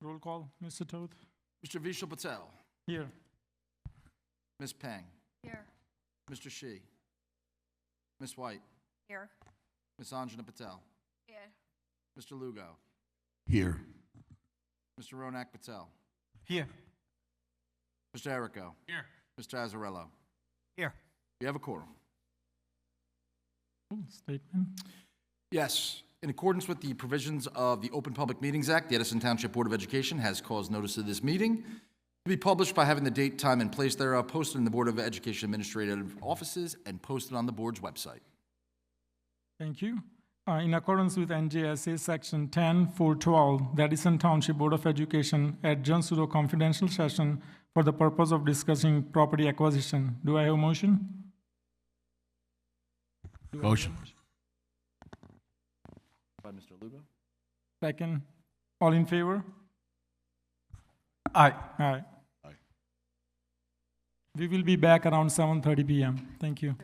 Roll call, Mr. Toth. Mr. Vishal Patel. Here. Ms. Pang. Here. Mr. Shi. Ms. White. Here. Ms. Anjana Patel. Here. Mr. Lugo. Here. Mr. Ronak Patel. Here. Mr. Errico. Here. Mr. Azzarello. Here. We have a quorum. Statement. Yes. In accordance with the provisions of the Open Public Meetings Act, the Edison Township Board of Education has caused notice of this meeting to be published by having the date, time, and place thereof posted in the Board of Education administrative offices and posted on the board's website. Thank you. In accordance with NJSA Section 10.412, the Edison Township Board of Education adjourns to a confidential session for the purpose of discussing property acquisition. Do I have a motion? Motion. By Mr. Lugo. Second. All in favor? Aye. Aye. Aye. We will be back around 7:30 p.m. Thank you.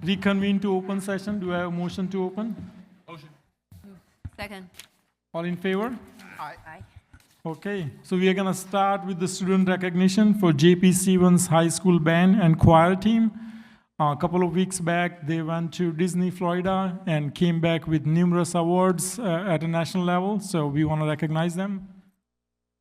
Reconvene to open session. Do I have a motion to open? Second. All in favor? Aye. Okay, so we are going to start with the student recognition for J.P. Stevens High School Band and Choir Team. A couple of weeks back, they went to Disney, Florida, and came back with numerous awards at a national level, so we want to recognize them.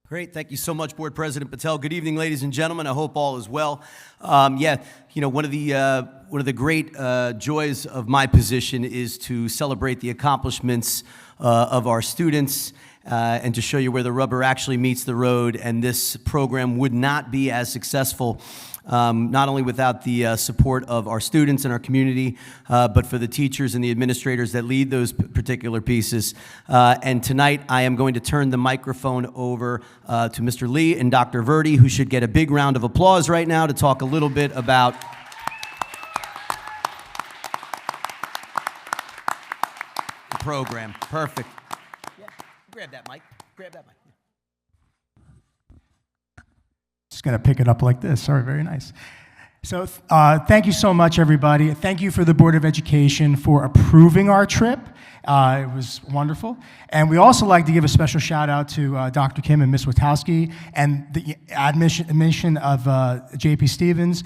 Great. Thank you so much, Board President Patel. Good evening, ladies and gentlemen. I hope all is well. One of the great joys of my position is to celebrate the accomplishments of our students and to show you where the rubber actually meets the road. And this program would not be as successful not only without the support of our students and our community, but for the teachers and the administrators that lead those particular pieces. And tonight, I am going to turn the microphone over to Mr. Lee and Dr. Verdi, who should get a big round of applause right now to talk a little bit about the program. Perfect. Yeah, grab that mic. Grab that mic. Just going to pick it up like this. Sorry, very nice. So thank you so much, everybody. Thank you for the Board of Education for approving our trip. It was wonderful. And we also like to give a special shout out to Dr. Kim and Ms. Witowski and the admission of J.P. Stevens.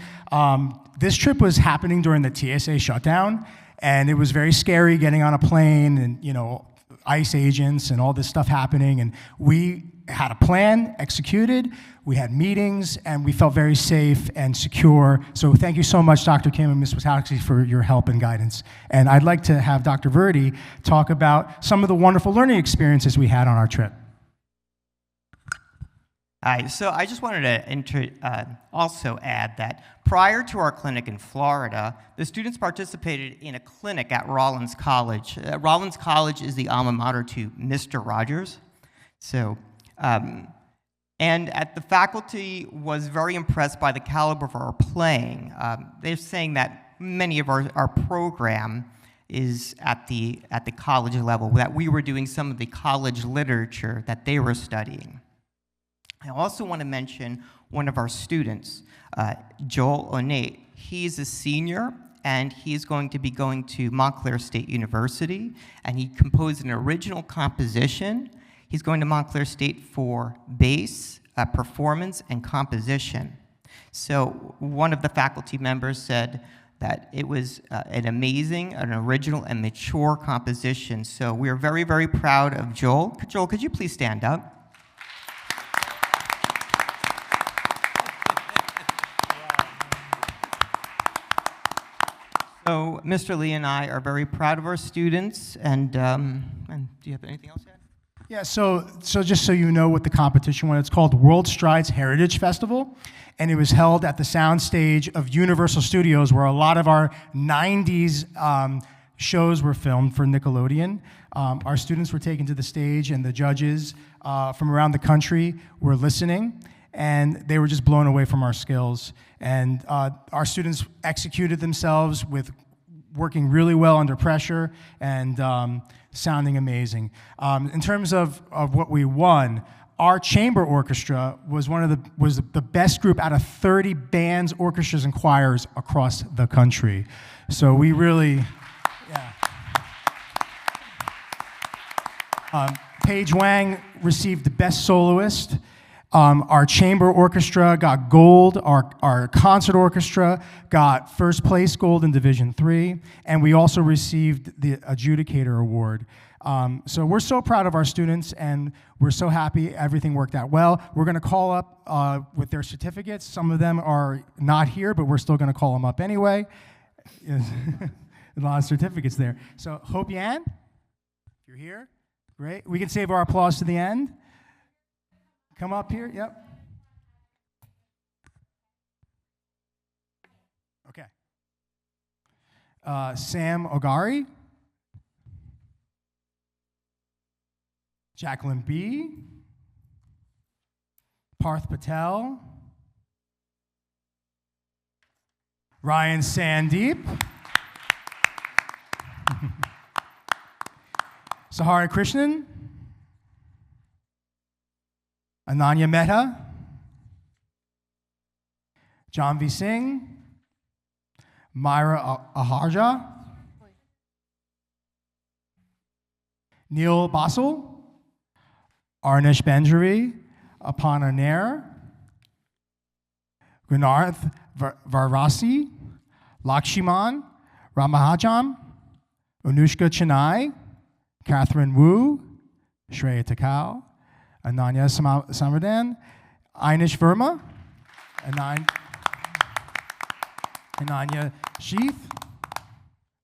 This trip was happening during the TSA shutdown, and it was very scary getting on a plane and, ICE agents and all this stuff happening. And we had a plan, executed, we had meetings, and we felt very safe and secure. So thank you so much, Dr. Kim and Ms. Witowski, for your help and guidance. And I'd like to have Dr. Verdi talk about some of the wonderful learning experiences we had on our trip. Hi, so I just wanted to also add that prior to our clinic in Florida, the students participated in a clinic at Rollins College. Rollins College is the alma mater to Mr. Rogers. So, and the faculty was very impressed by the caliber of our playing. They're saying that many of our program is at the college level, that we were doing some of the college literature that they were studying. I also want to mention one of our students, Joel Onate. He's a senior, and he's going to be going to Montclair State University, and he composed an original composition. He's going to Montclair State for bass, performance, and composition. So one of the faculty members said that it was an amazing, an original, and mature composition. So we're very, very proud of Joel. Joel, could you please stand up? So Mr. Lee and I are very proud of our students, and do you have anything else to add? Yeah, so just so you know what the competition was, it's called World Strides Heritage Festival, and it was held at the soundstage of Universal Studios, where a lot of our 90s shows were filmed for Nickelodeon. Our students were taken to the stage, and the judges from around the country were listening, and they were just blown away from our skills. And our students executed themselves with working really well under pressure and sounding amazing. In terms of what we won, our chamber orchestra was was the best group out of 30 bands, orchestras, and choirs across the country. So we really, yeah. Paige Wang received the Best Soloist. Our chamber orchestra got gold. Our concert orchestra got first place gold in Division 3. And we also received the Adjudicator Award. So we're so proud of our students, and we're so happy everything worked out well. We're going to call up with their certificates. Some of them are not here, but we're still going to call them up anyway. A lot of certificates there. So Hope Yan, if you're here, great. We can save our applause to the end. Come up here, yep. Okay. Sam Ogari. Jacqueline B. Parth Patel. Ryan Sandeep. Sahara Krishnan. Ananya Mehta. John V. Singh. Myra Aharja. Neil Basul. Arnish Benjari, Aparna Nair, Gunarth Varasi, Lakshiman, Ramahajam, Anushka Chennai, Catherine Wu, Shreya Takal, Ananya Samadan, Einish Verma, Ananya Sheath,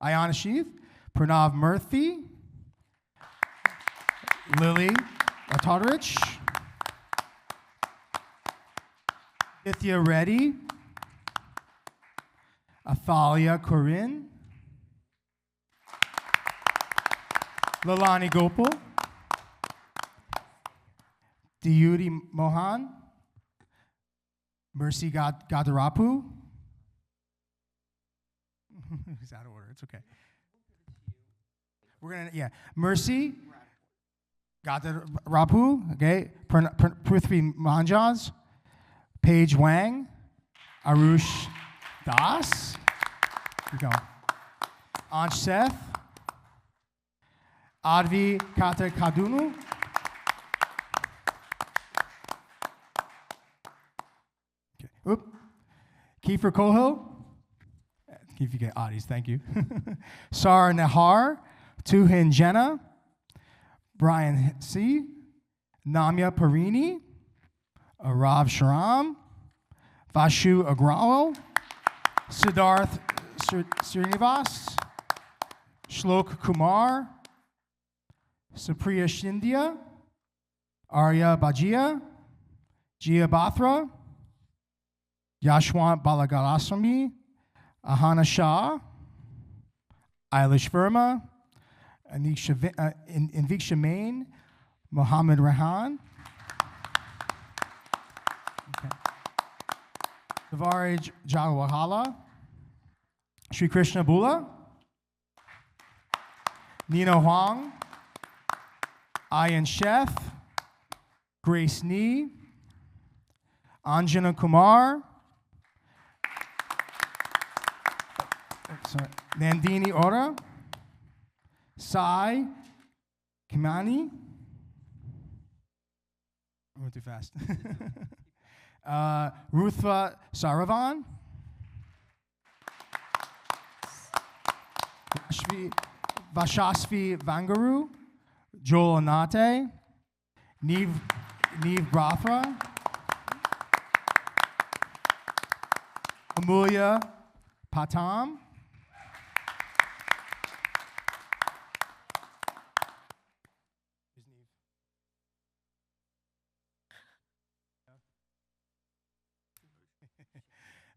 Ayana Sheath, Pranav Murthy, Lily Todorich, Ithya Reddy, Athalia Corinne, Lalani Gopal, Diyuti Mohan, Mercy Gadarapu. It's out of order, it's okay. We're gonna, yeah, Mercy Gadarapu, okay, Prithvi Manjas, Paige Wang, Arush Das, keep going, Ansh Seth, Advi Kata Kadunu, okay. Oop. Kiefer Kohil, if you get Adis, thank you. Sar Nahar, Tuhin Jenna, Brian C., Namya Parini, Arav Sharam, Vashu Agrawal, Siddharth Srinivas, Shlok Kumar, Supriya Shindia, Arya Bajia, Jia Bathra, Yashwant Balagalaswamy, Ahana Shah, Eilish Verma, Inviksha Main, Mohammed Rahan, okay. Davaraj Jawahala, Sri Krishna Bula, Nina Huang, Ayan Sheth, Grace Nee, Anjana Kumar, Nandini Ora, Sai Kimani. I went too fast. Ruthva Saravan. Vashasvi Vangaru. Joel Anate. Neve Brathra. Amulya Patam.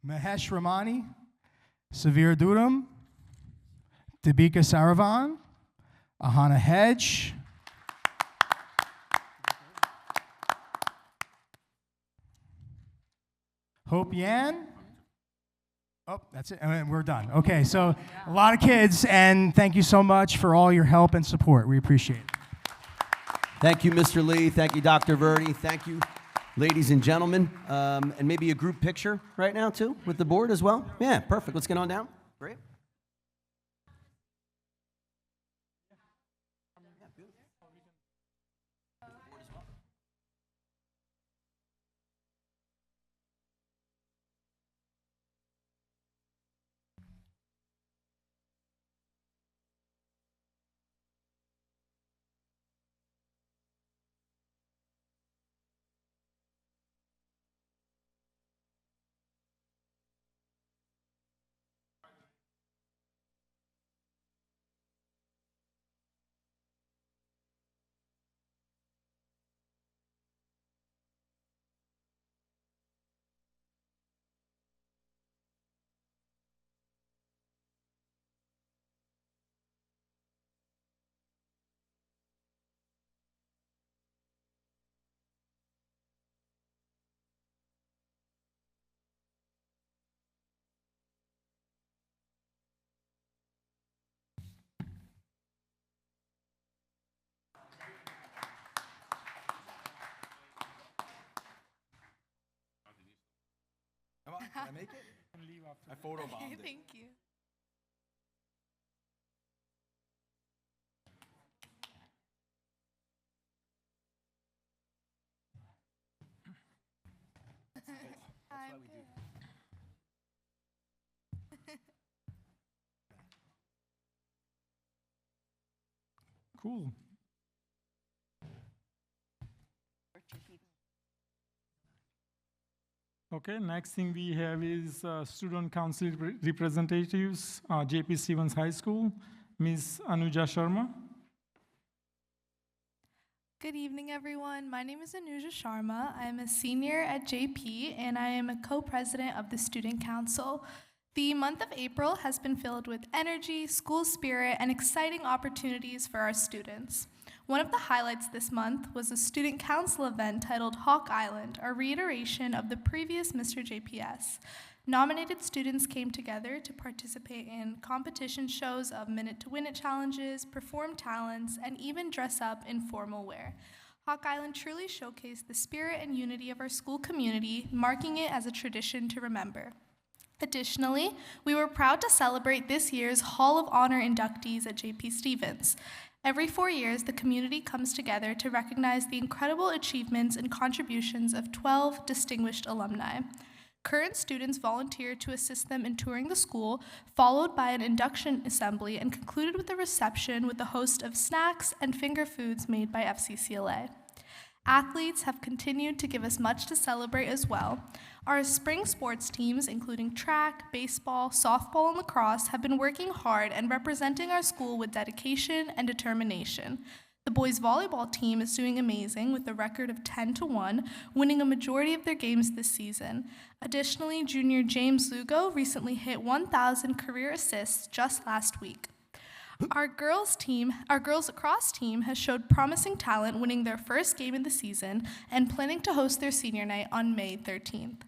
Mahesh Ramani, Savir Duram, Debika Saravan, Ahana Hedge, Hope Yan. Oh, that's it. And we're done. Okay, so a lot of kids, and thank you so much for all your help and support. We appreciate it. Thank you, Mr. Lee. Thank you, Dr. Verdi. Thank you, ladies and gentlemen. And maybe a group picture right now, too, with the board as well. Yeah, perfect. Let's get on down. Great. I make it? I photobombed it. Thank you. I'm good. Cool. Okay, next thing we have is student council representatives, JP Stevens High School, Ms. Anuja Sharma. Good evening, everyone. My name is Anuja Sharma. I am a senior at JP, and I am a co-president of the Student Council. The month of April has been filled with energy, school spirit, and exciting opportunities for our students. One of the highlights this month was a student council event titled Hawk Island, a reiteration of the previous Mr. JPS. Nominated students came together to participate in competition shows of Minute to Win It challenges, perform talents, and even dress up in formal wear. Hawk Island truly showcased the spirit and unity of our school community, marking it as a tradition to remember. Additionally, we were proud to celebrate this year's Hall of Honor inductees at JP Stevens. Every 4 years, the community comes together to recognize the incredible achievements and contributions of 12 distinguished alumni. Current students volunteered to assist them in touring the school, followed by an induction assembly, and concluded with a reception with a host of snacks and finger foods made by FCCLA. Athletes have continued to give us much to celebrate as well. Our spring sports teams, including track, baseball, softball, and lacrosse, have been working hard and representing our school with dedication and determination. The boys volleyball team is doing amazing with a record of 10-1, winning a majority of their games this season. Additionally, junior James Lugo recently hit 1,000 career assists just last week. Our girls lacrosse team has showed promising talent, winning their first game of the season and planning to host their senior night on May 13th.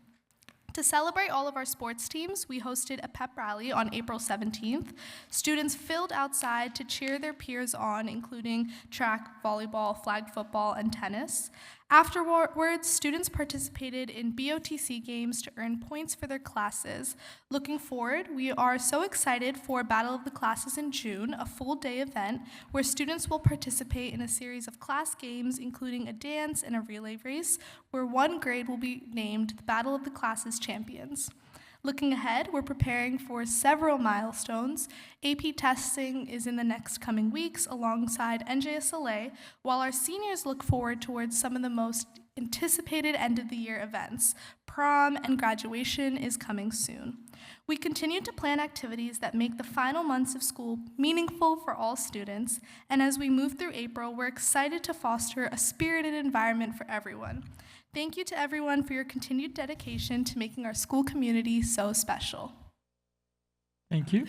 To celebrate all of our sports teams, we hosted a pep rally on April 17th. Students filled outside to cheer their peers on, including track, volleyball, flag football, and tennis. Afterwards, students participated in BOTC games to earn points for their classes. Looking forward, we are so excited for Battle of the Classes in June, a full-day event where students will participate in a series of class games, including a dance and a relay race, where one grade will be named the Battle of the Classes champions. Looking ahead, we're preparing for several milestones. AP testing is in the next coming weeks alongside NJSLA, while our seniors look forward towards some of the most anticipated end-of-the-year events. Prom and graduation is coming soon. We continue to plan activities that make the final months of school meaningful for all students, and as we move through April, we're excited to foster a spirited environment for everyone. Thank you to everyone for your continued dedication to making our school community so special. Thank you.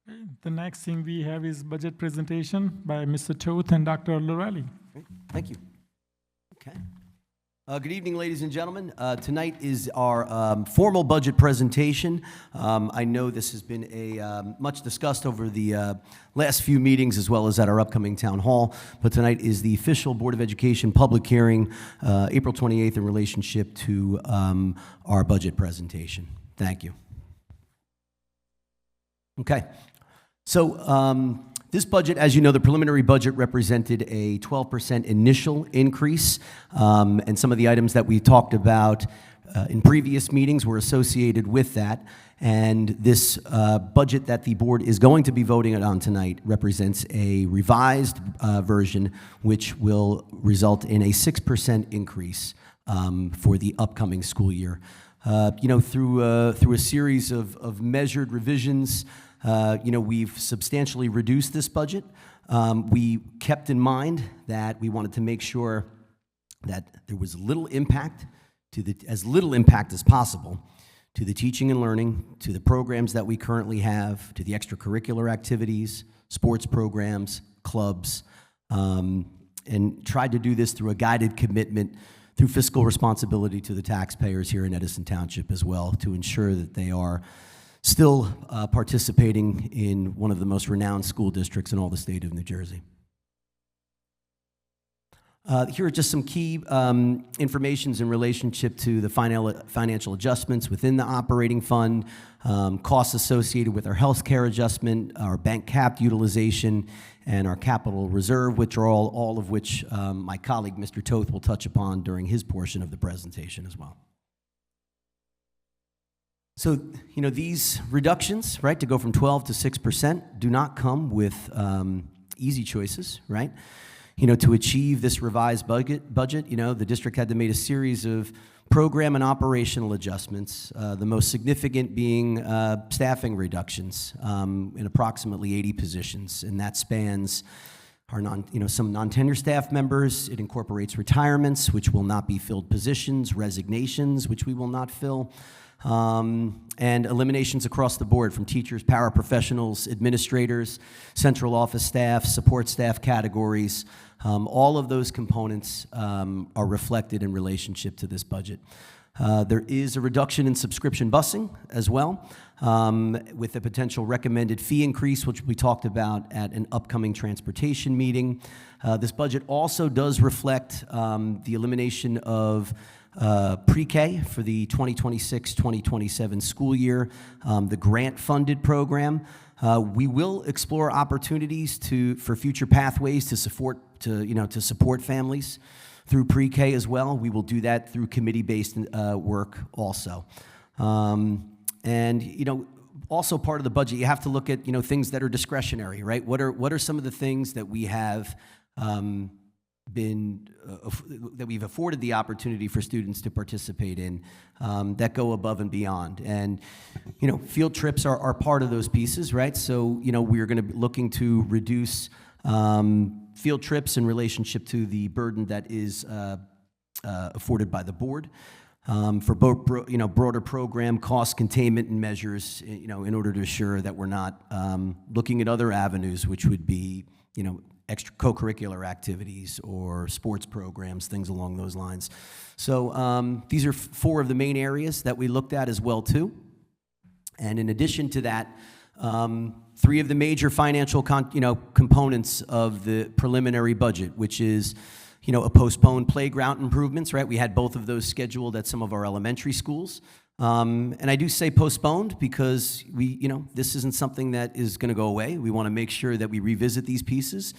Okay, the next thing we have is budget presentation by Mr. Toth and Dr. Lorelli. Great. Thank you. Okay. Good evening, ladies and gentlemen. Tonight is our formal budget presentation. I know this has been a much discussed over the last few meetings as well as at our upcoming town hall, but tonight is the official Board of Education public hearing, April 28th, in relationship to our budget presentation. Thank you. Okay. So this budget, as you know, the preliminary budget represented a 12% initial increase, and some of the items that we talked about in previous meetings were associated with that. And this budget that the board is going to be voting on tonight represents a revised version, which will result in a 6% increase for the upcoming school year. Through a series of measured revisions, we've substantially reduced this budget. We kept in mind that we wanted to make sure that there was little impact as little impact as possible to the teaching and learning, to the programs that we currently have, to the extracurricular activities, sports programs, clubs, and tried to do this through a guided commitment through fiscal responsibility to the taxpayers here in Edison Township as well, to ensure that they are still participating in one of the most renowned school districts in all the state of New Jersey. Here are just some key informations in relationship to the financial adjustments within the operating fund, costs associated with our health care adjustment, our bank cap utilization, and our capital reserve withdrawal, all of which my colleague, Mr. Toth, will touch upon during his portion of the presentation as well. So, you know, these reductions, right, to go from 12 to 6% do not come with easy choices, right? You know, to achieve this revised budget, you know, the district had to make a series of program and operational adjustments, the most significant being staffing reductions in approximately 80 positions, and that spans our some non-tenure staff members. It incorporates retirements, which will not be filled positions, resignations, which we will not fill, and eliminations across the board from teachers, paraprofessionals, administrators, central office staff, support staff categories. All of those components are reflected in relationship to this budget. There is a reduction in subscription busing as well, with a potential recommended fee increase, which we talked about at an upcoming transportation meeting. This budget also does reflect the elimination of pre-K for the 2026-2027 school year, the grant-funded program. We will explore opportunities for future pathways to support families through pre-K as well. We will do that through committee-based work also. And you know, also part of the budget, you have to look at things that are discretionary, right? What are some of the things that we have that we've afforded the opportunity for students to participate in that go above and beyond. And, field trips are part of those pieces, right? So, we're going to be looking to reduce field trips in relationship to the burden that is afforded by the board. For both, broader program cost containment and measures, in order to assure that we're not looking at other avenues, which would be, extra co-curricular activities or sports programs, things along those lines. So these are four of the main areas that we looked at as well too. And in addition to that, three of the major financial components of the preliminary budget, which is a postponed playground improvements, right? We had both of those scheduled at some of our elementary schools. And I do say postponed because this isn't something that is going to go away. We want to make sure that we revisit these pieces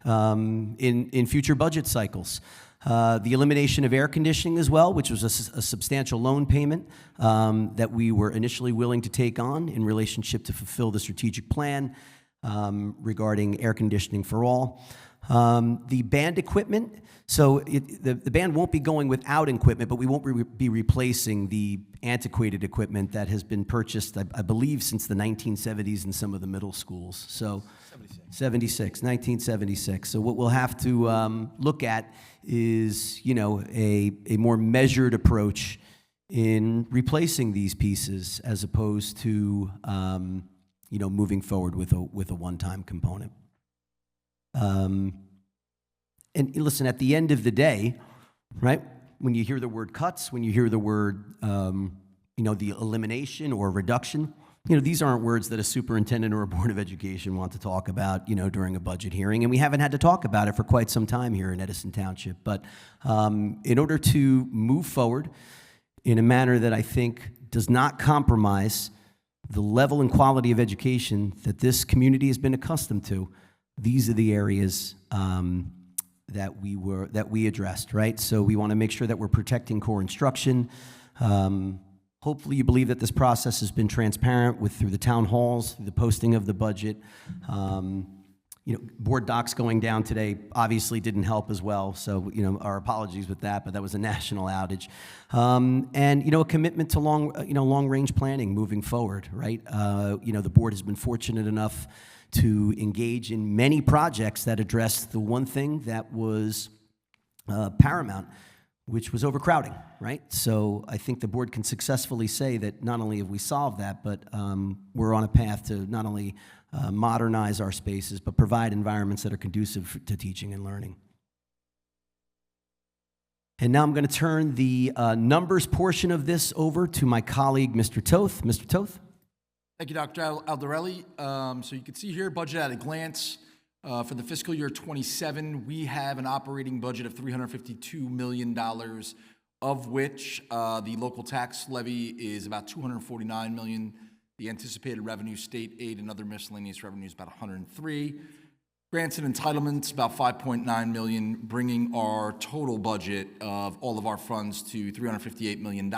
in future budget cycles. The elimination of air conditioning as well, which was a substantial loan payment that we were initially willing to take on in relationship to fulfill the strategic plan regarding air conditioning for all. The band equipment, so the band won't be going without equipment, but we won't be replacing the antiquated equipment that has been purchased, I believe, since the 1970s in some of the middle schools. So 1976. So what we'll have to look at is, a more measured approach in replacing these pieces as opposed to, moving forward with a one-time component. And listen, at the end of the day, right, when you hear the word cuts, when you hear the word, the elimination or reduction, these aren't words that a superintendent or a board of education want to talk about, during a budget hearing. And we haven't had to talk about it for quite some time here in Edison Township. But in order to move forward in a manner that I think does not compromise the level and quality of education that this community has been accustomed to, these are the areas that we addressed, right? So we want to make sure that we're protecting core instruction. Hopefully you believe that this process has been transparent through the town halls, through the posting of the budget. Board docs going down today obviously didn't help as well. So, our apologies with that, but that was a national outage. And, a commitment to long-range planning moving forward, right? The board has been fortunate enough to engage in many projects that address the one thing that was paramount, which was overcrowding, right? So I think the board can successfully say that not only have we solved that, but we're on a path to not only modernize our spaces, but provide environments that are conducive to teaching and learning. And now I'm going to turn the numbers portion of this over to my colleague, Mr. Toth. Mr. Toth? Thank you, Dr. Aldarelli. So you can see here, budget at a glance. For the fiscal year 27, we have an operating budget of $352 million, of which the local tax levy is about $249 million. The anticipated revenue, state aid, and other miscellaneous revenue is about $103. Grants and entitlements, about $5.9 million, bringing our total budget of all of our funds to $358 million.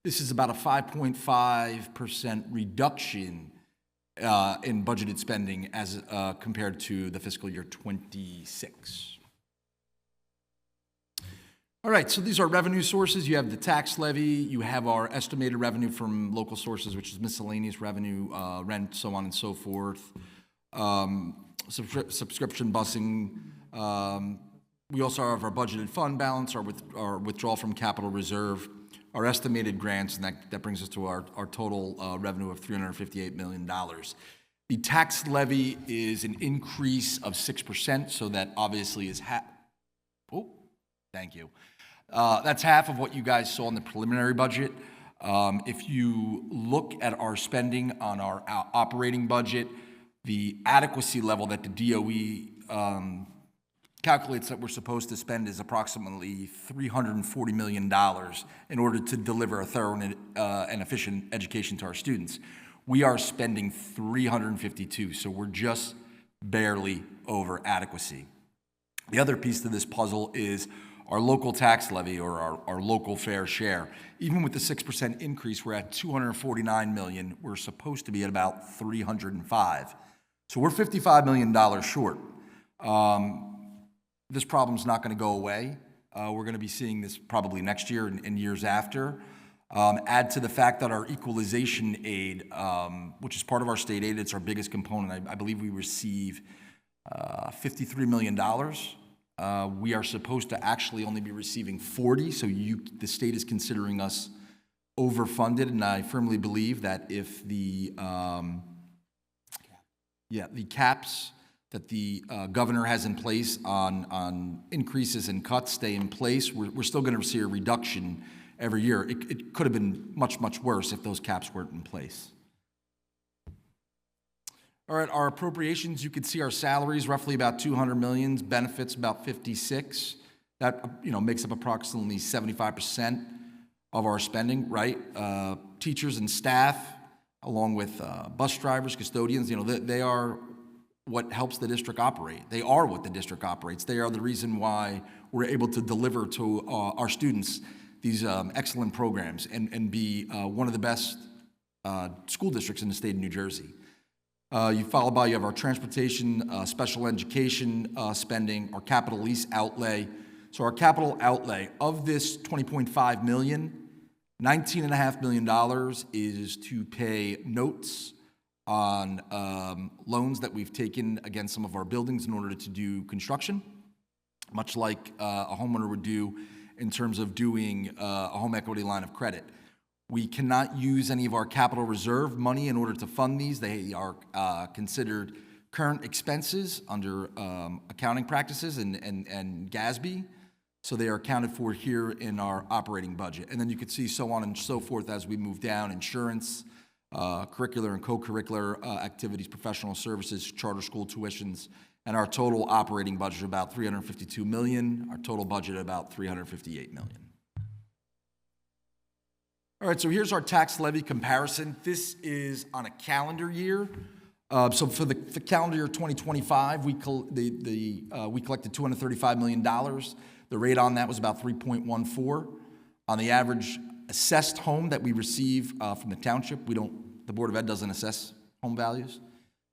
This is about a 5.5% reduction in budgeted spending as compared to the fiscal year 26. All right, so these are revenue sources. You have the tax levy, you have our estimated revenue from local sources, which is miscellaneous revenue, rent, so on and so forth. Subscription busing. We also have our budgeted fund balance, our withdrawal from capital reserve, our estimated grants, and that brings us to our total revenue of $358 million. The tax levy is an increase of 6%, so that obviously is thank you. That's half of what you guys saw in the preliminary budget. If you look at our spending on our operating budget, the adequacy level that the DOE calculates that we're supposed to spend is approximately $340 million in order to deliver a thorough and efficient education to our students. We are spending $352, so we're just barely over adequacy. The other piece to this puzzle is our local tax levy, or our local fair share. Even with the 6% increase, we're at $249 million. We're supposed to be at about $305. So we're $55 million short. This problem's not going to go away. We're going to be seeing this probably next year and years after. Add to the fact that our equalization aid, which is part of our state aid, it's our biggest component. I believe we receive $53 million. We are supposed to actually only be receiving 40, so the state is considering us overfunded, and I firmly believe that if the caps that the governor has in place on increases and cuts stay in place, we're still going to see a reduction every year. It could have been much, much worse if those caps weren't in place. All right, our appropriations, you can see our salaries, roughly about $200 million, benefits about 56. That, makes up approximately 75% of our spending, right? Teachers and staff, along with bus drivers, custodians, they are what helps the district operate. They are what the district operates. They are the reason why we're able to deliver to our students these excellent programs and be one of the best school districts in the state of New Jersey. You have our transportation, special education spending, our capital lease outlay. So our capital outlay of this $20.5 million, $19.5 million is to pay notes on loans that we've taken against some of our buildings in order to do construction, much like a homeowner would do in terms of doing a home equity line of credit. We cannot use any of our capital reserve money in order to fund these. They are considered current expenses under accounting practices and GASB. So they are accounted for here in our operating budget. And then you can see so on and so forth as we move down: insurance, curricular and co-curricular activities, professional services, charter school tuitions, and our total operating budget about $352 million, our total budget about $358 million. All right, so here's our tax levy comparison. This is on a calendar year. So for the calendar year 2025, we collected $235 million. The rate on that was about 3.14. On the average assessed home that we receive from the township, the Board of Ed doesn't assess home values.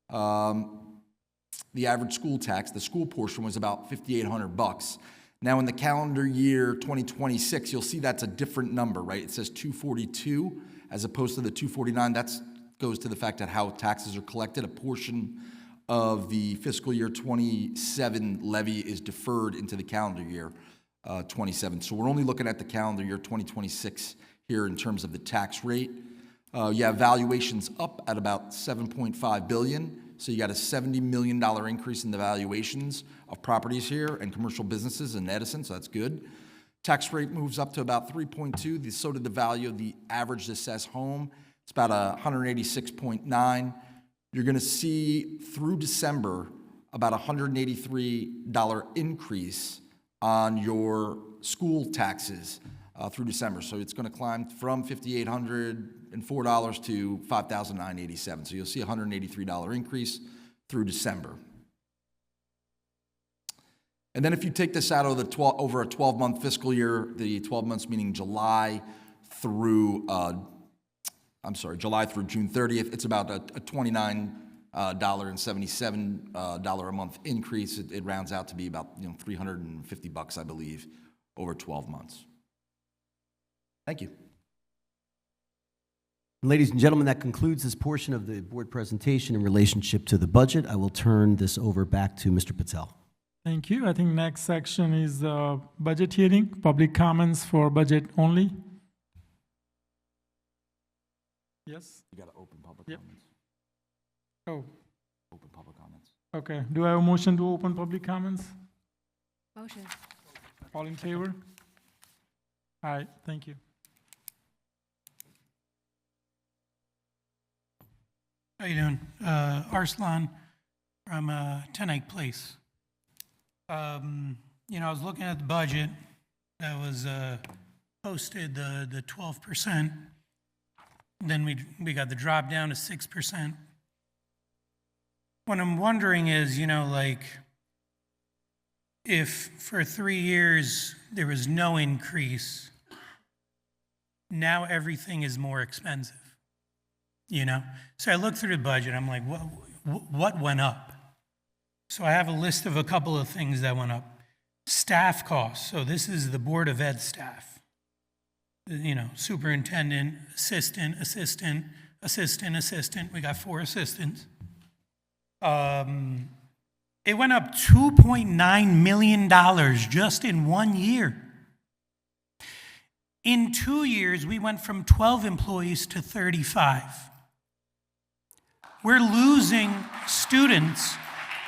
The average school tax, the school portion, was about $5,800. Now, in the calendar year 2026, you'll see that's a different number, right? It says 242 as opposed to the 249. That goes to the fact that how taxes are collected. A portion of the fiscal year 27 levy is deferred into the calendar year 27. So we're only looking at the calendar year 2026 here in terms of the tax rate. You have valuations up at about $7.5 billion. So you got a $70 million increase in the valuations of properties here and commercial businesses in Edison, so that's good. Tax rate moves up to about 3.2. So did the value of the average assessed home. It's about 186.9. You're going to see through December about $183 increase on your school taxes through December. So it's going to climb from $5,804 to $5,987. So you'll see a $183 increase through December. And then if you take this out of the over a 12-month fiscal year, the 12 months meaning July through July through June 30th, it's about a $29.77 a month increase. It rounds out to be about $350, I believe, over 12 months. Thank you. Ladies and gentlemen, that concludes this portion of the board presentation in relationship to the budget. I will turn this over back to Mr. Patel. Thank you. I think next section is budget hearing, public comments for budget only. Yes? You got to open public Yep. comments. Oh, Open public comments. okay. Do I have a motion to open public comments? Motion. All in favor? All right, thank you. How you doing? Arslan from Tenike Place. I was looking at the budget that was posted, the 12%. Then we got the drop down to 6%. What I'm wondering is, if for 3 years there was no increase, now everything is more expensive. So I looked through the budget. I'm like, what went up? So I have a list of a couple of things that went up. Staff costs. So this is the Board of Ed staff. Superintendent, assistant. We got 4 assistants. It went up $2.9 million just in 1 year. In 2 years, we went from 12 employees to 35. We're losing students,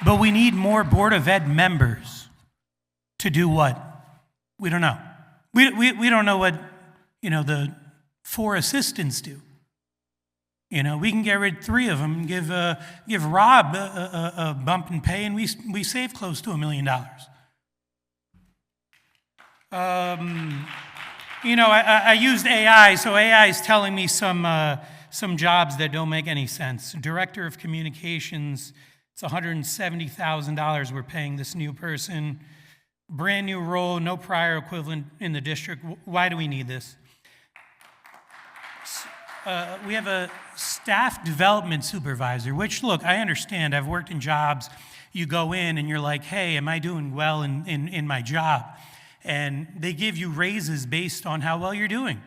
but we need more Board of Ed members to do what? We don't know. We don't know what, the 4 assistants do. We can get rid of 3 of them, give Rob a bump in pay, and we save close to $1 million. I used AI, so AI is telling me some jobs that don't make any sense. Director of Communications, it's $170,000 we're paying this new person. Brand new role, no prior equivalent in the district. Why do we need this? We have a staff development supervisor, which, look, I understand. I've worked in jobs. You go in and you're like, hey, am I doing well in my job? And they give you raises based on how well you're doing.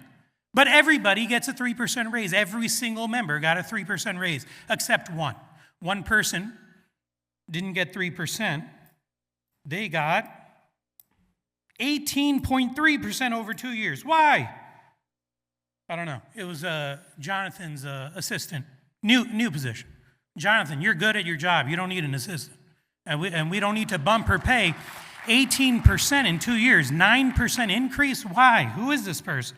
But everybody gets a 3% raise. Every single member got a 3% raise, except one. One person didn't get 3%. They got 18.3% over 2 years. Why? I don't know. It was Jonathan's assistant, new position. Jonathan, you're good at your job. You don't need an assistant. And we don't need to bump her pay 18% in 2 years, 9% increase. Why? Who is this person?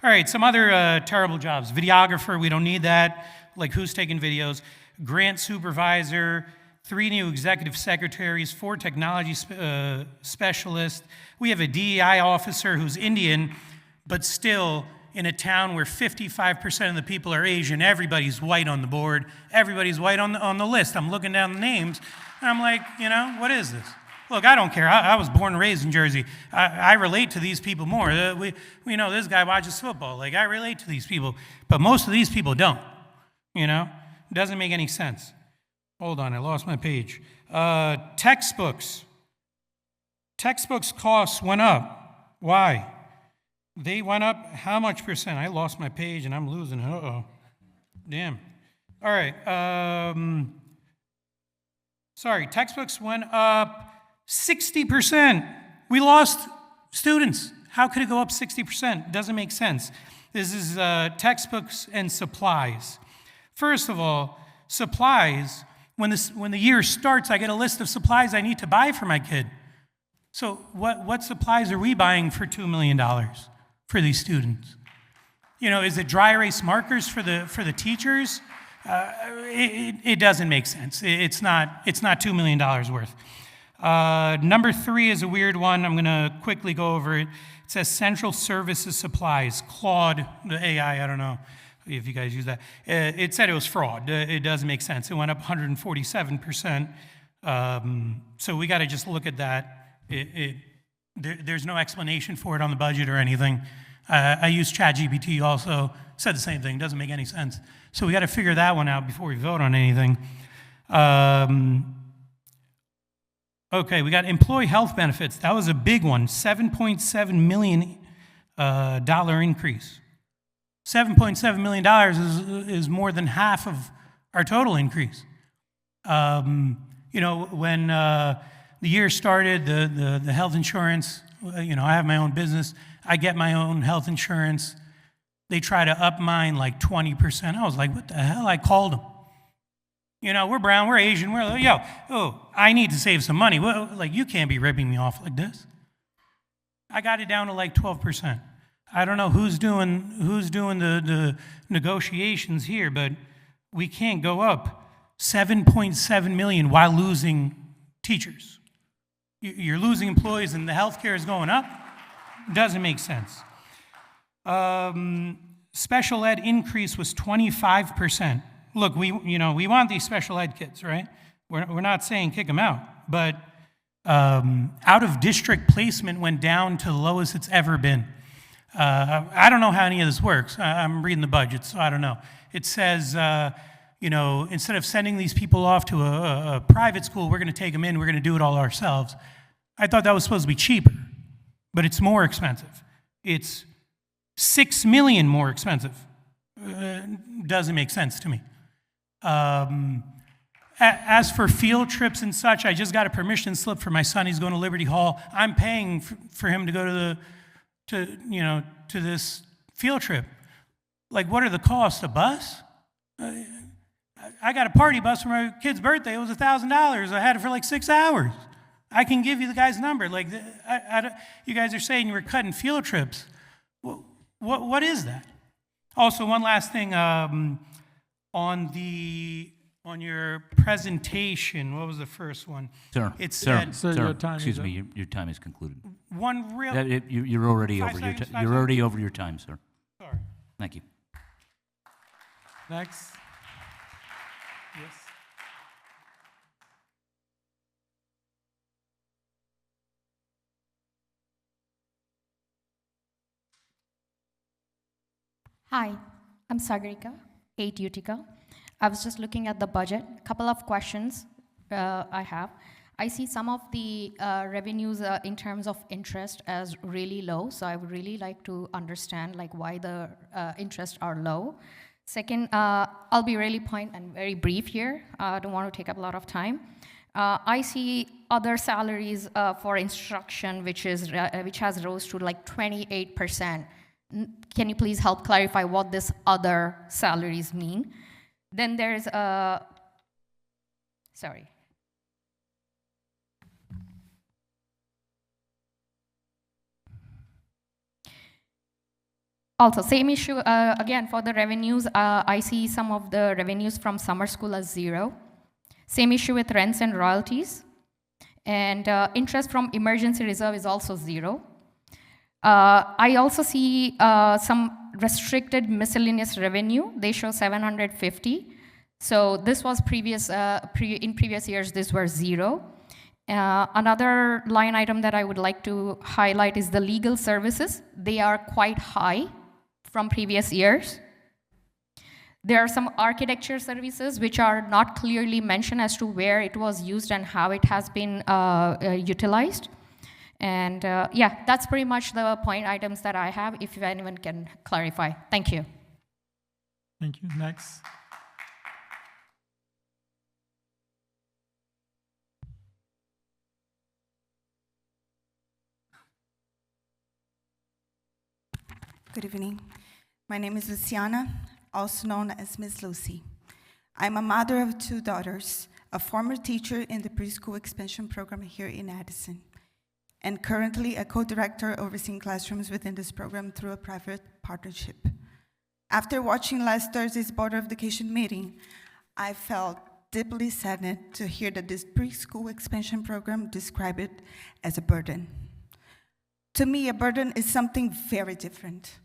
All right, some other terrible jobs. Videographer, we don't need that. Like, who's taking videos? Grant supervisor, 3 new executive secretaries, 4 technology specialists. We have a DEI officer who's Indian, but still in a town where 55% of the people are Asian. Everybody's white on the board. Everybody's white on the list. I'm looking down the names, and I'm like, what is this? Look, I don't care. I was born and raised in Jersey. I relate to these people more. We know this guy watches football. Like, I relate to these people. But most of these people don't. It doesn't make any sense. Hold on, I lost my page. Textbooks. Textbooks costs went up. Why? They went up how much percent? I lost my page and I'm losing it. Uh-oh. Damn. All right. Sorry, textbooks went up 60%. We lost students. How could it go up 60%? Doesn't make sense. This is textbooks and supplies. First of all, supplies, when the year starts, I get a list of supplies I need to buy for my kid. So what supplies are we buying for $2 million for these students? Is it dry erase markers for the teachers? It doesn't make sense. It's not $2 million worth. Number 3 is a weird one. I'm going to quickly go over it. It says Central Services Supplies, Claude, the AI, I don't know if you guys use that. It said it was fraud. It doesn't make sense. It went up 147%. So we got to just look at that. There's no explanation for it on the budget or anything. I used ChatGPT also, said the same thing, doesn't make any sense. So we got to figure that one out before we vote on anything. Okay, we got employee health benefits. That was a big one, $7.7 million increase. $7.7 million is more than half of our total increase. You know, when the year started, the health insurance, you know, I have my own business. I get my own health insurance. They try to up mine like 20%. I was like, what the hell? I called them. You know, we're brown, we're Asian, we're like, I need to save some money. Well, like, you can't be ripping me off like this. I got it down to like 12%. I don't know who's doing the negotiations here, but we can't go up $7.7 million while losing teachers. You're losing employees and the healthcare is going up? Doesn't make sense. Special ed increase was 25%. Look, we want these special ed kids, right? We're not saying kick them out, but out of district placement went down to the lowest it's ever been. I don't know how any of this works. I'm reading the budget, so I don't know. It says, instead of sending these people off to a private school, we're going to take them in, we're going to do it all ourselves. I thought that was supposed to be cheaper, but it's more expensive. It's $6 million more expensive. Doesn't make sense to me. As for field trips and such, I just got a permission slip for my son. He's going to Liberty Hall. I'm paying for him to go to this field trip. Like, what are the costs? A bus? I got a party bus for my kid's birthday. It was $1,000. I had it for like 6 hours. I can give you the guy's number. Like, you guys are saying you were cutting field trips. What is that? Also, one last thing on your presentation. What was the first one? Sir, It said Sir, your time excuse is me, your time is concluded. one real. You're already 5 over seconds, your 5 time. You're already over your time, sir. Sorry. Thank you. Next. Yes. Hi, I'm Sagarika, 8 Utica. I was just looking at the budget. A couple of questions I have. I see some of the revenues in terms of interest as really low, so I would really like to understand why the interests are low. Second, I'll be really point and very brief here. I don't want to take up a lot of time. I see other salaries for instruction, which has rose to like 28%. Can you please help clarify what this other salaries mean? Then there's sorry. Also, same issue, again, for the revenues, I see some of the revenues from summer school as zero. Same issue with rents and royalties. And interest from emergency reserve is also zero. I also see some restricted miscellaneous revenue. They show 750. So this was in previous years, these were zero. Another line item that I would like to highlight is the legal services. They are quite high from previous years. There are some architecture services which are not clearly mentioned as to where it was used and how it has been utilized. And yeah, that's pretty much the point items that I have, if anyone can clarify. Thank you. Thank you. Next. Good evening. My name is Luciana, also known as Ms. Lucy. I'm a mother of 2 daughters, a former teacher in the preschool expansion program here in Addison, and currently a co-director overseeing classrooms within this program through a private partnership. After watching last Thursday's Board of Education meeting, I felt deeply saddened to hear that this preschool expansion program described it as a burden. To me, a burden is something very different.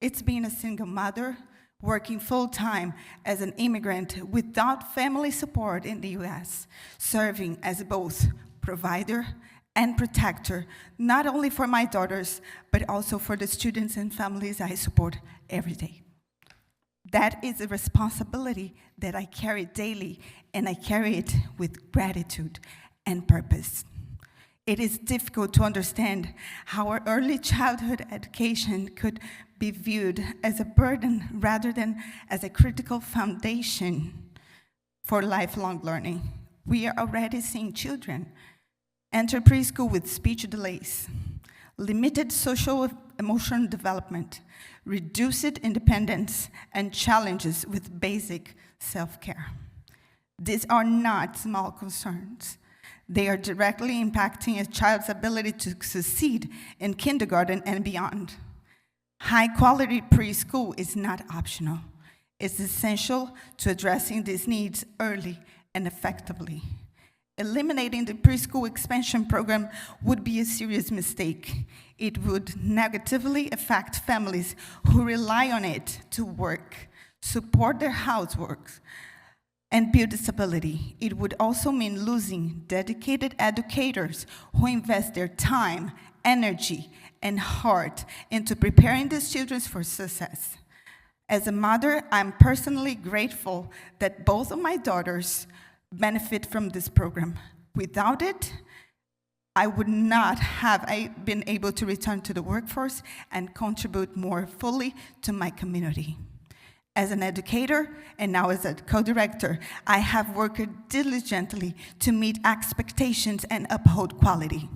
It's being a single mother, working full-time as an immigrant without family support in the US, serving as both provider and protector, not only for my daughters, but also for the students and families I support every day. That is a responsibility that I carry daily, and I carry it with gratitude and purpose. It is difficult to understand how our early childhood education could be viewed as a burden rather than as a critical foundation for lifelong learning. We are already seeing children enter preschool with speech delays, limited social emotional development, reduced independence, and challenges with basic self-care. These are not small concerns. They are directly impacting a child's ability to succeed in kindergarten and beyond. High-quality preschool is not optional. It's essential to addressing these needs early and effectively. Eliminating the preschool expansion program would be a serious mistake. It would negatively affect families who rely on it to work, support their housework, and build stability. It would also mean losing dedicated educators who invest their time, energy, and heart into preparing these children for success. As a mother, I'm personally grateful that both of my daughters benefit from this program. Without it, I would not have been able to return to the workforce and contribute more fully to my community. As an educator and now as a co-director, I have worked diligently to meet expectations and uphold quality.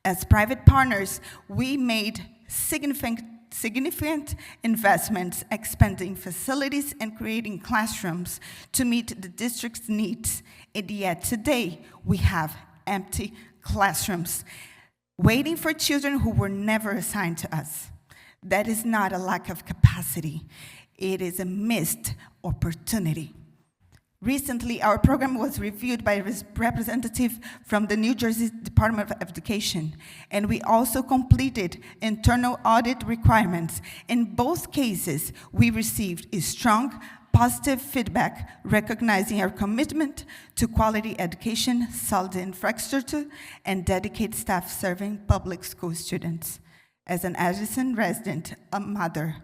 As private partners, we made significant investments expanding facilities and creating classrooms to meet the district's needs. And yet today, we have empty classrooms waiting for children who were never assigned to us. That is not a lack of capacity. It is a missed opportunity. Recently, our program was reviewed by a representative from the New Jersey Department of Education, and we also completed internal audit requirements. In both cases, we received a strong, positive feedback recognizing our commitment to quality education, solid infrastructure, and dedicated staff serving public school students. As an Edison resident, a mother,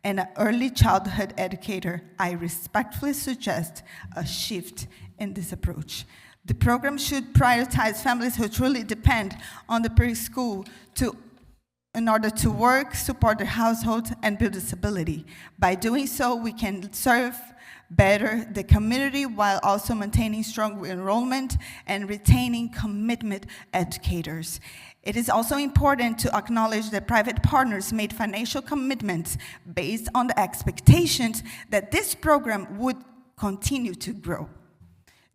and an early childhood educator, I respectfully suggest a shift in this approach. The program should prioritize families who truly depend on the preschool in order to work, support their household, and build stability. By doing so, we can serve better the community while also maintaining strong enrollment and retaining commitment educators. It is also important to acknowledge that private partners made financial commitments based on the expectations that this program would continue to grow.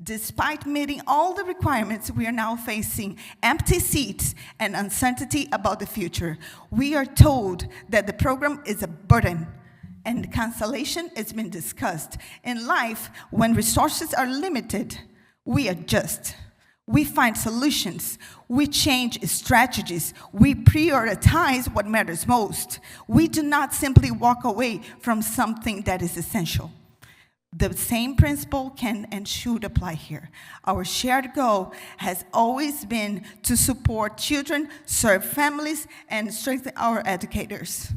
Despite meeting all the requirements, we are now facing empty seats and uncertainty about the future. We are told that the program is a burden, and cancellation has been discussed. In life, when resources are limited, we adjust. We find solutions. We change strategies. We prioritize what matters most. We do not simply walk away from something that is essential. The same principle can and should apply here. Our shared goal has always been to support children, serve families, and strengthen our educators.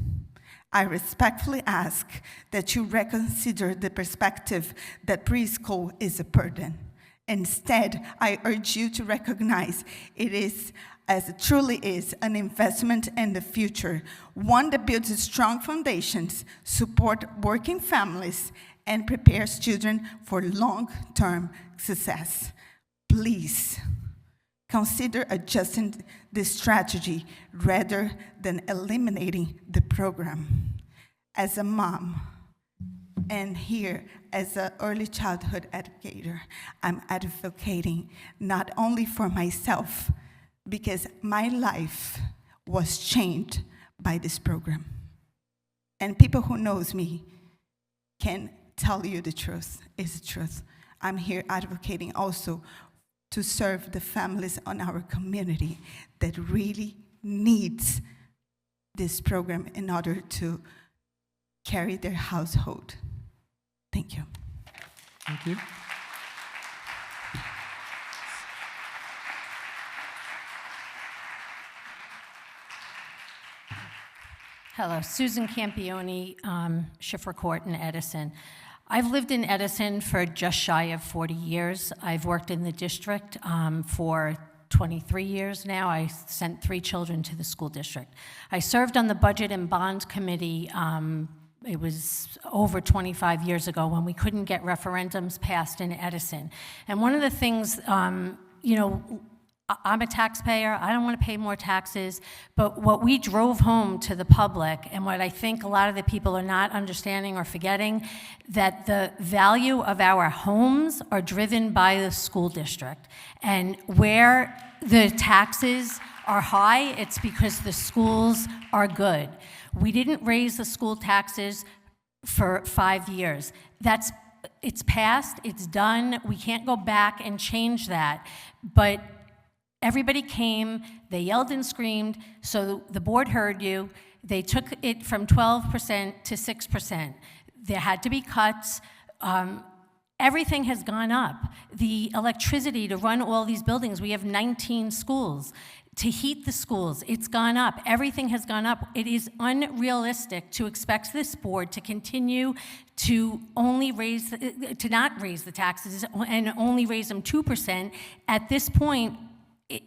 I respectfully ask that you reconsider the perspective that preschool is a burden. Instead, I urge you to recognize it is, as it truly is, an investment in the future, one that builds strong foundations, support working families, and prepares children for long-term success. Please consider adjusting this strategy rather than eliminating the program. As a mom, and here, as an early childhood educator, I'm advocating not only for myself, because my life was changed by this program. And people who knows me can tell you the truth. It's the truth. I'm here advocating also to serve the families in our community that really needs this program in order to carry their household. Thank you. Thank you. Hello, Susan Campione, Schiffer Court in Edison. I've lived in Edison for just shy of 40 years. I've worked in the district for 23 years now. I sent 3 children to the school district. I served on the Budget and Bond Committee. It was over 25 years ago when we couldn't get referendums passed in Edison. And one of the things, you know, I'm a taxpayer, I don't want to pay more taxes, but what we drove home to the public, and what I think a lot of the people are not understanding or forgetting, that the value of our homes are driven by the school district. And where the taxes are high, it's because the schools are good. We didn't raise the school taxes for 5 years. It's passed, it's done, we can't go back and change that, but everybody came, they yelled and screamed, so the board heard you. They took it from 12% to 6%. There had to be cuts. Everything has gone up. The electricity to run all these buildings, we have 19 schools. To heat the schools, it's gone up. Everything has gone up. It is unrealistic to expect this board to continue to not raise the taxes and only raise them 2%. At this point,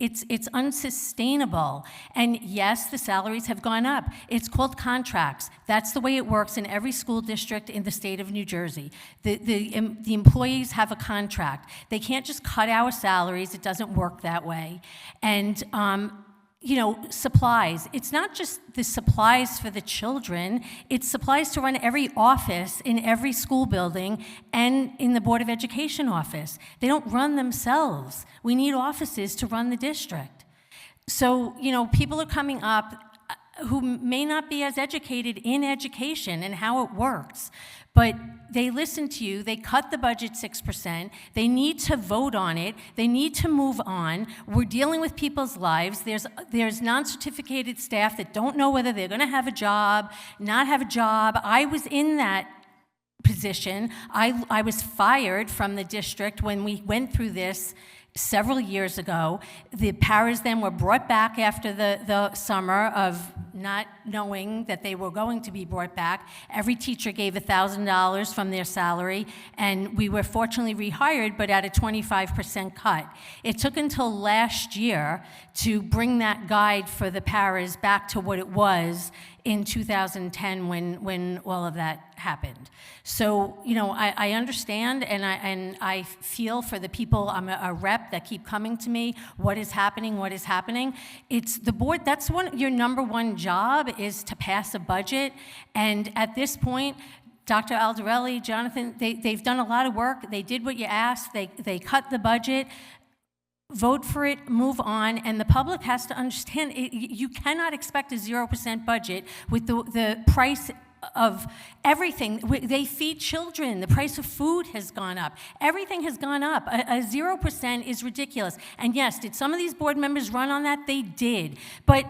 it's unsustainable. And yes, the salaries have gone up. It's called contracts. That's the way it works in every school district in the state of New Jersey. The employees have a contract. They can't just cut our salaries. It doesn't work that way. And you know, supplies. It's not just the supplies for the children, it's supplies to run every office in every school building and in the Board of Education office. They don't run themselves. We need offices to run the district. So, you know, people are coming up who may not be as educated in education and how it works, but they listen to you, they cut the budget 6%, they need to vote on it, they need to move on. We're dealing with people's lives. There's non-certificated staff that don't know whether they're gonna have a job, not have a job. I was in that position. I was fired from the district when we went through this several years ago. The paras then were brought back after the summer of not knowing that they were going to be brought back. Every teacher gave $1,000 from their salary, and we were fortunately rehired, but at a 25% cut. It took until last year to bring that guide for the paras back to what it was in 2010 when all of that happened. So, you know, I understand and I feel for the people, I'm a rep that keep coming to me, what is happening? It's the board, that's your number one job is to pass a budget. And at this point, Dr. Aldarelli, Jonathan, they've done a lot of work. They did what you asked. They cut the budget. Vote for it, move on, and the public has to understand you cannot expect a 0% budget with the price of everything. They feed children. The price of food has gone up. Everything has gone up. A 0% is ridiculous. And yes, did some of these board members run on that? They did. But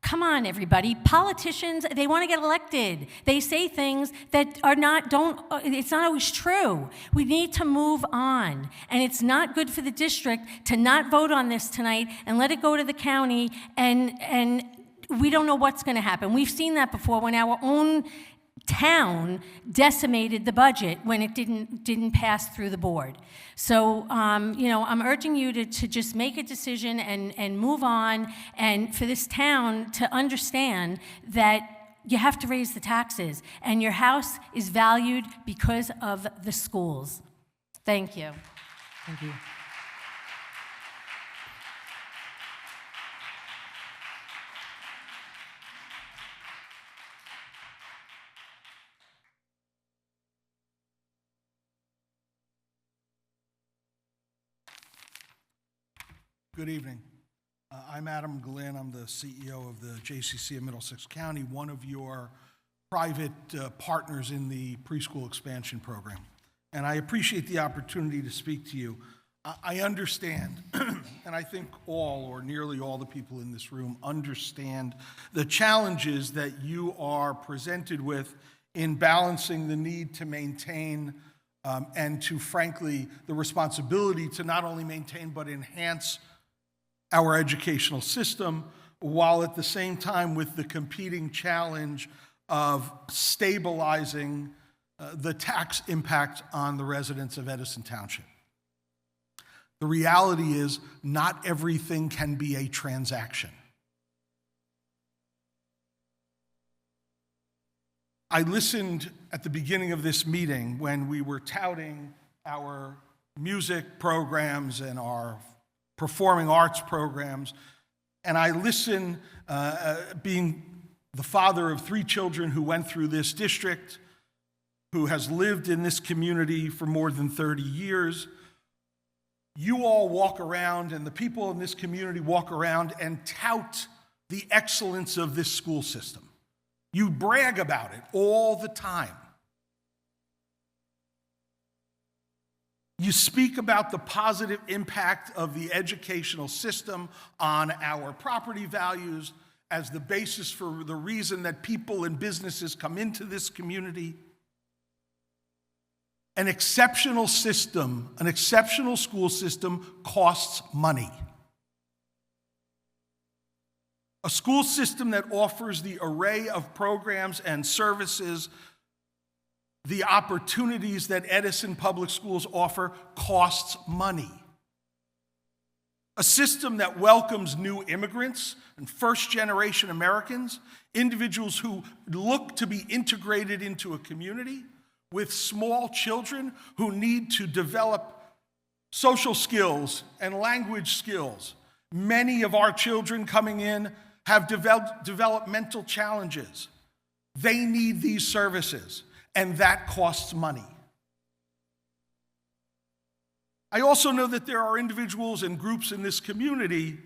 come on, everybody. Politicians, they want to get elected. They say things that it's not always true. We need to move on. And it's not good for the district to not vote on this tonight and let it go to the county, and we don't know what's going to happen. We've seen that before when our own town decimated the budget when it didn't pass through the board. So, you know, I'm urging you to just make a decision and move on, and for this town to understand that you have to raise the taxes, and your house is valued because of the schools. Thank you. Thank you. Good evening. I'm Adam Glynn. I'm the CEO of the JCC of Middlesex County, one of your private partners in the preschool expansion program. And I appreciate the opportunity to speak to you. I understand, and I think all or nearly all the people in this room understand the challenges that you are presented with in balancing the need to maintain and to, frankly, the responsibility to not only maintain but enhance our educational system, while at the same time with the competing challenge of stabilizing the tax impact on the residents of Edison Township. The reality is, not everything can be a transaction. I listened at the beginning of this meeting when we were touting our music programs and our performing arts programs, and I listened, being the father of 3 children who went through this district, who has lived in this community for more than 30 years. You all walk around, and the people in this community walk around and tout the excellence of this school system. You brag about it all the time. You speak about the positive impact of the educational system on our property values as the basis for the reason that people and businesses come into this community. An exceptional system, an exceptional school system costs money. A school system that offers the array of programs and services, the opportunities that Edison Public Schools offer, costs money. A system that welcomes new immigrants and first-generation Americans, individuals who look to be integrated into a community, with small children who need to develop social skills and language skills. Many of our children coming in have developmental challenges. They need these services, and that costs money. I also know that there are individuals and groups in this community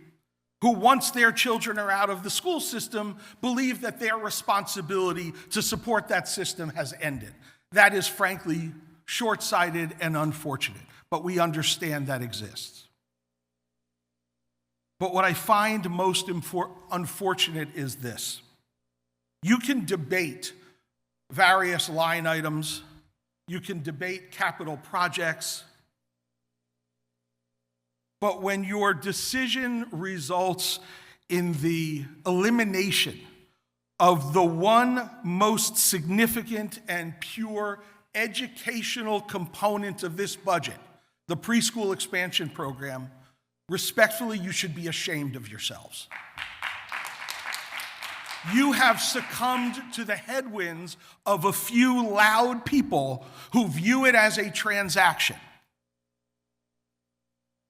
who, once their children are out of the school system, believe that their responsibility to support that system has ended. That is, frankly, short-sighted and unfortunate, but we understand that exists. But what I find most unfortunate is this. You can debate various line items, you can debate capital projects, but when your decision results in the elimination of the one most significant and pure educational component of this budget, the preschool expansion program, respectfully, you should be ashamed of yourselves. You have succumbed to the headwinds of a few loud people who view it as a transaction.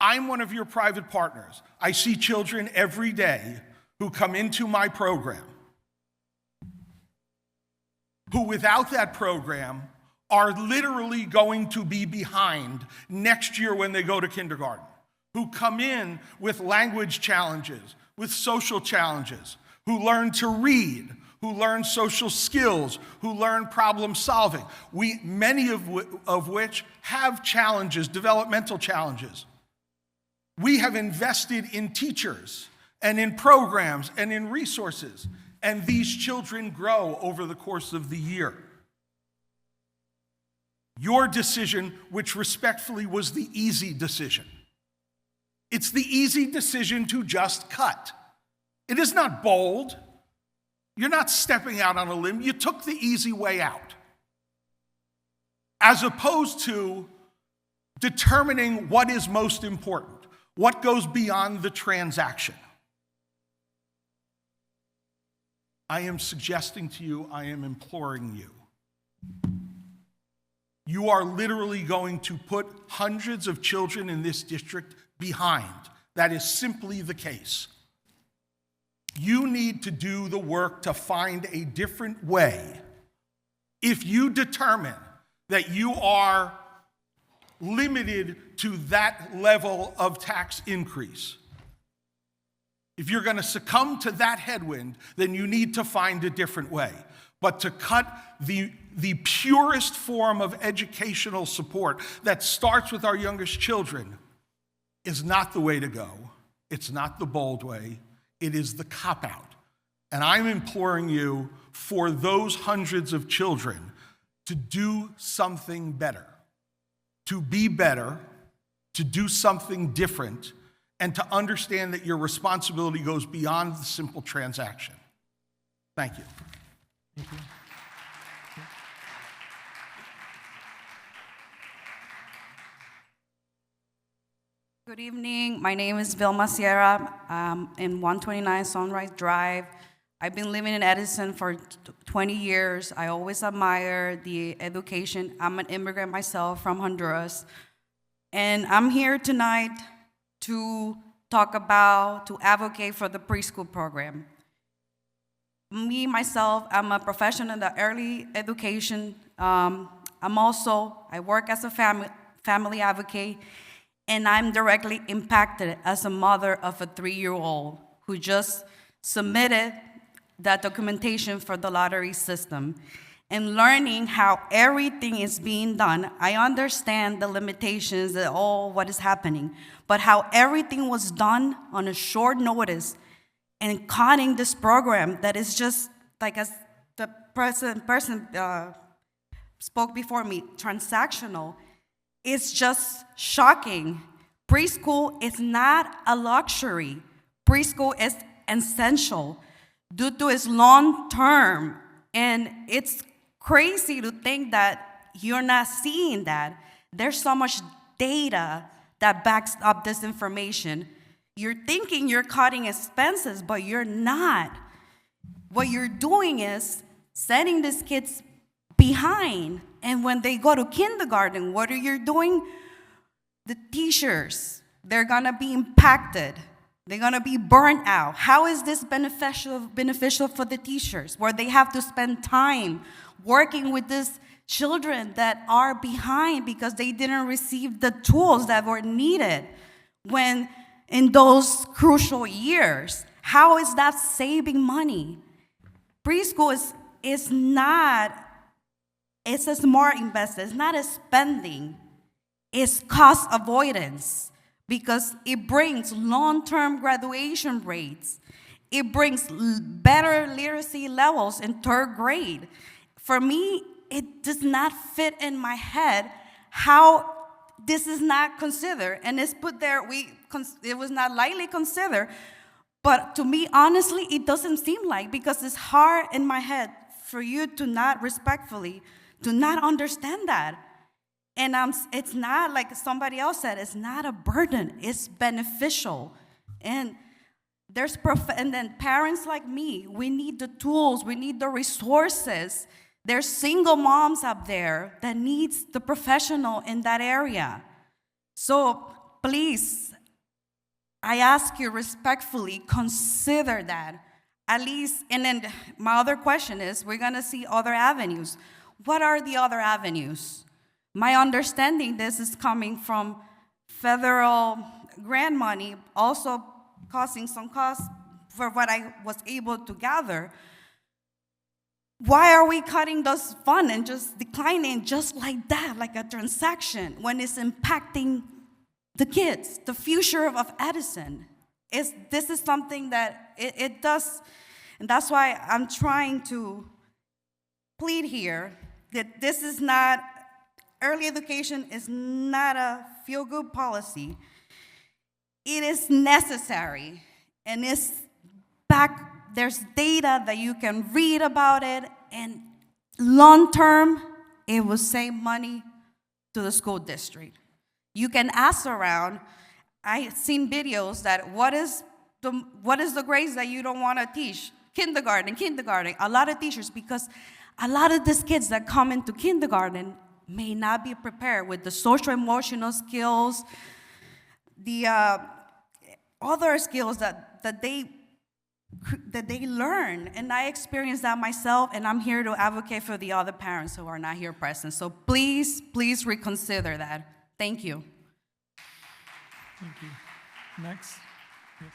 I'm one of your private partners. I see children every day who come into my program, who without that program are literally going to be behind next year when they go to kindergarten, who come in with language challenges, with social challenges, who learn to read, who learn social skills, who learn problem solving, many of which have challenges, developmental challenges. We have invested in teachers and in programs and in resources, and these children grow over the course of the year. Your decision, which respectfully was the easy decision. It's the easy decision to just cut. It is not bold. You're not stepping out on a limb. You took the easy way out. As opposed to determining what is most important, what goes beyond the transaction. I am suggesting to you, I am imploring you. You are literally going to put hundreds of children in this district behind. That is simply the case. You need to do the work to find a different way. If you determine that you are limited to that level of tax increase, if you're going to succumb to that headwind, then you need to find a different way. But to cut the purest form of educational support that starts with our youngest children is not the way to go. It's not the bold way. It is the cop-out. And I'm imploring you, for those hundreds of children, to do something better, to be better, to do something different, and to understand that your responsibility goes beyond the simple transaction. Thank you. Thank you. Good evening. My name is Vilma Sierra. In 129 Sunrise Drive. I've been living in Edison for 20 years. I always admire the education. I'm an immigrant myself from Honduras. And I'm here tonight to advocate for the preschool program. Me, myself, I'm a professional in the early education. I work as a family advocate, and I'm directly impacted as a mother of a 3-year-old who just submitted that documentation for the lottery system. And learning how everything is being done, I understand the limitations and all what is happening, but how everything was done on a short notice and cutting this program that is just, like as the person spoke before me, transactional. It's just shocking. Preschool is not a luxury. Preschool is essential due to its long term. And it's crazy to think that you're not seeing that. There's so much data that backs up this information. You're thinking you're cutting expenses, but you're not. What you're doing is setting these kids behind. And when they go to kindergarten, what are you doing? The teachers, they're gonna be impacted. They're gonna be burnt out. How is this beneficial for the teachers, where they have to spend time working with these children that are behind because they didn't receive the tools that were needed when in those crucial years? How is that saving money? Preschool is not, it's a smart investment. It's not a spending. It's cost avoidance, because it brings long-term graduation rates. It brings better literacy levels in 3rd grade. For me, it does not fit in my head how this is not considered, and it's put there, it was not lightly considered, but to me, honestly, it doesn't seem like, because it's hard in my head for you to not respectfully, to not understand that. And it's not like somebody else said, it's not a burden, it's beneficial. And and then parents like me, we need the tools, we need the resources. There's single moms up there that needs the professional in that area. So please, I ask you respectfully, consider that. At least, and then my other question is, we're gonna see other avenues. What are the other avenues? My understanding, this is coming from federal grant money, also causing some costs for what I was able to gather. Why are we cutting those funds and just declining just like that, like a transaction, when it's impacting the kids, the future of Edison? This is something that it does, and that's why I'm trying to plead here that this is not, early education is not a feel-good policy. It is necessary, and there's data that you can read about it, and long-term, it will save money to the school district. You can ask around. I've seen videos that what is the grades that you don't want to teach? Kindergarten. A lot of teachers, because a lot of these kids that come into kindergarten may not be prepared with the social emotional skills, the other skills that they learn. And I experienced that myself, and I'm here to advocate for the other parents who are not here present. So please reconsider that. Thank you. Thank you. Next. Yes.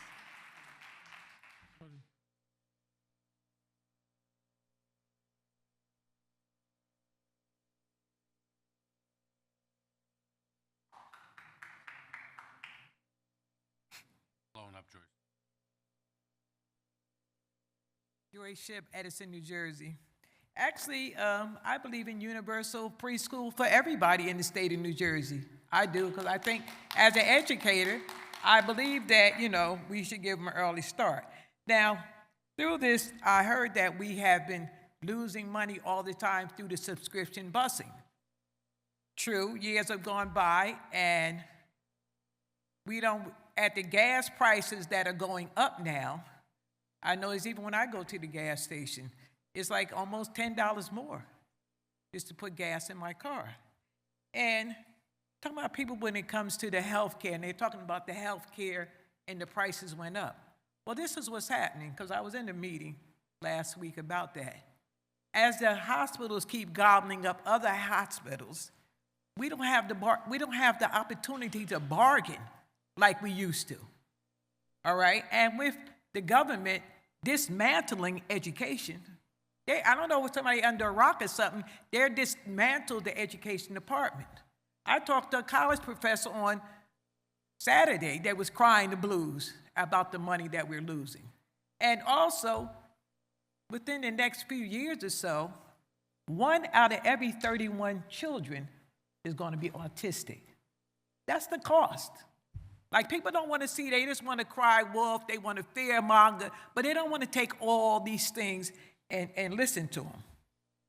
Joyce Ship, Edison, New Jersey. Actually, I believe in universal preschool for everybody in the state of New Jersey. I do, because I think as an educator, I believe that, we should give them an early start. Now, through this, I heard that we have been losing money all the time through the subscription busing. True, years have gone by, and at the gas prices that are going up now, I notice even when I go to the gas station, it's like almost $10 more just to put gas in my car. And talking about people when it comes to the health care, and they're talking about the health care and the prices went up. Well, this is what's happening, because I was in a meeting last week about that. As the hospitals keep gobbling up other hospitals, we don't have the opportunity to bargain like we used to. All right? And with the government dismantling education, I don't know if somebody under a rock or something, they're dismantled the education department. I talked to a college professor on Saturday that was crying the blues about the money that we're losing. And also, within the next few years or so, 1 out of every 31 children is going to be autistic. That's the cost. Like, people don't want to see, they just want to cry wolf, they want to fearmonger, but they don't want to take all these things and listen to them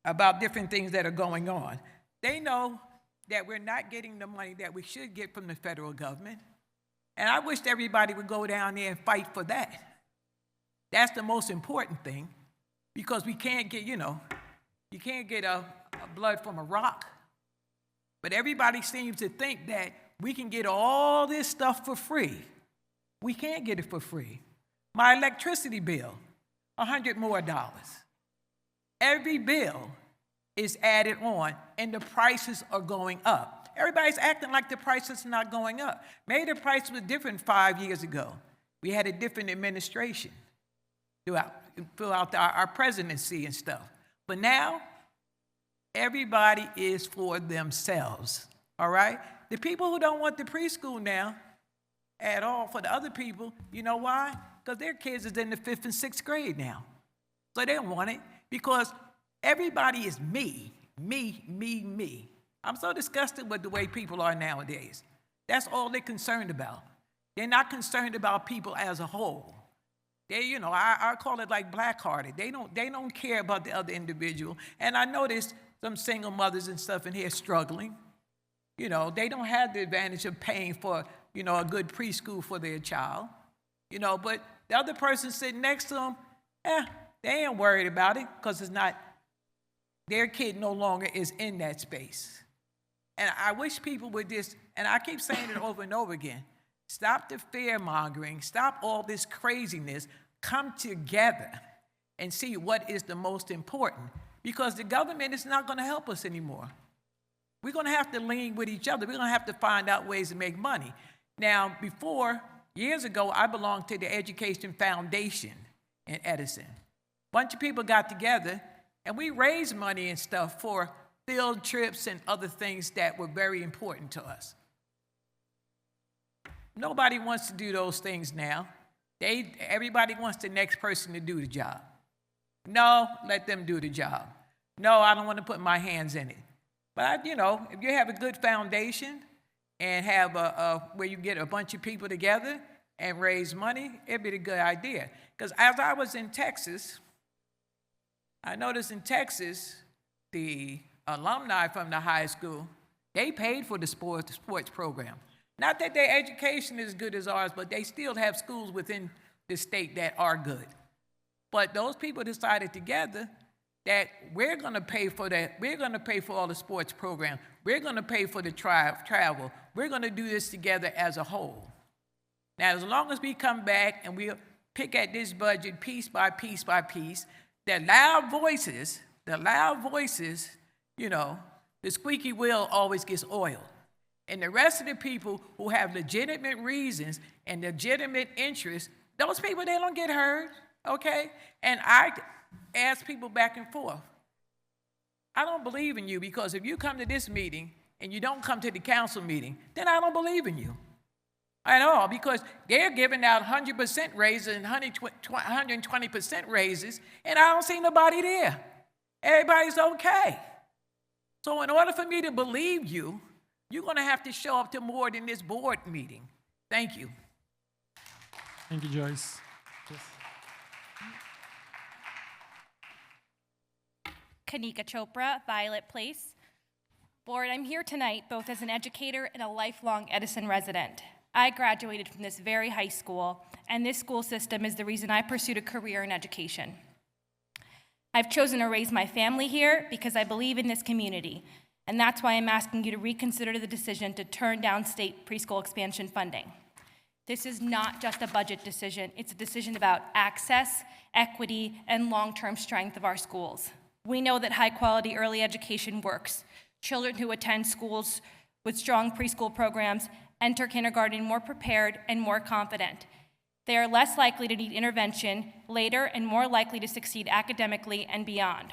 about different things that are going on. They know that we're not getting the money that we should get from the federal government, and I wish everybody would go down there and fight for that. That's the most important thing, because we can't get, you can't get a blood from a rock. But everybody seems to think that we can get all this stuff for free. We can't get it for free. My electricity bill, $100 more. Every bill is added on, and the prices are going up. Everybody's acting like the prices are not going up. Maybe the price was different 5 years ago. We had a different administration throughout our presidency and stuff. But now, everybody is for themselves, all right? The people who don't want the preschool now at all, for the other people, you know why? Because their kids is in the 5th and 6th grade now. So they don't want it, because everybody is me, me, me, me. I'm so disgusted with the way people are nowadays. That's all they're concerned about. They're not concerned about people as a whole. They, I call it like black-hearted. They don't care about the other individual. And I noticed some single mothers and stuff in here struggling. They don't have the advantage of paying for, a good preschool for their child. But the other person sitting next to them, they ain't worried about it, because it's not, their kid no longer is in that space. And I wish people would just, and I keep saying it over and over again, stop the fear-mongering, stop all this craziness, come together and see what is the most important, because the government is not going to help us anymore. We're going to have to lean with each other. We're going to have to find out ways to make money. Now, years ago, I belonged to the Education Foundation in Edison. A bunch of people got together, and we raised money and stuff for field trips and other things that were very important to us. Nobody wants to do those things now. Everybody wants the next person to do the job. No, let them do the job. No, I don't want to put my hands in it. But, if you have a good foundation and have where you get a bunch of people together and raise money, it'd be a good idea. Because as I was in Texas, I noticed in Texas, the alumni from the high school, they paid for the sports program. Not that their education is as good as ours, but they still have schools within the state that are good. But those people decided together that we're going to pay for that. We're going to pay for all the sports programs. We're going to pay for the travel. We're going to do this together as a whole. Now, as long as we come back and we pick at this budget piece by piece by piece, the loud voices, the squeaky wheel always gets oiled. And the rest of the people who have legitimate reasons and legitimate interests, those people, they don't get heard, okay? And I ask people back and forth, I don't believe in you, because if you come to this meeting and you don't come to the council meeting, then I don't believe in you. at all, because they're giving out 100% raises and 120% raises, and I don't see nobody there. Everybody's okay. So in order for me to believe you, you're going to have to show up to more than this board meeting. Thank you. Thank you, Joyce. Yes. Kanika Chopra, Violet Place. Board, I'm here tonight both as an educator and a lifelong Edison resident. I graduated from this very high school, and this school system is the reason I pursued a career in education. I've chosen to raise my family here because I believe in this community, and that's why I'm asking you to reconsider the decision to turn down state preschool expansion funding. This is not just a budget decision, it's a decision about access, equity, and long-term strength of our schools. We know that high-quality early education works. Children who attend schools with strong preschool programs enter kindergarten more prepared and more confident. They are less likely to need intervention later and more likely to succeed academically and beyond.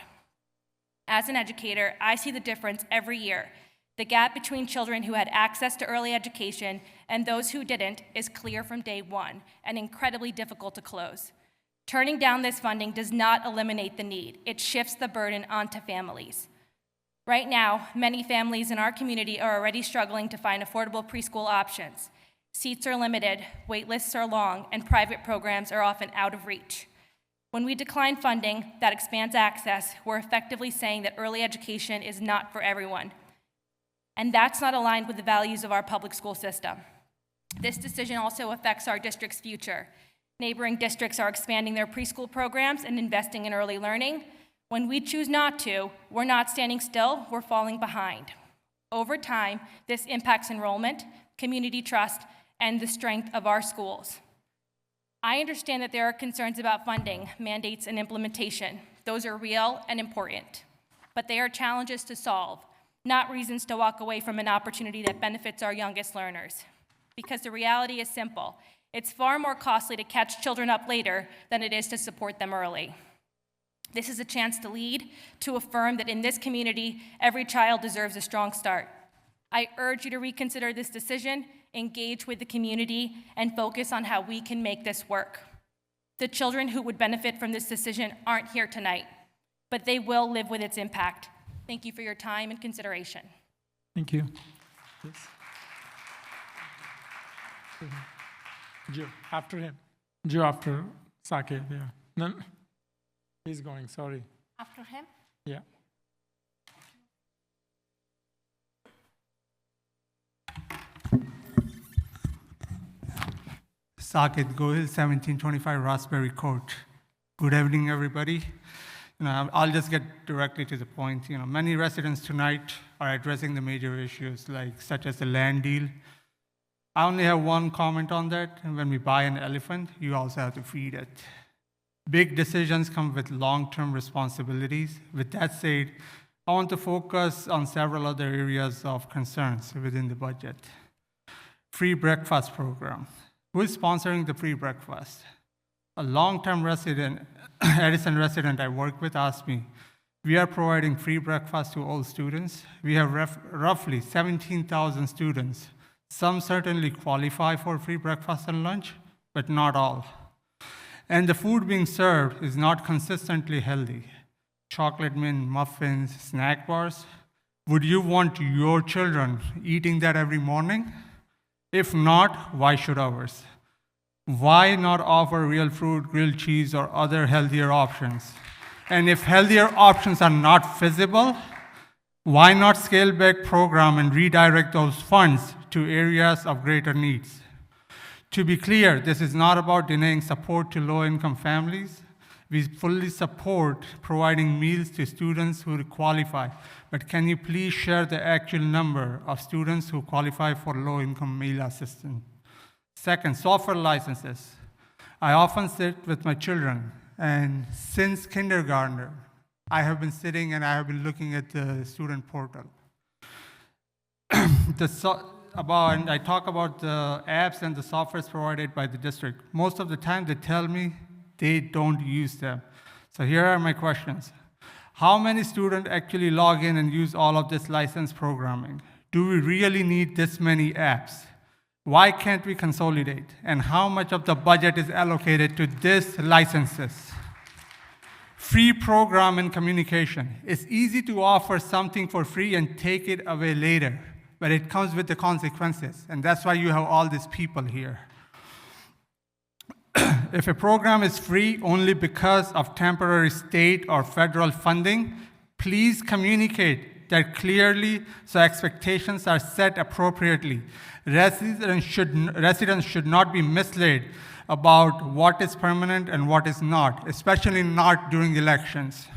As an educator, I see the difference every year. The gap between children who had access to early education and those who didn't is clear from day one and incredibly difficult to close. Turning down this funding does not eliminate the need. It shifts the burden onto families. Right now, many families in our community are already struggling to find affordable preschool options. Seats are limited, wait lists are long, and private programs are often out of reach. When we decline funding that expands access, we're effectively saying that early education is not for everyone. And that's not aligned with the values of our public school system. This decision also affects our district's future. Neighboring districts are expanding their preschool programs and investing in early learning. When we choose not to, we're not standing still, we're falling behind. Over time, this impacts enrollment, community trust, and the strength of our schools. I understand that there are concerns about funding, mandates, and implementation. Those are real and important, but they are challenges to solve, not reasons to walk away from an opportunity that benefits our youngest learners. Because the reality is simple. It's far more costly to catch children up later than it is to support them early. This is a chance to lead, to affirm that in this community, every child deserves a strong start. I urge you to reconsider this decision, engage with the community, and focus on how we can make this work. The children who would benefit from this decision aren't here tonight, but they will live with its impact. Thank you for your time and consideration. Thank you. Yes. Joe, after him. Joe after Saket, yeah. No, he's going, sorry. After him? Yeah. Saket Gohil, 1725 Raspberry Court. Good evening, everybody. I'll just get directly to the point. Many residents tonight are addressing the major issues, such as the land deal. I only have one comment on that. When we buy an elephant, you also have to feed it. Big decisions come with long-term responsibilities. With that said, I want to focus on several other areas of concerns within the budget. Free breakfast program. Who is sponsoring the free breakfast? A long-term resident, Edison resident I work with asked me, we are providing free breakfast to all students. We have roughly 17,000 students. Some certainly qualify for free breakfast and lunch, but not all. And the food being served is not consistently healthy. Chocolate mint, muffins, snack bars. Would you want your children eating that every morning? If not, why should ours? Why not offer real fruit, grilled cheese, or other healthier options? And if healthier options are not feasible, why not scale back program and redirect those funds to areas of greater needs? To be clear, this is not about denying support to low-income families. We fully support providing meals to students who qualify, but can you please share the actual number of students who qualify for low-income meal assistance? Second, software licenses. I often sit with my children, and since kindergarten, I have been sitting and I have been looking at the student portal. And I talk about the apps and the softwares provided by the district. Most of the time, they tell me they don't use them. So here are my questions. How many students actually log in and use all of this licensed programming? Do we really need this many apps? Why can't we consolidate? And how much of the budget is allocated to these licenses? Free program and communication. It's easy to offer something for free and take it away later, but it comes with the consequences, and that's why you have all these people here. If a program is free only because of temporary state or federal funding, please communicate that clearly so expectations are set appropriately. Residents should not be misled about what is permanent and what is not, especially not during elections.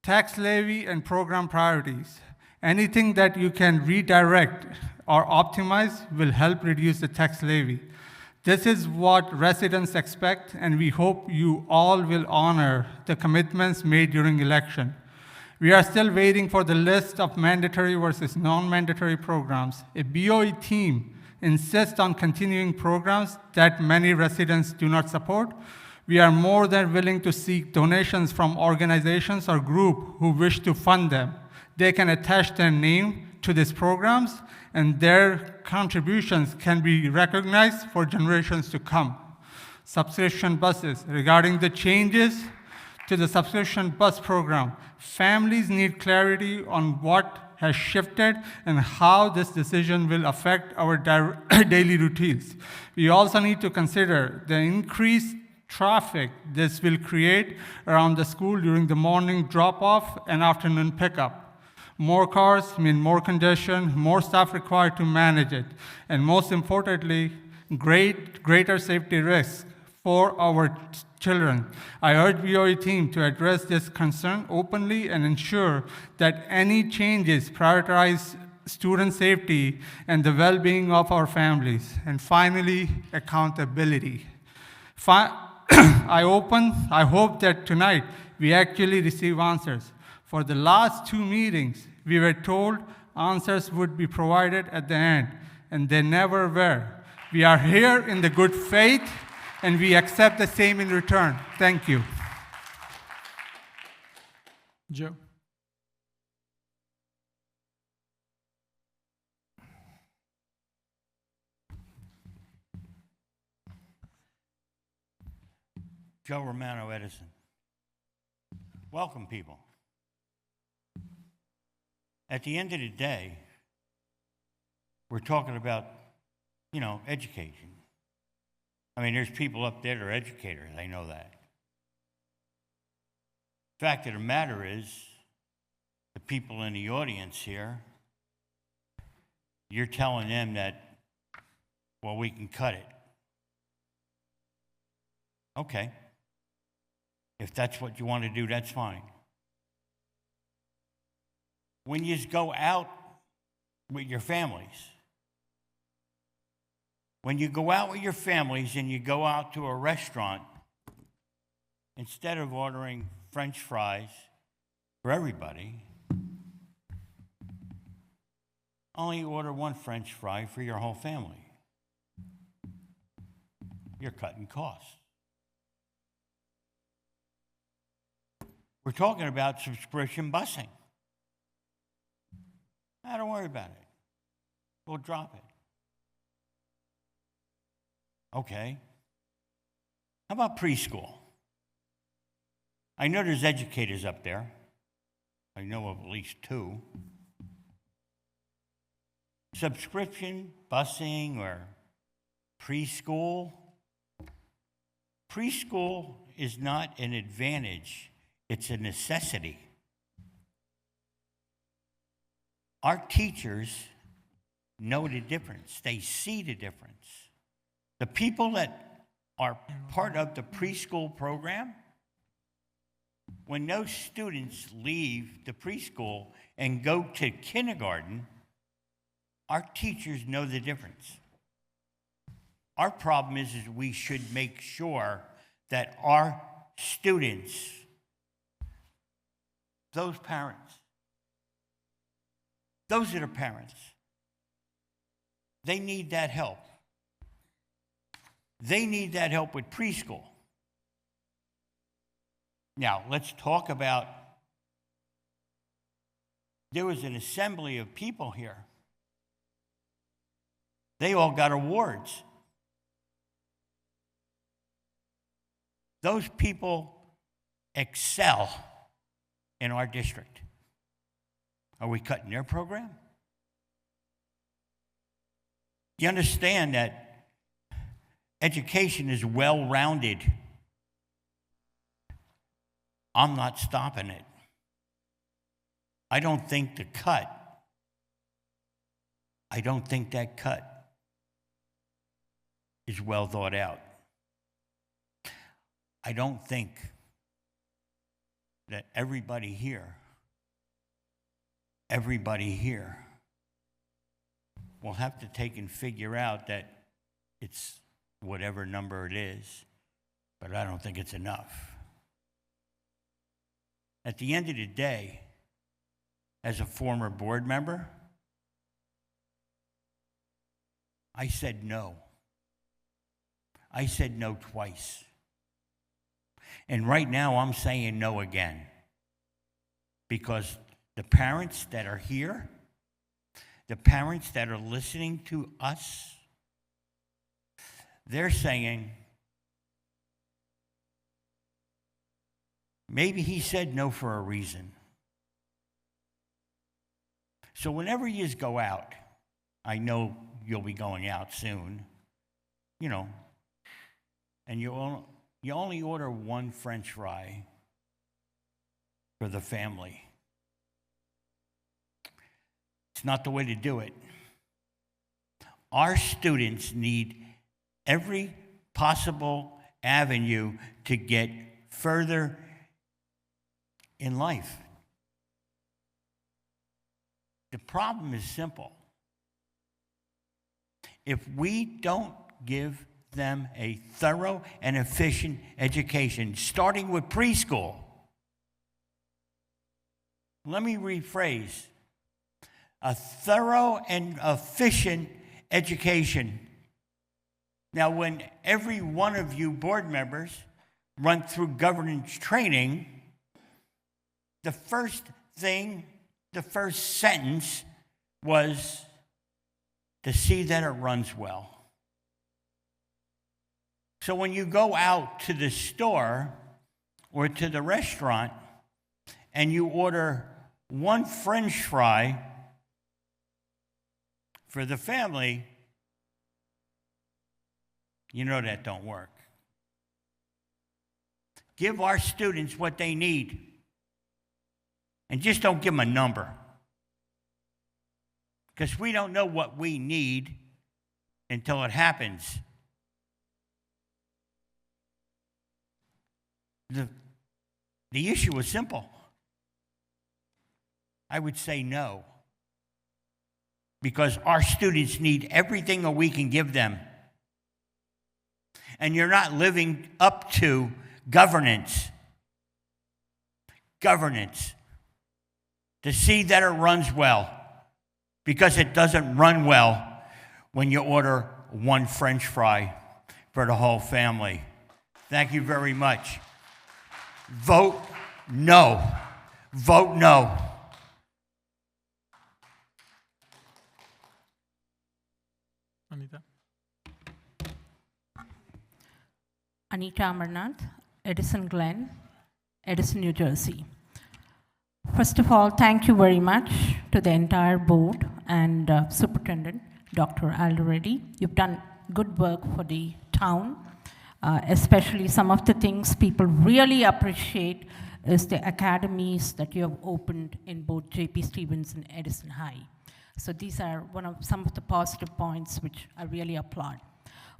Tax levy and program priorities. Anything that you can redirect or optimize will help reduce the tax levy. This is what residents expect, and we hope you all will honor the commitments made during election. We are still waiting for the list of mandatory versus non-mandatory programs. A BOE team insists on continuing programs that many residents do not support. We are more than willing to seek donations from organizations or groups who wish to fund them. They can attach their name to these programs, and their contributions can be recognized for generations to come. Subscription buses. Regarding the changes to the subscription bus program, families need clarity on what has shifted and how this decision will affect our daily routines. We also need to consider the increased traffic this will create around the school during the morning drop-off and afternoon pickup. More cars mean more congestion, more staff required to manage it, and most importantly, greater safety risks for our children. I urge BOE team to address this concern openly and ensure that any changes prioritize student safety and the well-being of our families. And finally, accountability. I hope that tonight we actually receive answers. For the last 2 meetings, we were told answers would be provided at the end, and they never were. We are here in the good faith, and we accept the same in return. Thank you. Joe. Joe Romano Edison. Welcome, people. At the end of the day, we're talking about, education. I mean, there's people up there that are educators, I know that. Fact of the matter is, the people in the audience here, you're telling them that, well, we can cut it. Okay. If that's what you want to do, that's fine. When you go out with your families, and you go out to a restaurant, instead of ordering French fries for everybody, only order 1 French fry for your whole family. You're cutting costs. We're talking about subscription busing. Don't worry about it. We'll drop it. Okay. How about preschool? I know there's educators up there. I know of at least 2. Subscription, busing, or preschool. Preschool is not an advantage. It's a necessity. Our teachers know the difference. They see the difference. The people that are part of the preschool program, when those students leave the preschool and go to kindergarten, our teachers know the difference. Our problem is we should make sure that our students, those parents, those that are parents, they need that help. They need that help with preschool. Now, let's talk about, there was an assembly of people here They all got awards. Those people excel in our district. Are we cutting their program? You understand that education is well-rounded. I'm not stopping it. I don't think that cut is well thought out. I don't think that everybody here will have to take and figure out that it's whatever number it is, but I don't think it's enough. At the end of the day, as a former board member, I said no. I said no twice. And right now I'm saying no again. Because the parents that are here, the parents that are listening to us, they're saying, maybe he said no for a reason. So whenever you go out, I know you'll be going out soon, and you only order one French fry for the family. It's not the way to do it. Our students need every possible avenue to get further in life. The problem is simple. If we don't give them a thorough and efficient education, starting with preschool, let me rephrase, a thorough and efficient education. Now, when every one of you board members run through governance training, the first sentence was to see that it runs well. So when you go out to the store or to the restaurant and you order one French fry for the family, you know that don't work. Give our students what they need. And just don't give them a number. Because we don't know what we need until it happens. The issue is simple. I would say no. Because our students need everything that we can give them. And you're not living up to governance. Governance. To see that it runs well. Because it doesn't run well when you order one French fry for the whole family. Thank you very much. Vote no. Vote no. Anita. Anita Amarnath, Edison Glen, Edison, New Jersey. First of all, thank you very much to the entire board and Superintendent, Dr. Aldeready. You've done good work for the town, especially some of the things people really appreciate is the academies that you have opened in both J.P. Stevens and Edison High. So these are some of the positive points which I really applaud.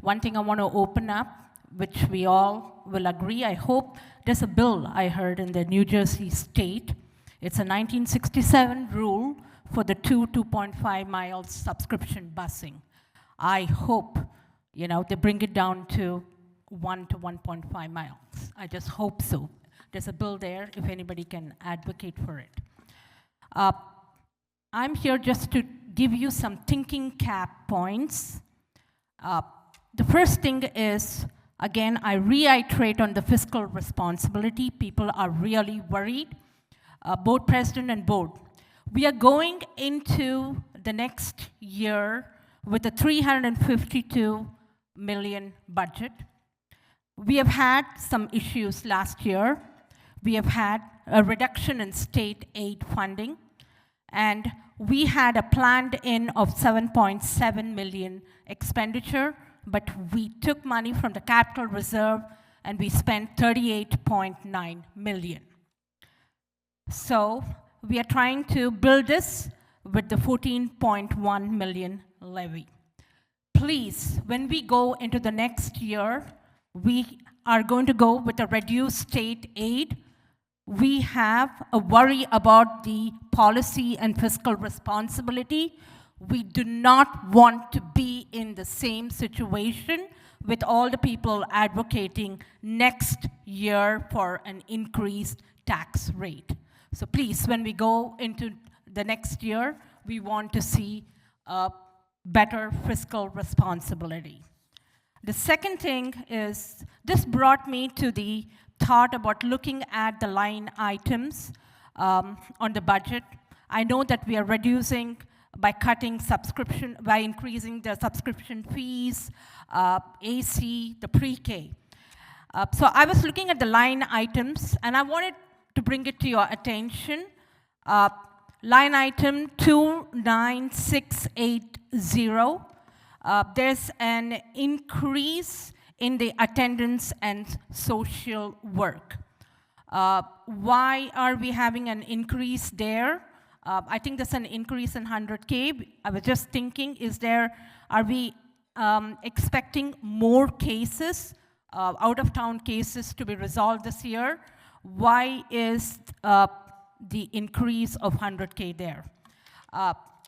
One thing I want to open up, which we all will agree, I hope, there's a bill I heard in the New Jersey state. It's a 1967 rule for the 2.5 miles subscription busing. I hope, they bring it down to 1 to 1.5 miles. I just hope so. There's a bill there if anybody can advocate for it. I'm here just to give you some thinking cap points. The first thing is, again, I reiterate on the fiscal responsibility. People are really worried. Board president and board. We are going into the next year with a 352 million budget. We have had some issues last year. We have had a reduction in state aid funding, and we had a planned in of 7.7 million expenditure, but we took money from the capital reserve and we spent 38.9 million. So we are trying to build this with the 14.1 million levy. Please, when we go into the next year, we are going to go with a reduced state aid. We have a worry about the policy and fiscal responsibility. We do not want to be in the same situation with all the people advocating next year for an increased tax rate. So please, when we go into the next year, we want to see a better fiscal responsibility. The second thing is, this brought me to the thought about looking at the line items on the budget. I know that we are reducing by cutting subscription, by increasing the subscription fees, AC, the pre-K. So I was looking at the line items, and I wanted to bring it to your attention. Line item 29680, there's an increase in the attendance and social work. Why are we having an increase there? I think there's an increase in 100K. I was just thinking, are we expecting more cases, out-of-town cases to be resolved this year? Why is the increase of 100K there?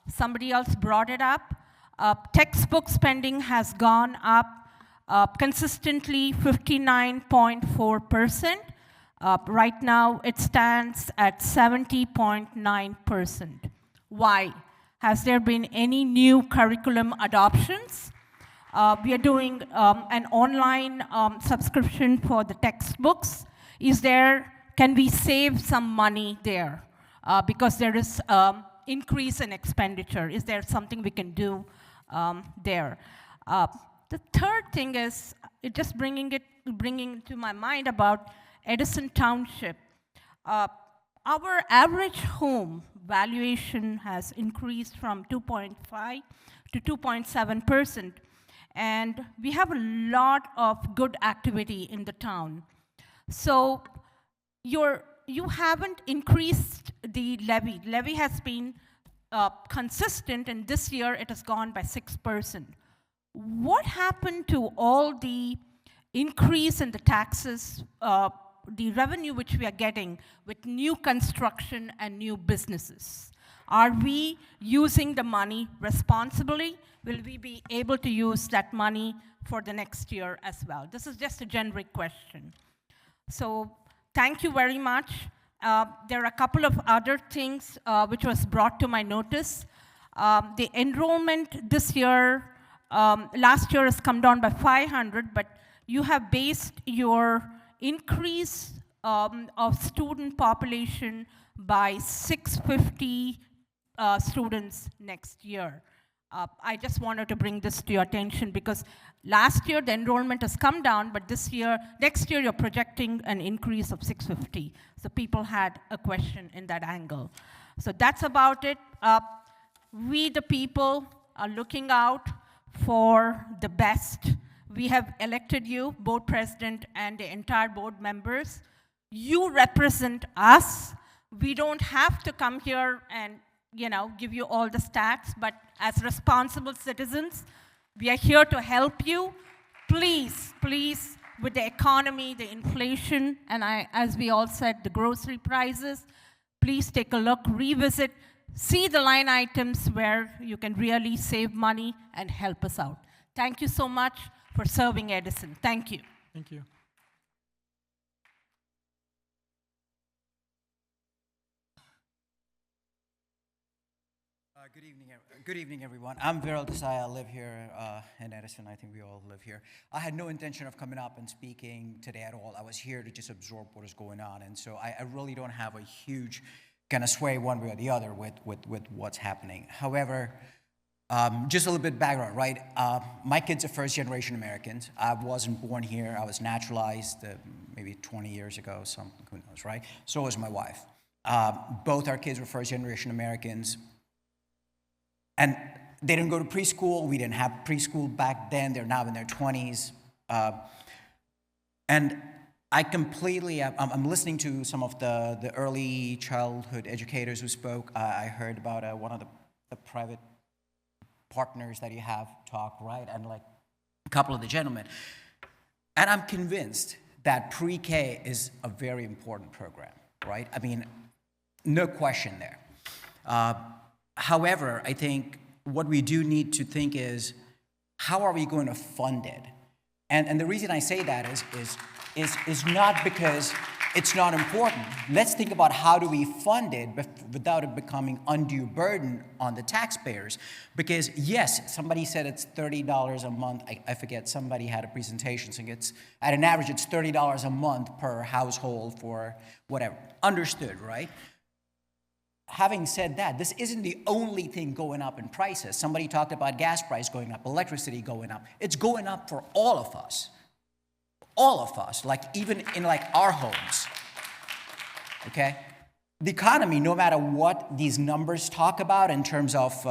Somebody else brought it up. Textbook spending has gone up consistently 59.4%. Right now, it stands at 70.9%. Why? Has there been any new curriculum adoptions? We are doing an online subscription for the textbooks. Can we save some money there? Because there is increase in expenditure. Is there something we can do there? The third thing is, just bringing to my mind about Edison Township. Our average home valuation has increased from 2.5 to 2.7%, and we have a lot of good activity in the town. So you haven't increased the levy. Levy has been consistent, and this year it has gone by 6%. What happened to all the increase in the taxes, the revenue which we are getting with new construction and new businesses? Are we using the money responsibly? Will we be able to use that money for the next year as well? This is just a generic question. So thank you very much. There are a couple of other things which was brought to my notice. The enrollment this year, last year has come down by 500, but you have based your increase of student population by 650 students next year. I just wanted to bring this to your attention because last year the enrollment has come down, but next year you're projecting an increase of 650. So people had a question in that angle. So that's about it. We the people are looking out for the best. We have elected you, board president and the entire board members. You represent us. We don't have to come here and give you all the stats, but as responsible citizens, we are here to help you. Please, please, with the economy, the inflation, and as we all said, the grocery prices, please take a look, revisit, see the line items where you can really save money and help us out. Thank you so much for serving Edison. Thank you. Thank you. Good evening, everyone. I'm Viral Desai. I live here in Edison. I think we all live here. I had no intention of coming up and speaking today at all. I was here to just absorb what is going on, and so I really don't have a huge kind of sway one way or the other with what's happening. However, Just a little bit of background, right? My kids are first-generation Americans. I wasn't born here. I was naturalized maybe 20 years ago, something, who knows, right? So was my wife. Both our kids were first-generation Americans. And they didn't go to preschool. We didn't have preschool back then. They're now in their 20s. And I completely, I'm listening to some of the early childhood educators who spoke. I heard about one of the private partners that you have talk, right? And like a couple of the gentlemen. And I'm convinced that pre-K is a very important program, right? I mean, no question there. However, I think what we do need to think is, how are we going to fund it? And the reason I say that is not because it's not important. Let's think about how do we fund it without it becoming undue burden on the taxpayers. Because yes, somebody said it's $30 a month. I forget, somebody had a presentation saying it's, at an average, it's $30 a month per household for whatever. Understood, right? Having said that, this isn't the only thing going up in prices. Somebody talked about gas price going up, electricity going up. It's going up for all of us. All of us, like even in like our homes, okay? The economy, no matter what these numbers talk about in terms of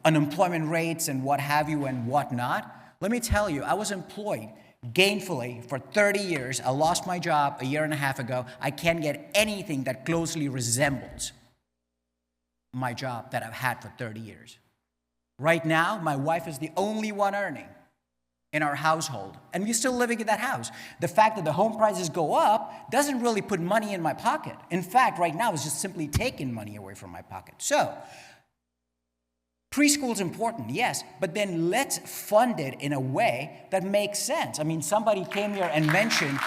unemployment rates and what have you and whatnot, let me tell you, I was employed gainfully for 30 years. I lost my job a year and a half ago. I can't get anything that closely resembles my job that I've had for 30 years. Right now, my wife is the only one earning in our household, and we're still living in that house. The fact that the home prices go up doesn't really put money in my pocket. In fact, right now, it's just simply taking money away from my pocket. So, preschool is important, yes, but then let's fund it in a way that makes sense. I mean, somebody came here and mentioned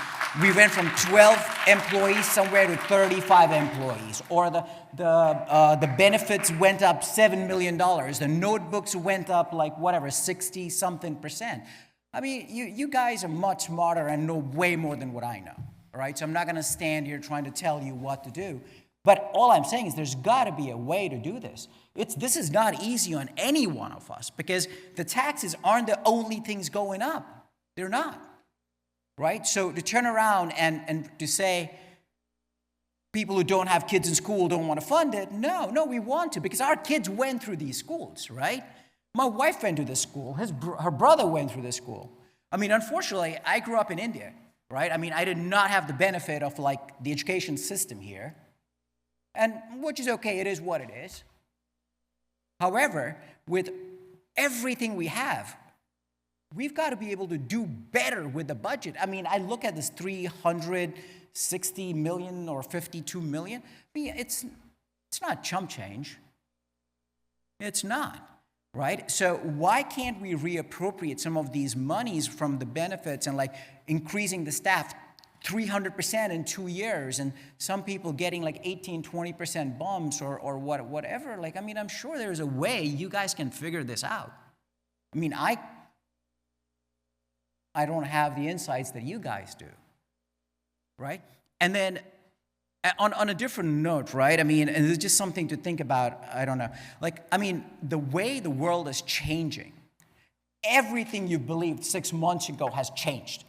we went from 12 employees somewhere to 35 employees, or the benefits went up $7 million, the notebooks went up like whatever, 60-something%. I mean, you guys are much smarter and know way more than what I know, all right? So I'm not gonna stand here trying to tell you what to do. But all I'm saying is there's gotta be a way to do this. This is not easy on any one of us because the taxes aren't the only things going up. They're not, right? So to turn around and to say people who don't have kids in school don't want to fund it, no, we want to because our kids went through these schools, right? My wife went to this school. Her brother went through this school. I mean, unfortunately, I grew up in India, right? I mean, I did not have the benefit of like the education system here. And which is okay, it is what it is. However, with everything we have, we've got to be able to do better with the budget. I mean, I look at this $360 million or $52 million. I mean, it's not chump change. It's not, right? So why can't we reappropriate some of these monies from the benefits and like increasing the staff 300% in 2 years, and some people getting like 18-20% bumps or whatever. Like, I mean, I'm sure there's a way you guys can figure this out. I mean, I don't have the insights that you guys do, right? And then on a different note, right? I mean, and it's just something to think about. I don't know. Like, I mean, the way the world is changing, everything you believed 6 months ago has changed.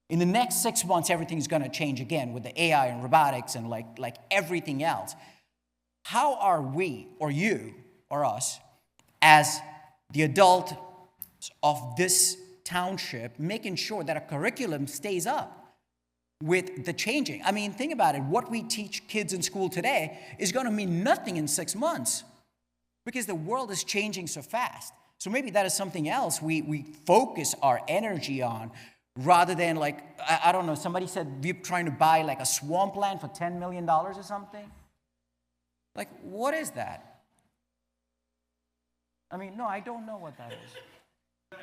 In the next 6 months, everything's going to change again with the AI and robotics and like everything else. How are we, or you, or us, as the adult of this township, making sure that a curriculum stays up with the changing? I mean, think about it. What we teach kids in school today is going to mean nothing in 6 months because the world is changing so fast. So maybe that is something else we focus our energy on, rather than like, I don't know, somebody said we're trying to buy like a swampland for $10 million or something. Like, what is that? I mean, no, I don't know what that is.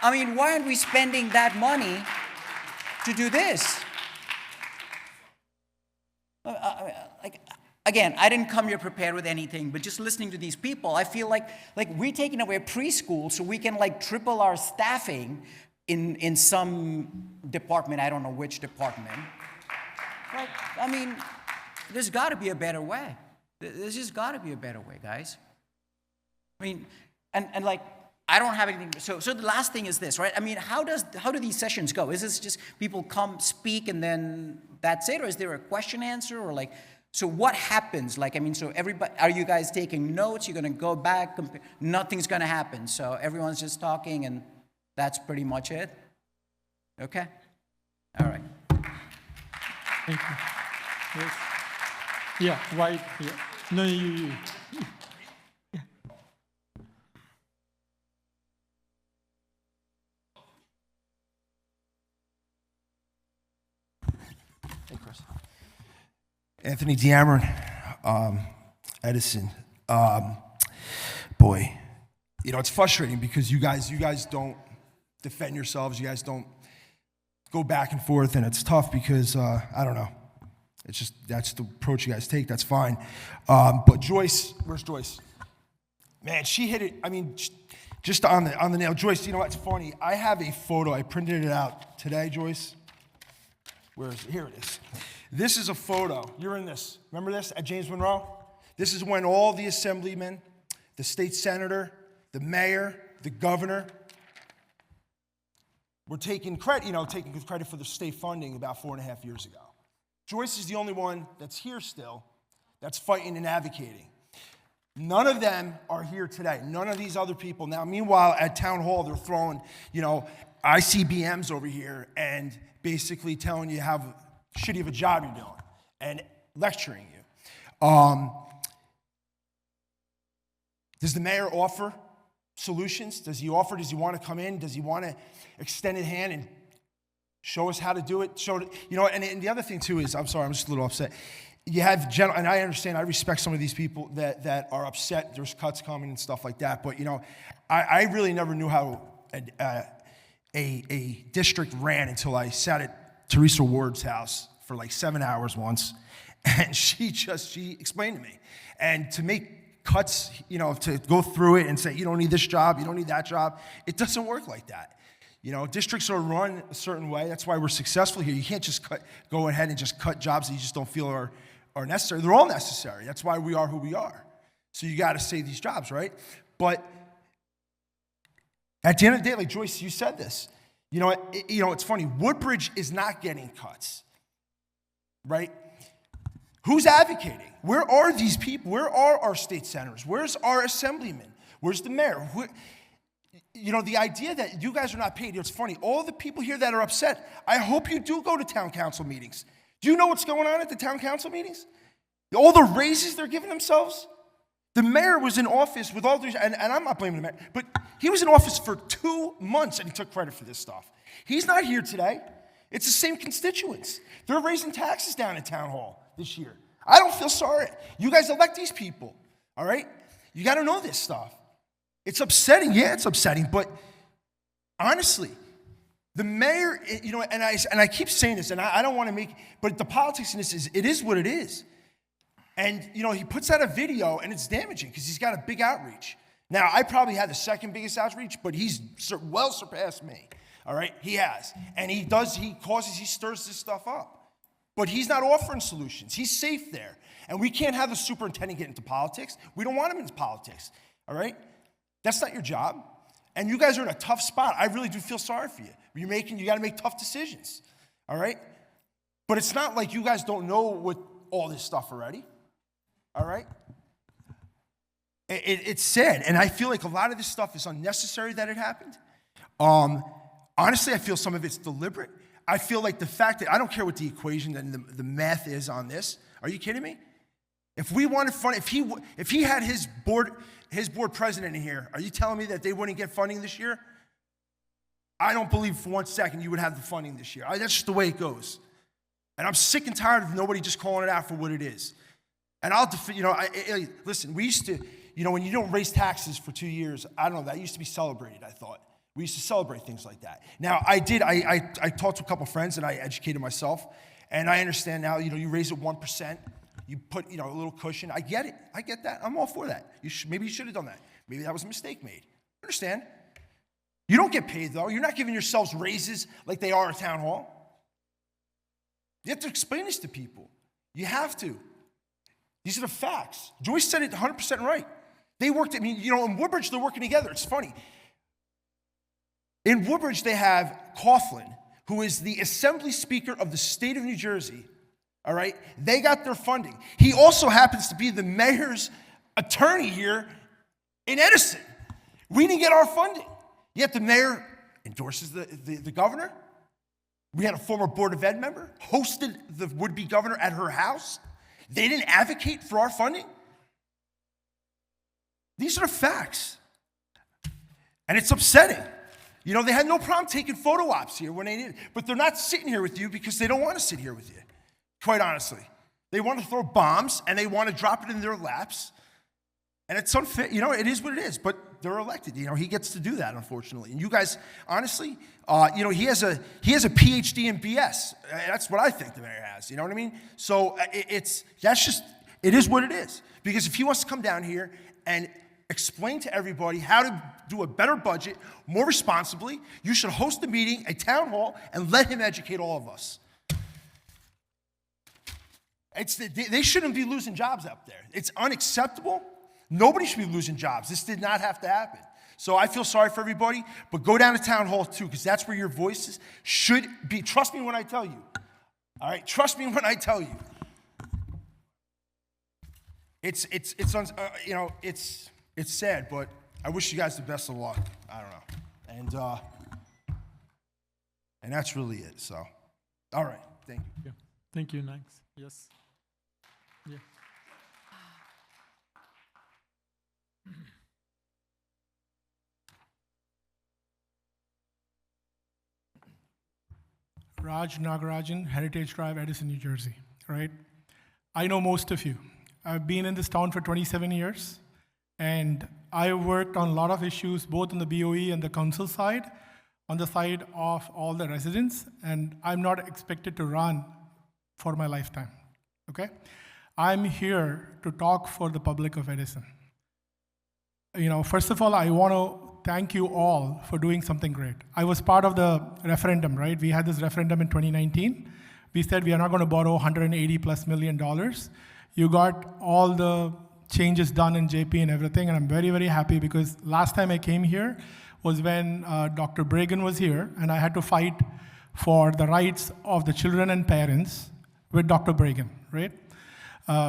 I mean, why aren't we spending that money to do this? Like, again, I didn't come here prepared with anything, but just listening to these people, I feel like we're taking away preschool so we can like triple our staffing in some department. I don't know which department. Like, I mean, there's got to be a better way. There's just got to be a better way, guys. I mean, and like, I don't have anything. So the last thing is this, right? I mean, how do these sessions go? Is this just people come speak and then that's it, or is there a question answer, or like? So what happens? Like, I mean, so everybody, are you guys taking notes? You're going to go back? Nothing's going to happen. So everyone's just talking, and that's pretty much it. Okay. All right. Thank you. Yes. Yeah, white. Yeah. No, you. Yeah. Hey, Chris. Anthony Deamron, Edison. Boy, you know, it's frustrating because you guys don't defend yourselves. You guys don't go back and forth, and it's tough because, I don't know. It's just, that's the approach you guys take. That's fine. But Joyce, where's Joyce? Man, she hit it. I mean, just on the nail. Joyce, you know what's funny? I have a photo. I printed it out today, Joyce. Where is it? Here it is. This is a photo. You're in this. Remember this at James Monroe? This is when all the assemblymen, the state senator, the mayor, the governor were taking credit for the state funding about 4.5 years ago. Joyce is the only one that's here still that's fighting and advocating. None of them are here today. None of these other people. Now, meanwhile, at town hall, they're throwing, ICBMs over here and basically telling you how shitty of a job you're doing and lecturing you. Does the mayor offer solutions? Does he want to come in? Does he want to extend a hand and show us how to do it? And the other thing too is, I'm sorry, I'm just a little upset. You have and I understand, I respect some of these people that are upset. There's cuts coming and stuff like that. But I really never knew how a district ran until I sat at Teresa Ward's house for like 7 hours once, and she explained to me. And to make cuts, to go through it and say, you don't need this job, you don't need that job, it doesn't work like that. Districts are run a certain way. That's why we're successful here. You can't just go ahead and just cut jobs that you just don't feel are necessary. They're all necessary. That's why we are who we are. So you got to save these jobs, right? But at the end of the day, like Joyce, you said this. It's funny. Woodbridge is not getting cuts, right? Who's advocating? Where are these people? Where are our state senators? Where's our assemblyman? Where's the mayor? The idea that you guys are not paid, it's funny. All the people here that are upset, I hope you do go to town council meetings. Do you know what's going on at the town council meetings? All the raises they're giving themselves? The mayor was in office with all these, and I'm not blaming the mayor, but he was in office for 2 months and he took credit for this stuff. He's not here today. It's the same constituents. They're raising taxes down at town hall this year. I don't feel sorry. You guys elect these people, all right? You got to know this stuff. It's upsetting. Yeah, it's upsetting, but honestly, the mayor, and I keep saying this, and I don't want to make, but the politics in this is what it is. And, he puts out a video, and it's damaging because he's got a big outreach. Now, I probably had the second biggest outreach, but he's well surpassed me, all right? He has. And he stirs this stuff up. But he's not offering solutions. He's safe there. And we can't have the superintendent get into politics. We don't want him into politics, all right? That's not your job. And you guys are in a tough spot. I really do feel sorry for you. You got to make tough decisions, all right? But it's not like you guys don't know what all this stuff already. All right? It's sad, and I feel like a lot of this stuff is unnecessary that it happened. Honestly, I feel some of it's deliberate. I feel like the fact that I don't care what the equation and the math is on this. Are you kidding me? If we wanted funding, if he had his board president in here, are you telling me that they wouldn't get funding this year? I don't believe for 1 second you would have the funding this year. That's just the way it goes. And I'm sick and tired of nobody just calling it out for what it is. And listen, we used to, when you don't raise taxes for 2 years, I don't know, that used to be celebrated, I thought. We used to celebrate things like that. Now, I talked to a couple friends and I educated myself, and I understand now, you raise it 1%, you put, a little cushion. I get it. I get that. I'm all for that. Maybe you should have done that. Maybe that was a mistake made. I understand. You don't get paid, though. You're not giving yourselves raises like they are at town hall. You have to explain this to people. You have to. These are the facts. Joyce said it 100% right. They worked, in Woodbridge, they're working together. It's funny. In Woodbridge, they have Coughlin, who is the Assembly Speaker of the state of New Jersey. All right? They got their funding. He also happens to be the mayor's attorney here in Edison. We didn't get our funding. Yet the mayor endorses the governor. We had a former Board of Ed member, hosted the would-be governor at her house. They didn't advocate for our funding. These are the facts. And it's upsetting. They had no problem taking photo ops here when they did, but they're not sitting here with you because they don't want to sit here with you, quite honestly. They want to throw bombs and they want to drop it in their laps. And it's unfair. It is what it is, but they're elected. He gets to do that, unfortunately. And you guys, honestly, he has a PhD in BS. That's what I think the mayor has. You know what I mean? So it is what it is. Because if he wants to come down here and explain to everybody how to do a better budget, more responsibly, you should host a meeting, a town hall, and let him educate all of us. They shouldn't be losing jobs up there. It's unacceptable. Nobody should be losing jobs. This did not have to happen. So I feel sorry for everybody, but go down to town hall too, because that's where your voices should be. Trust me when I tell you. All right, trust me when I tell you. It's sad, but I wish you guys the best of luck. I don't know, and that's really it. So, all right, thank you. Yeah. Thank you. Next, yes. Yeah. Raj Nagarajan, Heritage Drive, Edison, New Jersey, right? I know most of you. I've been in this town for 27 years, and I worked on a lot of issues, both on the BOE and the council side, on the side of all the residents, and I'm not expected to run for my lifetime, okay? I'm here to talk for the public of Edison. First of all, I want to thank you all for doing something great. I was part of the referendum, right? We had this referendum in 2019. We said we are not going to borrow $180+ million. You got all the changes done in JP and everything, and I'm very, very happy because last time I came here was when Dr. Bregan was here, and I had to fight for the rights of the children and parents with Dr. Bregan, right?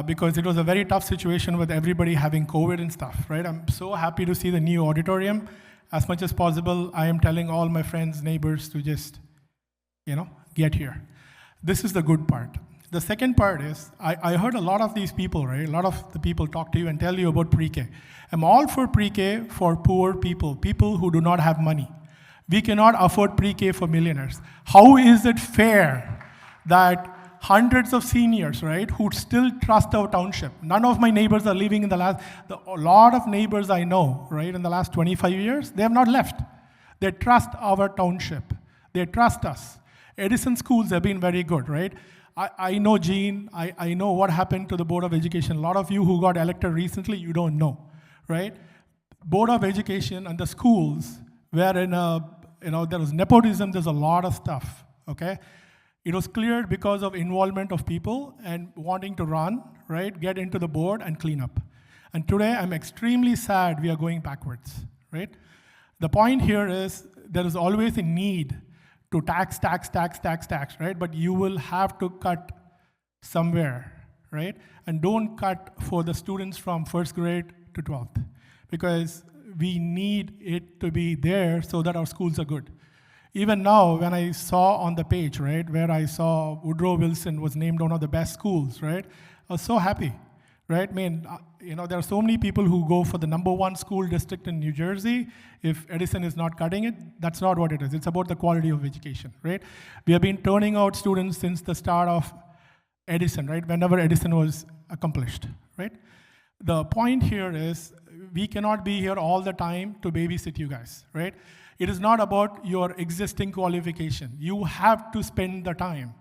Because it was a very tough situation with everybody having COVID and stuff, right? I'm so happy to see the new auditorium. As much as possible, I am telling all my friends, neighbors to just, get here. This is the good part. The second part is, I heard a lot of these people, right? A lot of the people talk to you and tell you about pre-K. I'm all for pre-K for poor people, people who do not have money. We cannot afford pre-K for millionaires. How is it fair that hundreds of seniors, right, who still trust our township? None of my neighbors are leaving a lot of neighbors I know, right, in the last 25 years, they have not left. They trust our township. They trust us. Edison schools have been very good, right? I know Gene, I know what happened to the Board of Education. A lot of you who got elected recently, you don't know, right? Board of Education and the schools were in there was nepotism, there's a lot of stuff, okay? It was cleared because of involvement of people and wanting to run, right, get into the board and clean up. And today, I'm extremely sad we are going backwards, right? The point here is there is always a need to tax, right? But you will have to cut somewhere, right? And don't cut for the students from first grade to 12th, because we need it to be there so that our schools are good. Even now, when I saw on the page, right, where I saw Woodrow Wilson was named one of the best schools, right, I was so happy, right? I mean, there are so many people who go for the #1 school district in New Jersey. If Edison is not cutting it, that's not what it is. It's about the quality of education, right? We have been turning out students since the start of Edison, right, whenever Edison was accomplished, right? The point here is we cannot be here all the time to babysit you guys, right? It is not about your existing qualification. You have to spend the time,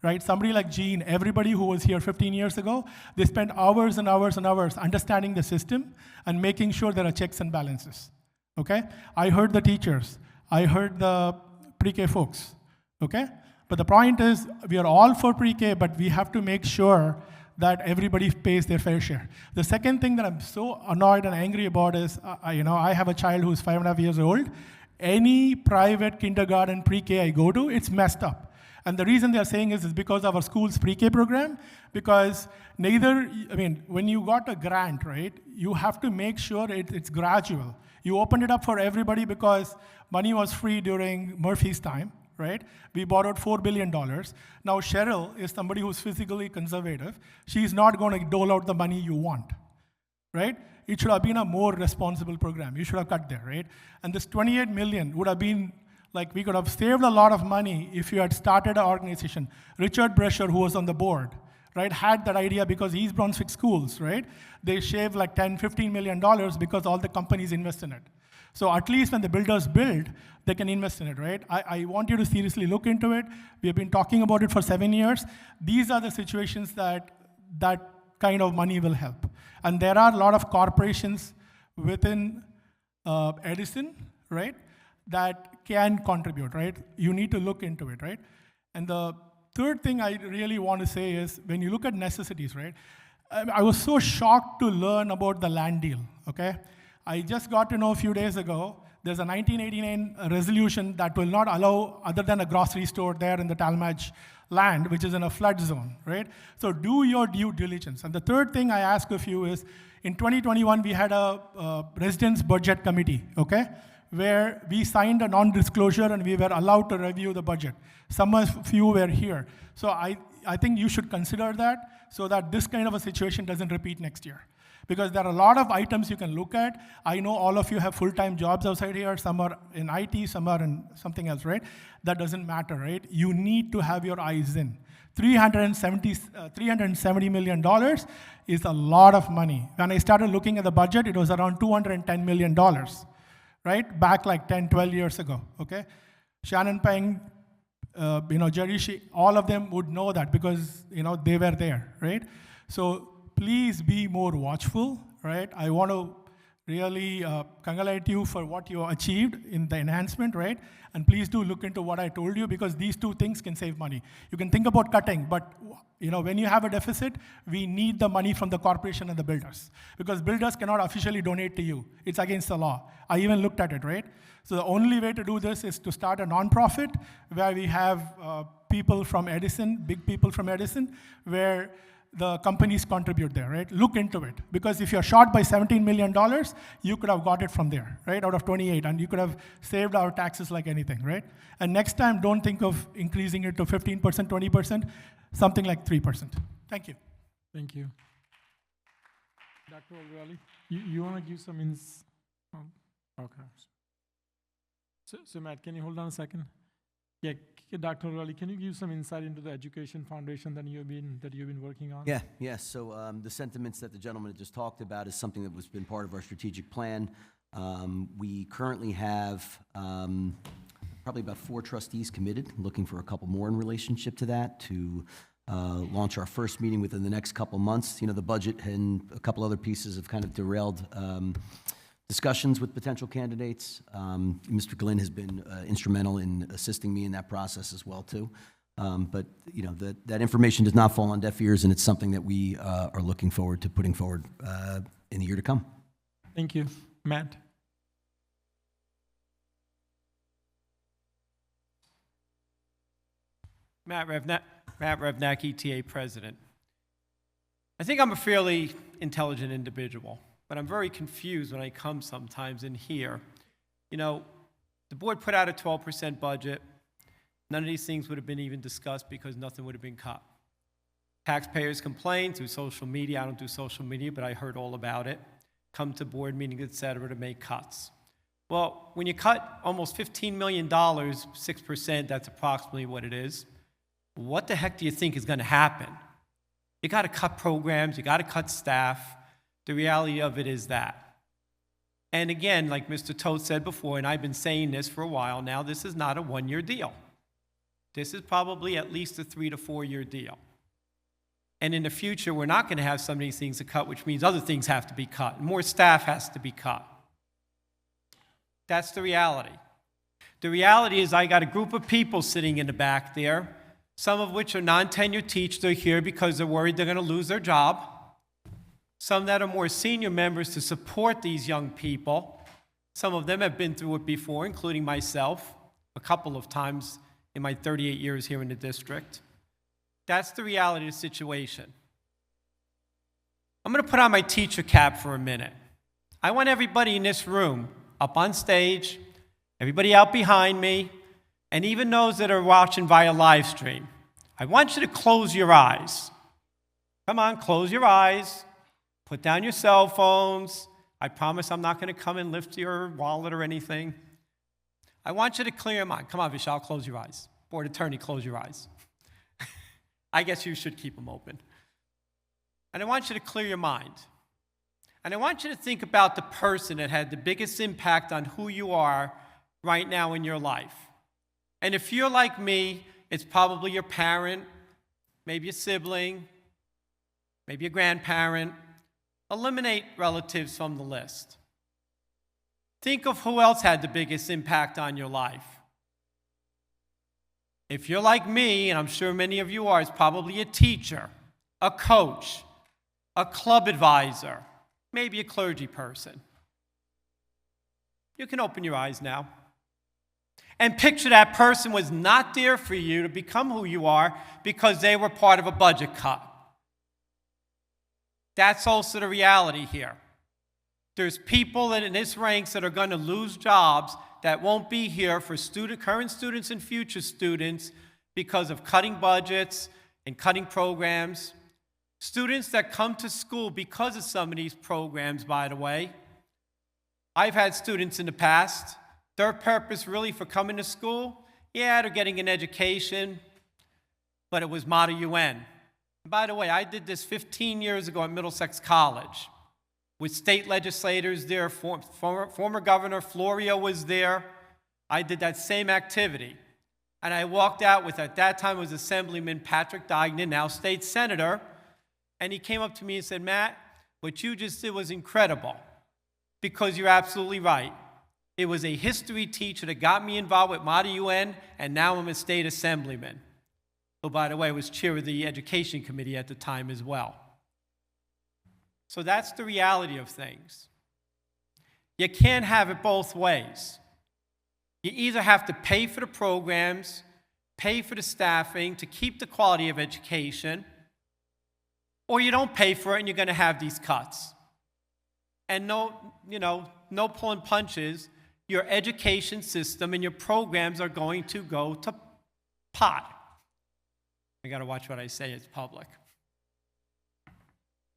right? Somebody like Gene, everybody who was here 15 years ago, they spent hours and hours and hours understanding the system and making sure there are checks and balances, okay? I heard the teachers. I heard the pre-K folks, okay? But the point is, we are all for pre-K, but we have to make sure that everybody pays their fair share. The second thing that I'm so annoyed and angry about is, I have a child who's 5.5 years old. Any private kindergarten, pre-K I go to, it's messed up. And the reason they're saying is because of our school's pre-K program, because when you got a grant, right, you have to make sure it's gradual. You opened it up for everybody because money was free during Murphy's time, right? We borrowed $4 billion. Now Cheryl is somebody who's physically conservative. She's not going to dole out the money you want, right? It should have been a more responsible program. You should have cut there, right? And this 28 million would have been, like, we could have saved a lot of money if you had started an organization. Richard Brescher, who was on the board, right, had that idea because East Brunswick schools, right? They shave like $10, $15 million because all the companies invest in it. So at least when the builders build, they can invest in it, right? I want you to seriously look into it. We have been talking about it for 7 years. These are the situations that kind of money will help. And there are a lot of corporations within Edison, right, that can contribute, right? You need to look into it, right? And the third thing I really want to say is when you look at necessities, right? I was so shocked to learn about the land deal, okay? I just got to know a few days ago, there's a 1989 resolution that will not allow other than a grocery store there in the Talmadge land, which is in a flood zone, right? So do your due diligence. And the third thing I ask of you is, in 2021, we had a residence budget committee, okay? Where we signed a non-disclosure and we were allowed to review the budget. Some of you were here. So I think you should consider that so that this kind of a situation doesn't repeat next year. Because there are a lot of items you can look at. I know all of you have full-time jobs outside here. Some are in IT, some are in something else, right? That doesn't matter, right? You need to have your eyes in. $370 million is a lot of money. When I started looking at the budget, it was around $210 million. Right? Back like 10, 12 years ago, okay? Shannon Peng, Jerry Shee, all of them would know that because, they were there, right? So please be more watchful, right? I want to really congratulate you for what you achieved in the enhancement, right? And please do look into what I told you because these two things can save money. You can think about cutting, but when you have a deficit, we need the money from the corporation and the builders because builders cannot officially donate to you. It's against the law. I even looked at it, right? So the only way to do this is to start a nonprofit where we have people from Edison, big people from Edison, where the companies contribute there, right? Look into it. Because if you're short by $17 million, you could have got it from there, right? Out of 28, and you could have saved our taxes like anything, right? And next time, don't think of increasing it to 15%, 20%, something like 3%. Thank you. Thank you. Dr. O'Reilly, you want to give some okay. So Matt, can you hold on a second? Yeah, Dr. O'Reilly, can you give some insight into the education foundation that you've been working on? Yeah. So the sentiments that the gentleman just talked about is something that was been part of our strategic plan. We currently have probably about 4 trustees committed, looking for a couple more in relationship to that to launch our first meeting within the next couple months. The budget and a couple other pieces have kind of derailed discussions with potential candidates. Mr. Glynn has been instrumental in assisting me in that process as well, too. But that information does not fall on deaf ears, and it's something that we are looking forward to putting forward in the year to come. Thank you. Matt? Matt Revnak, ETA president. I think I'm a fairly intelligent individual, but I'm very confused when I come sometimes in here. The board put out a 12% budget. None of these things would have been even discussed because nothing would have been cut. Taxpayers complain through social media. I don't do social media, but I heard all about it. Come to board meetings, et cetera, to make cuts. Well, when you cut almost $15 million, 6%, that's approximately what it is. What the heck do you think is going to happen? You got to cut programs, you got to cut staff. The reality of it is that. And again, like Mr. Toth said before, and I've been saying this for a while now, this is not a one-year deal. This is probably at least a 3 to 4 year deal. And in the future, we're not going to have some of these things to cut, which means other things have to be cut. More staff has to be cut. That's the reality. The reality is I got a group of people sitting in the back there. some of which are non-tenured teachers are here because they're worried they're going to lose their job, some that are more senior members to support these young people. Some of them have been through it before, including myself, a couple of times in my 38 years here in the district. That's the reality of the situation. I'm going to put on my teacher cap for a minute. I want everybody in this room up on stage, everybody out behind me, and even those that are watching via live stream. I want you to close your eyes. Come on, close your eyes. Put down your cell phones. I promise I'm not going to come and lift your wallet or anything. I want you to clear your mind. Come on, Vishal, close your eyes. Board attorney, close your eyes. I guess you should keep them open. And I want you to clear your mind. And I want you to think about the person that had the biggest impact on who you are right now in your life. And if you're like me, it's probably your parent, maybe a sibling, maybe a grandparent. Eliminate relatives from the list. Think of who else had the biggest impact on your life. If you're like me, and I'm sure many of you are, it's probably a teacher, a coach, a club advisor, maybe a clergy person. You can open your eyes now. And picture that person was not there for you to become who you are because they were part of a budget cut. That's also the reality here. There's people in this ranks that are going to lose jobs that won't be here for current students and future students because of cutting budgets and cutting programs. Students that come to school because of some of these programs, by the way. I've had students in the past, their purpose really for coming to school, yeah, they're getting an education, but it was Model UN. By the way, I did this 15 years ago at Middlesex College with state legislators there. Former Governor Florio was there. I did that same activity. And I walked out with, at that time, it was Assemblyman Patrick Dignan, now state senator, and he came up to me and said, Matt, what you just did was incredible, because you're absolutely right. It was a history teacher that got me involved with Model UN, and now I'm a state assemblyman. Who, by the way, was chair of the Education Committee at the time as well. So that's the reality of things. You can't have it both ways. You either have to pay for the programs, pay for the staffing to keep the quality of education, or you don't pay for it and you're going to have these cuts. And no pulling punches. Your education system and your programs are going to go to pot. I got to watch what I say, it's public.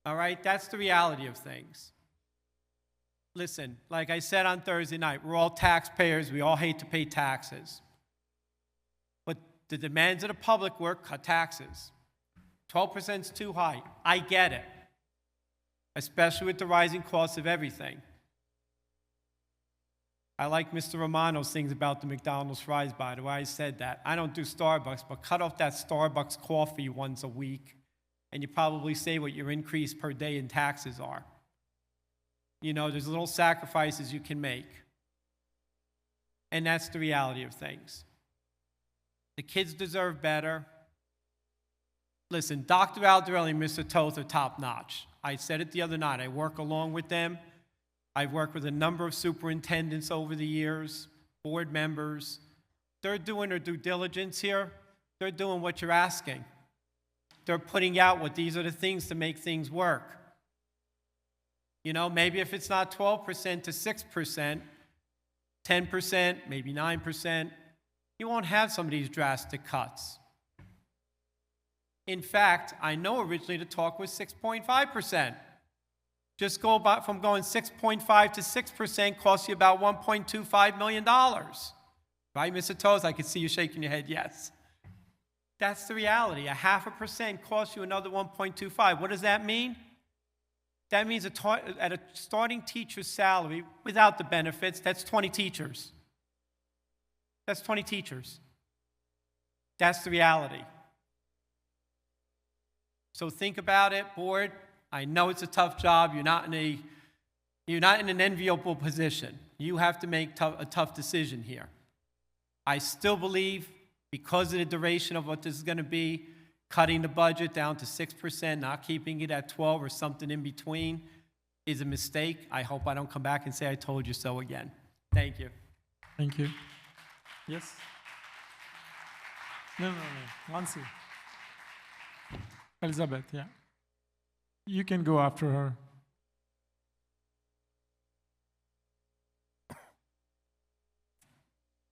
All right, that's the reality of things. Listen, like I said on Thursday night, we're all taxpayers, we all hate to pay taxes. But the demands of the public were cut taxes. 12% is too high. I get it, especially with the rising costs of everything. I like Mr. Romano's things about the McDonald's fries, by the way. I said that. I don't do Starbucks, but cut off that Starbucks coffee once a week, and you probably say what your increase per day in taxes are. You know, there's little sacrifices you can make. And that's the reality of things. The kids deserve better. Listen, Dr. Aldarelli and Mr. Toth are top-notch. I said it the other night. I work along with them. I've worked with a number of superintendents over the years, board members. They're doing their due diligence here. They're doing what you're asking. They're putting out what these are the things to make things work. You know, maybe if it's not 12% to 6%, 10%, maybe 9%, you won't have some of these drastic cuts. In fact, I know originally the talk was 6.5%. Just go about from going 6.5 to 6% costs you about $1.25 million. Right, Mr. Toes? I can see you shaking your head, yes. That's the reality. 0.5% costs you another 1.25. What does that mean? That means at a starting teacher's salary, without the benefits, that's 20 teachers. That's 20 teachers. That's the reality. So think about it, board. I know it's a tough job. You're not in an enviable position. You have to make a tough decision here. I still believe because of the duration of what this is going to be, cutting the budget down to 6%, not keeping it at 12 or something in between is a mistake. I hope I don't come back and say I told you so again. Thank you. Thank you. Yes? No. Nancy. Elizabeth, yeah. You can go after her.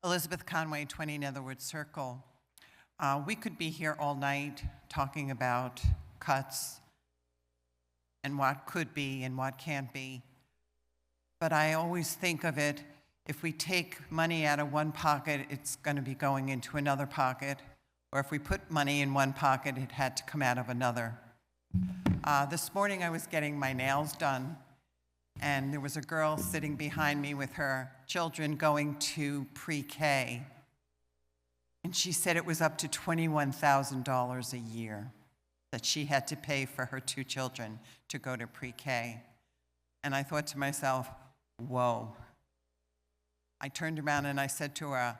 Elizabeth Conway, 20 Netherwood Circle. We could be here all night talking about cuts and what could be and what can't be. But I always think of it, if we take money out of one pocket, it's going to be going into another pocket. Or if we put money in one pocket, it had to come out of another. This morning I was getting my nails done, and there was a girl sitting behind me with her children going to pre-K. And she said it was up to $21,000 a year that she had to pay for her 2 children to go to pre-K. And I thought to myself, whoa. I turned around and I said to her,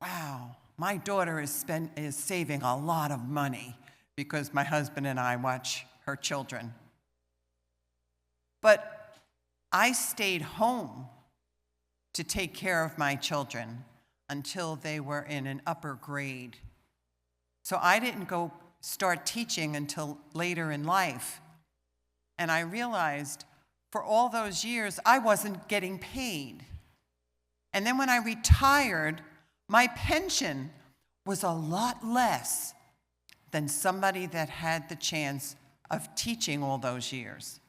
wow, my daughter is saving a lot of money because my husband and I watch her children. But I stayed home to take care of my children until they were in an upper grade. So I didn't go start teaching until later in life. And I realized for all those years, I wasn't getting paid. And then when I retired, my pension was a lot less than somebody that had the chance of teaching all those years.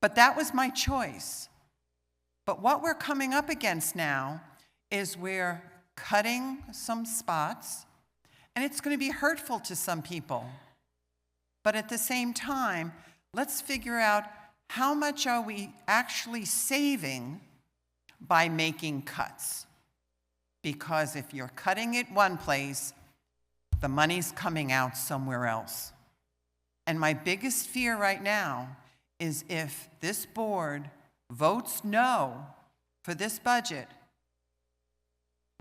But that was my choice. But what we're coming up against now is we're cutting some spots, and it's going to be hurtful to some people. But at the same time, let's figure out how much are we actually saving by making cuts. Because if you're cutting it one place, the money's coming out somewhere else. And my biggest fear right now is if this board votes no for this budget,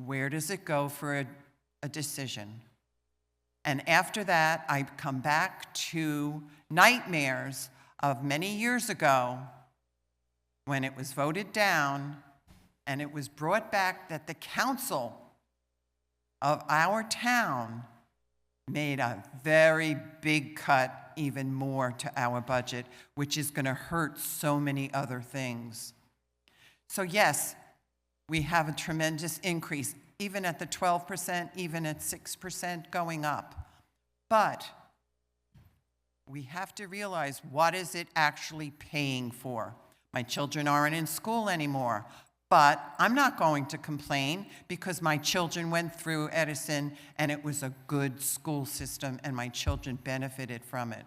where does it go for a decision? And after that, I come back to nightmares of many years ago when it was voted down and it was brought back that the council of our town made a very big cut, even more to our budget, which is going to hurt so many other things. So yes, we have a tremendous increase, even at the 12%, even at 6% going up. But we have to realize, what is it actually paying for? My children aren't in school anymore, but I'm not going to complain because my children went through Edison and it was a good school system and my children benefited from it.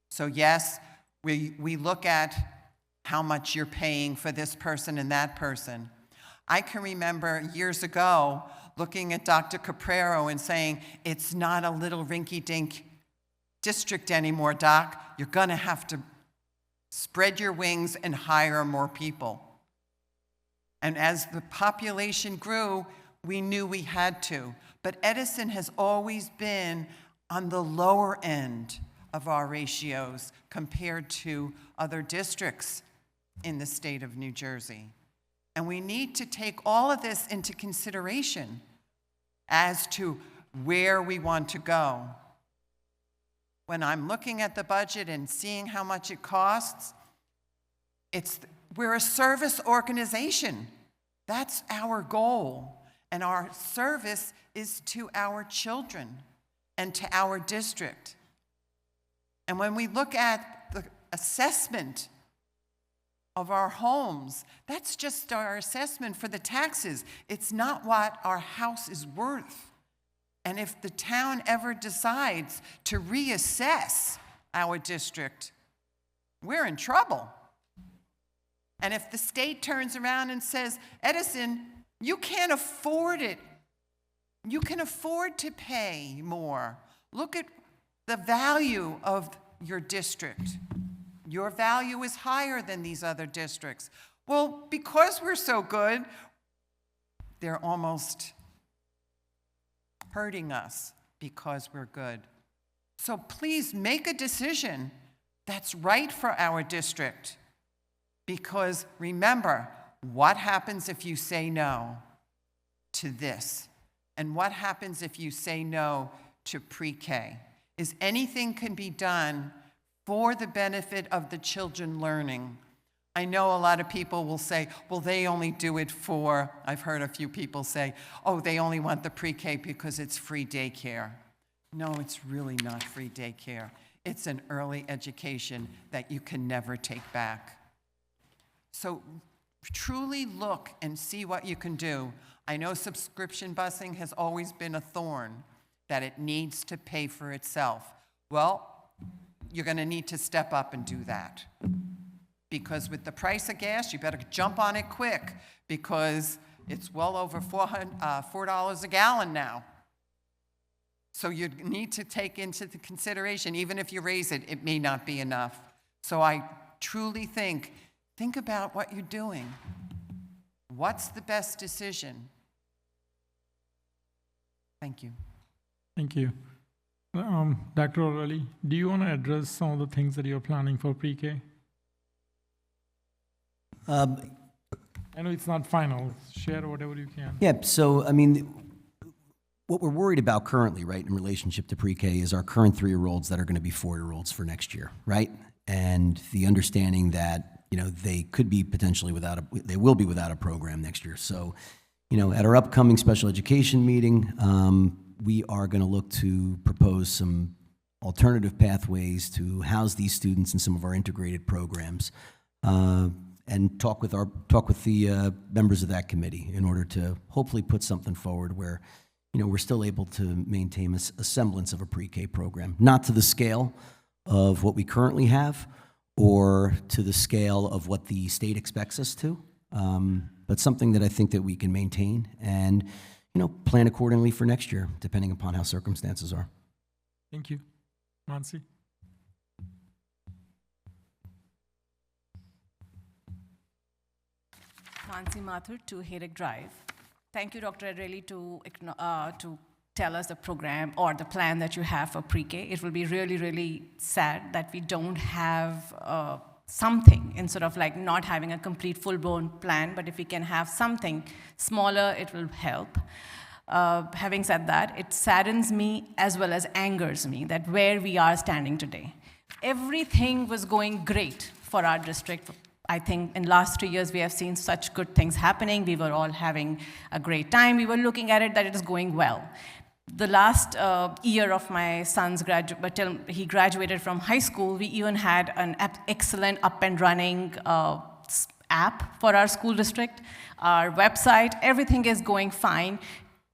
So yes, we look at how much you're paying for this person and that person. I can remember years ago looking at Dr. Caprero and saying, it's not a little rinky-dink district anymore, Doc. You're gonna have to spread your wings and hire more people. And as the population grew, we knew we had to. But Edison has always been on the lower end of our ratios compared to other districts in the state of New Jersey. And we need to take all of this into consideration as to where we want to go. When I'm looking at the budget and seeing how much it costs, we're a service organization. That's our goal. And our service is to our children and to our district. And when we look at the assessment of our homes, that's just our assessment for the taxes. It's not what our house is worth. And if the town ever decides to reassess our district, we're in trouble. And if the state turns around and says, Edison, you can't afford it. You can afford to pay more. Look at the value of your district. Your value is higher than these other districts. Well, because we're so good, they're almost hurting us. because we're good. So please make a decision that's right for our district. Because remember, what happens if you say no to this? And what happens if you say no to pre-K? Is anything can be done for the benefit of the children learning? I know a lot of people will say, well, they only do it for, I've heard a few people say, oh, they only want the pre-K because it's free daycare. No, it's really not free daycare. It's an early education that you can never take back. So truly look and see what you can do. I know subscription busing has always been a thorn, that it needs to pay for itself. Well, you're going to need to step up and do that. Because with the price of gas, you better jump on it quick, because it's well over $4 a gallon now. So you need to take into the consideration, even if you raise it, it may not be enough. So I truly think about what you're doing. What's the best decision? Thank you. Thank you. Dr. O'Reilly, do you want to address some of the things that you're planning for pre-K? I know it's not final. Share whatever you can. Yeah, so, I mean, what we're worried about currently, right, in relationship to pre-K is our current 3-year-olds that are going to be 4-year-olds for next year, right? And the understanding that, you know, they could be potentially they will be without a program next year. So, you know, at our upcoming special education meeting, we are going to look to propose some alternative pathways to house these students in some of our integrated programs. And talk with the members of that committee in order to hopefully put something forward where, you know, we're still able to maintain a semblance of a pre-K program, not to the scale of what we currently have or to the scale of what the state expects us to, but something that I think that we can maintain and, you know, plan accordingly for next year, depending upon how circumstances are. Thank you. Mansi? Mansi Mathur, 2 Herrick Drive. Thank you, Dr. O'Reilly, to tell us the program or the plan that you have for pre-K. It will be really, really sad that we don't have something instead of like not having a complete full-blown plan, but if we can have something smaller, it will help. Having said that, it saddens me as well as angers me that where we are standing today. Everything was going great for our district. I think in the last 3 years, we have seen such good things happening. We were all having a great time. We were looking at it that it is going well. The last year of my son's till he graduated from high school, we even had an excellent up and running app for our school district, our website, everything is going fine.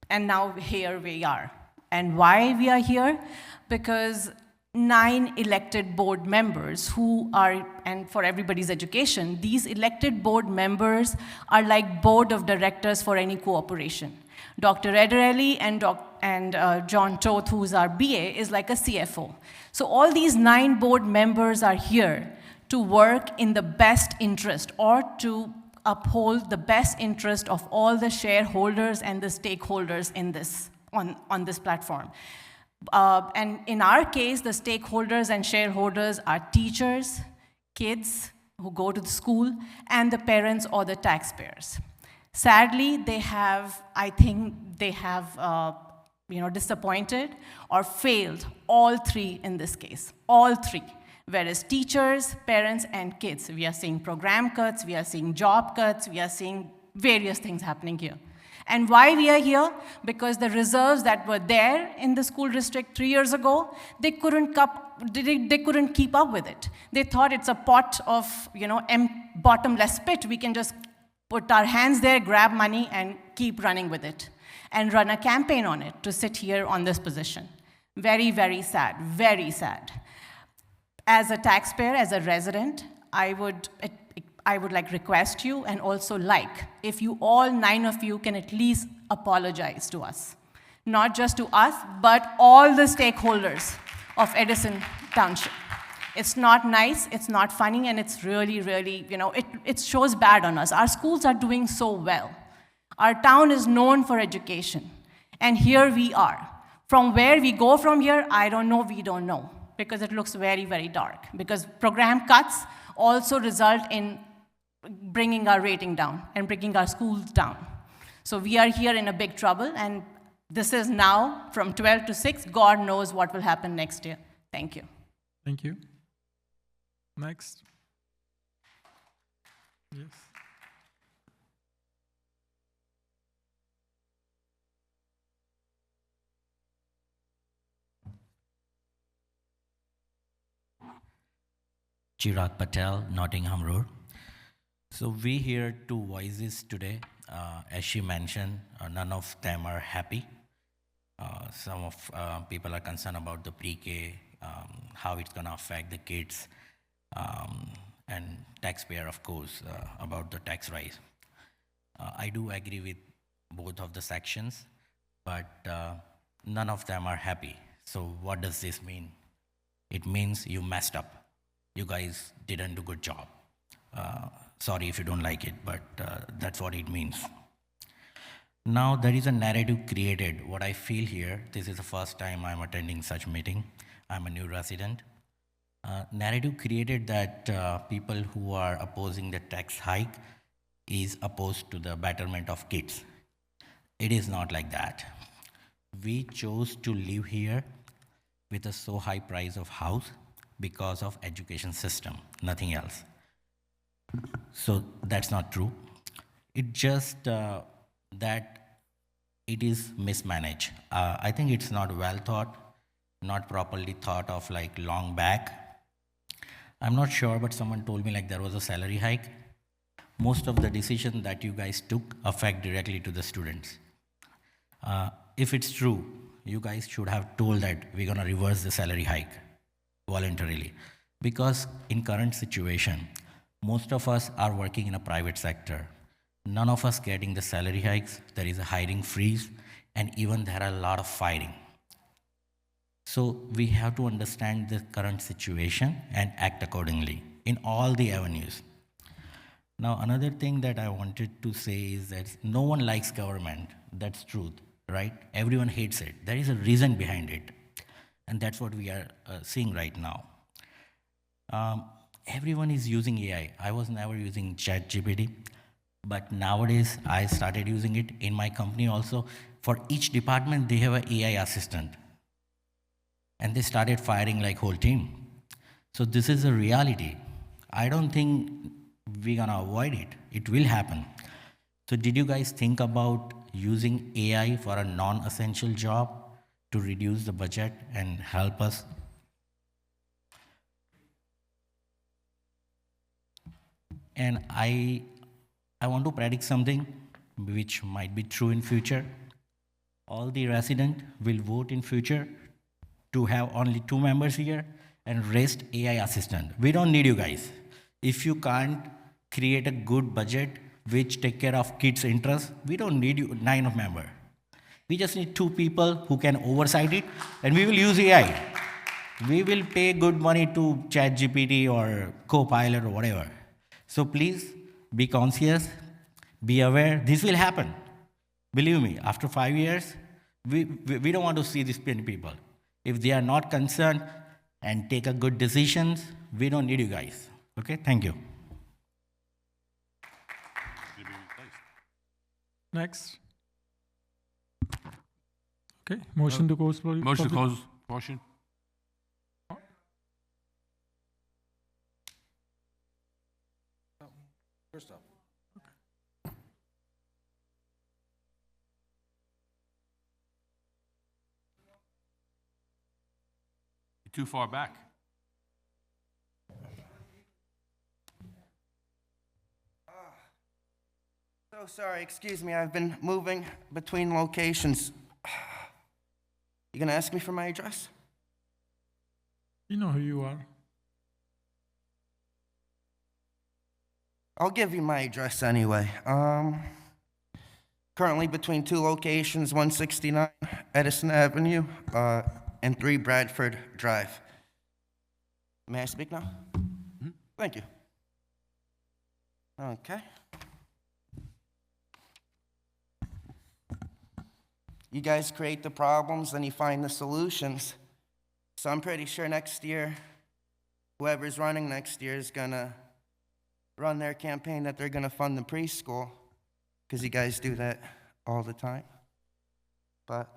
And now here we are. And why we are here? Because 9 elected board members who are, and for everybody's education, these elected board members are like board of directors for any cooperation. Dr. Ederelli and John Toth, who's our BA, is like a CFO. So all these 9 board members are here to work in the best interest or to uphold the best interest of all the shareholders and the stakeholders in this, on this platform. And in our case, the stakeholders and shareholders are teachers, kids who go to the school, and the parents or the taxpayers. Sadly, I think they have disappointed or failed all 3 in this case, all 3. Whereas teachers, parents, and kids, we are seeing program cuts, we are seeing job cuts, we are seeing various things happening here. And why we are here? Because the reserves that were there in the school district 3 years ago, they couldn't keep up with it. They thought it's a pot of, bottomless pit. We can just put our hands there, grab money, and keep running with it, and run a campaign on it to sit here on this position. Very, very sad, very sad. As a taxpayer, as a resident, I would request you and also if you all 9 of you can at least apologize to us. Not just to us, but all the stakeholders of Edison Township. It's not nice, it's not funny, and it's really, really, it shows bad on us. Our schools are doing so well. Our town is known for education. And here we are. From where we go from here, I don't know, we don't know, because it looks very, very dark. Because program cuts also result in bringing our rating down and bringing our schools down. So we are here in a big trouble, and this is now from 12 to 6. God knows what will happen next year. Thank you. Thank you. Next. Yes. Chirag Patel, Nottingham Road. So we hear two voices today. As she mentioned, none of them are happy. Some of people are concerned about the pre-K, how it's going to affect the kids, and taxpayer, of course, about the tax rise. I do agree with both of the sections, but none of them are happy. So what does this mean? It means you messed up. You guys didn't do a good job. Sorry if you don't like it, but that's what it means. Now there is a narrative created. What I feel here, this is the first time I'm attending such meeting. I'm a new resident. Narrative created that people who are opposing the tax hike is opposed to the betterment of kids. It is not like that. We chose to live here with a so high price of house because of education system, nothing else. So that's not true. It just that it is mismanaged. I think it's not well thought, not properly thought of like long back. I'm not sure, but someone told me like there was a salary hike. Most of the decisions that you guys took affect directly to the students. If it's true, you guys should have told that we're gonna reverse the salary hike voluntarily. Because in current situation, most of us are working in a private sector. None of us getting the salary hikes. There is a hiring freeze, and even there are a lot of fighting. So we have to understand the current situation and act accordingly in all the avenues. Now, another thing that I wanted to say is that no one likes government. That's truth, right? Everyone hates it. There is a reason behind it. And that's what we are seeing right now. Everyone is using AI. I was never using ChatGPT, but nowadays I started using it in my company also. For each department, they have an AI assistant. And they started firing like whole team. So this is a reality. I don't think we're gonna avoid it. It will happen. So did you guys think about using AI for a non-essential job to reduce the budget and help us? And I want to predict something which might be true in future. All the residents will vote in future to have only 2 members here and rest AI assistant. We don't need you guys. If you can't create a good budget which take care of kids' interests, we don't need you 9 members. We just need 2 people who can oversight it, and we will use AI. We will pay good money to ChatGPT or Copilot or whatever. So please be conscious, be aware, this will happen. Believe me, after 5 years, we don't want to see these many people. If they are not concerned and take a good decisions, we don't need you guys. Okay, thank you. Next. Okay, motion to close. Motion to close portion. First up. You're too far back. So sorry, excuse me, I've been moving between locations. You gonna ask me for my address? You know who you are. I'll give you my address anyway. Currently between 2 locations, 169 Edison Avenue and 3 Bradford Drive. May I speak now? Mm-hmm. Thank you. Okay. You guys create the problems, then you find the solutions. So I'm pretty sure next year, whoever's running next year is gonna run their campaign that they're gonna fund the preschool, because you guys do that all the time. But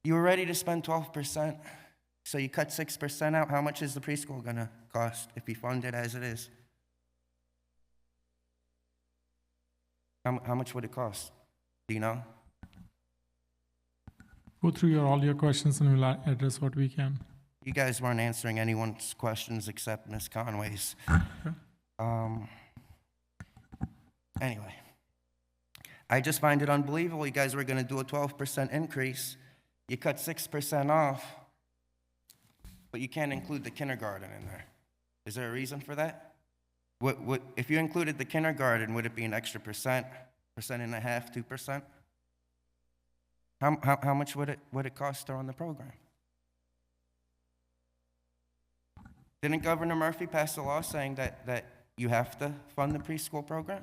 you were ready to spend 12%, so you cut 6% out. How much is the preschool gonna cost if you fund it as it is? How much would it cost? Do you know? Go through all your questions and we'll address what we can. You guys weren't answering anyone's questions except Ms. Conway's. Anyway, I just find it unbelievable. You guys were going to do a 12% increase. You cut 6% off, but you can't include the kindergarten in there. Is there a reason for that? If you included the kindergarten, would it be an extra percent and a half, 2%? How much would it cost to run the program? Didn't Governor Murphy pass a law saying that you have to fund the preschool program?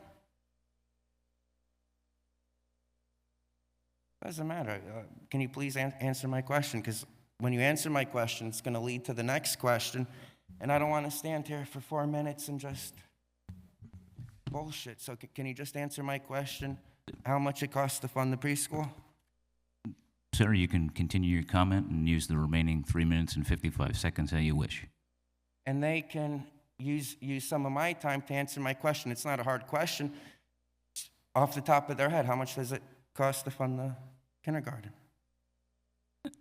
Doesn't matter. Can you please answer my question? Because when you answer my question, it's going to lead to the next question, and I don't want to stand here for 4 minutes and just bullshit. So can you just answer my question? How much it costs to fund the preschool? Sir, you can continue your comment and use the remaining 3 minutes and 55 seconds how you wish. And they can use some of my time to answer my question. It's not a hard question. Off the top of their head, how much does it cost to fund the kindergarten?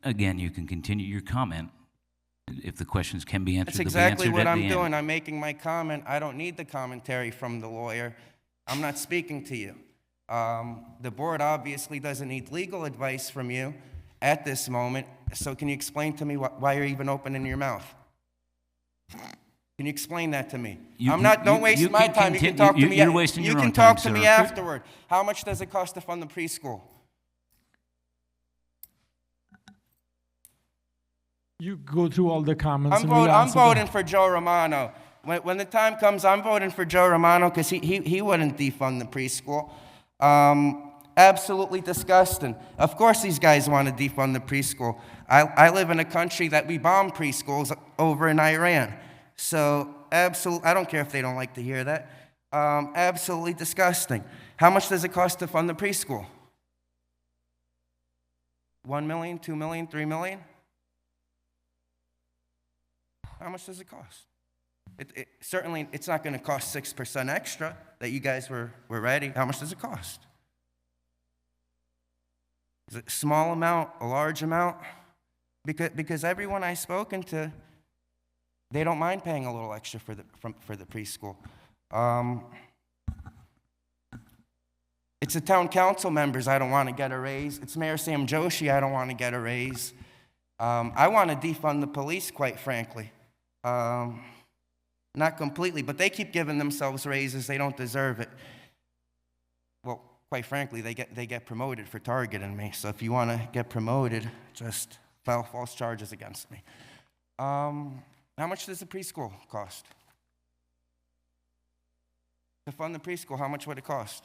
Again, you can continue your comment. If the questions can be answered, That's they'll be exactly answered what at I'm the doing. end. I'm making my comment. I don't need the commentary from the lawyer. I'm not speaking to you. The board obviously doesn't need legal advice from you at this moment. So can you explain to me why you're even opening your mouth? Can you explain that to me? Don't waste my time. You can talk to me. You're wasting your own time, You can talk to me sir. afterward. How much does it cost to fund the preschool? You go through all the comments and we'll I'm answer them. voting for Joe Romano. When the time comes, I'm voting for Joe Romano because he wouldn't defund the preschool. Absolutely disgusting. Of course these guys want to defund the preschool. I live in a country that we bomb preschools over in Iran. So I don't care if they don't like to hear that. Absolutely disgusting. How much does it cost to fund the preschool? 1 million, 2 million, 3 million? How much does it cost? Certainly, it's not going to cost 6% extra that you guys were ready. How much does it cost? Is it a small amount, a large amount? Because everyone I've spoken to, they don't mind paying a little extra for the preschool. It's the town council members I don't want to get a raise. It's Mayor Sam Joshi I don't want to get a raise. I want to defund the police, quite frankly. Not completely, but they keep giving themselves raises. They don't deserve it. Well, quite frankly, they get promoted for targeting me. So if you want to get promoted, just file false charges against me. How much does the preschool cost? To fund the preschool, how much would it cost?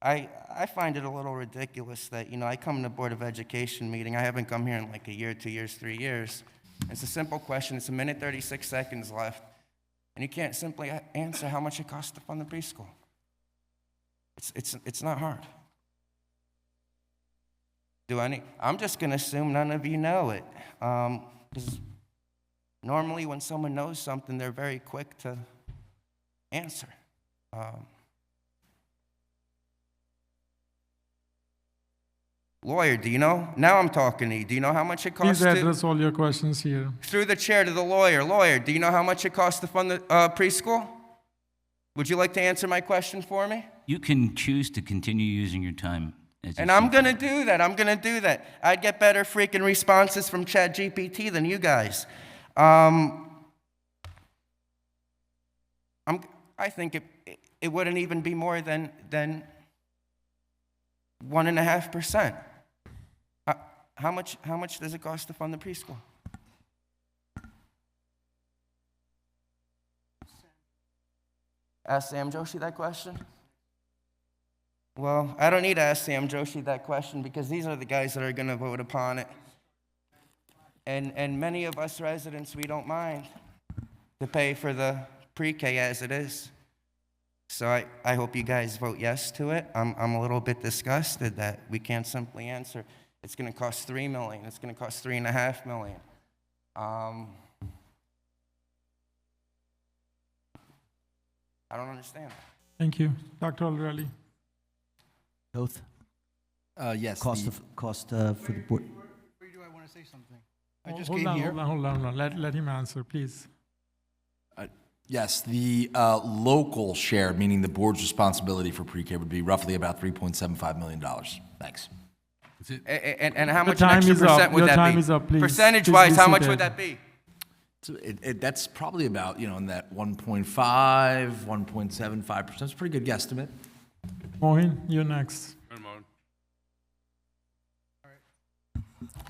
I find it a little ridiculous that, I come to the Board of Education meeting. I haven't come here in like a year, 2 years, 3 years. It's a simple question. It's 1 minute, 36 seconds left. And you can't simply answer how much it costs to fund the preschool. It's not hard. I'm just going to assume none of you know it. Because normally when someone knows something, they're very quick to answer. Lawyer, do you know? Now I'm talking to you. Do you know how much it costs Please address all your questions here. Through the chair to the lawyer. Lawyer, do you know how much it costs to fund the preschool? Would you like to answer my question for me? You can choose to continue using your time. And I'm going to do that. I'm going to do that. I'd get better freaking responses from ChatGPT than you guys. I think it wouldn't even be more than 1.5%. How much does it cost to fund the preschool? Ask Sam Joshi that question. Well, I don't need to ask Sam Joshi that question because these are the guys that are going to vote upon it. And many of us residents, we don't mind to pay for the pre-K as it is. So I hope you guys vote yes to it. I'm a little bit disgusted that we can't simply answer, it's going to cost $3 million, it's going to cost $3.5 million. I don't understand. Thank you. Dr. Alrelli. Oath. Yes. Cost for the board. Where do I want to say something? Hold on. Let him answer, please. Yes, the local share, meaning the board's responsibility for pre-K, would be roughly about $3.75 million. Thanks. And how much Your an time extra is up. percent would Your that time be? is up, please. Percentage-wise, Please how be much seated. would that be? So that's probably about, in that 1.75%. It's a pretty good guesstimate. Mohin, you're next.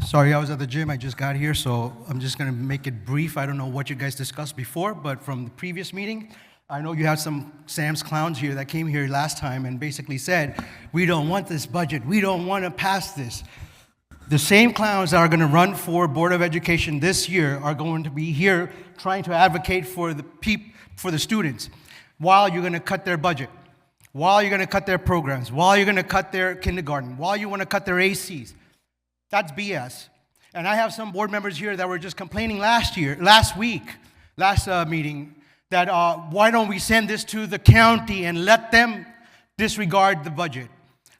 Sorry, I was at the gym. I just got here, so I'm just going to make it brief. I don't know what you guys discussed before, but from the previous meeting, I know you had some Sam's clowns here that came here last time and basically said, we don't want this budget. We don't want to pass this. The same clowns that are going to run for Board of Education this year are going to be here trying to advocate for the students while you're going to cut their budget, while you're going to cut their programs, while you're going to cut their kindergarten, while you want to cut their ACs. That's BS. And I have some board members here that were just complaining last meeting, that why don't we send this to the county and let them disregard the budget?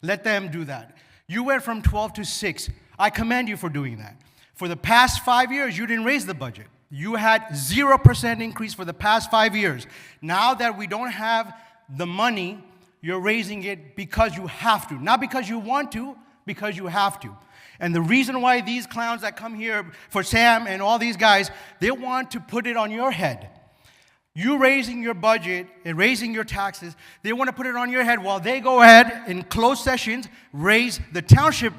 Let them do that. You went from 12 to 6. I commend you for doing that. For the past 5 years, you didn't raise the budget. You had 0% increase for the past 5 years. Now that we don't have the money, you're raising it because you have to. Not because you want to, because you have to. And the reason why these clowns that come here for Sam and all these guys, they want to put it on your head. You raising your budget and raising your taxes, they want to put it on your head while they go ahead in closed sessions, raise the township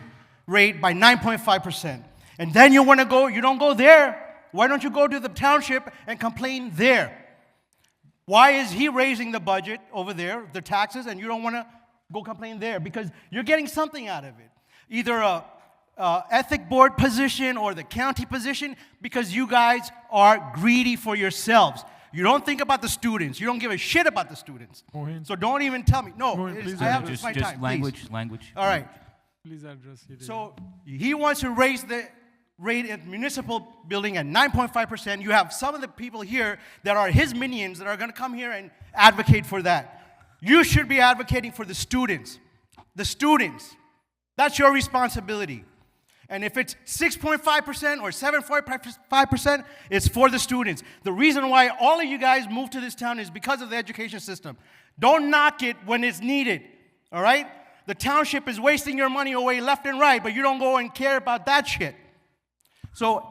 rate by 9.5%. And then you don't go there. Why don't you go to the township and complain there? Why is he raising the budget over there, the taxes, and you don't want to go complain there? Because you're getting something out of it. Either a ethic board position or the county position, because you guys are greedy for yourselves. You don't think about the students. You don't give a shit about the students. So don't even tell me. No, I have just my time. language. All right. Please address it. So he wants to raise the rate at municipal building at 9.5%. You have some of the people here that are his minions that are going to come here and advocate for that. You should be advocating for the students. The students. That's your responsibility. And if it's 6.5% or 7.5%, it's for the students. The reason why all of you guys moved to this town is because of the education system. Don't knock it when it's needed, all right? The township is wasting your money away left and right, but you don't go and care about that shit. So,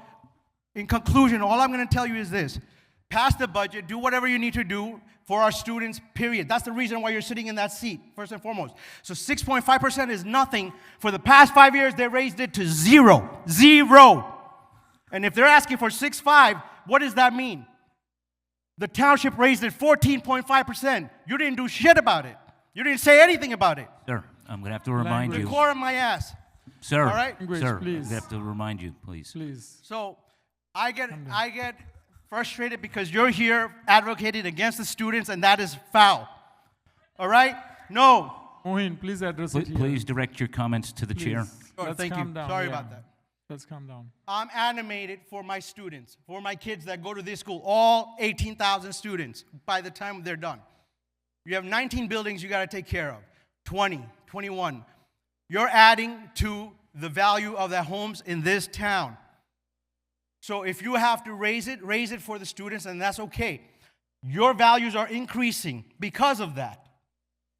in conclusion, all I'm going to tell you is this. Pass the budget, do whatever you need to do for our students, period. That's the reason why you're sitting in that seat, first and foremost. So 6.5% is nothing. For the past 5 years, they raised it to 0. 0. And if they're asking for 6.5, what does that mean? The township raised it 14.5%. You didn't do shit about it. You didn't say anything about it. Sir, I'm going to have to remind you. Record my ass. Sir, all right? sir, I'm going to have to remind you, please. So I get frustrated because you're here advocating against the students, and that is foul. All right? No. Mohin, please address it here. Please direct your comments to the chair. Sure, thank you. Sorry about that. Let's calm down. I'm animated for my students, for my kids that go to this school, all 18,000 students by the time they're done. You have 19 buildings you got to take care of, 20, 21. You're adding to the value of the homes in this town. So if you have to raise it for the students, and that's okay. Your values are increasing because of that.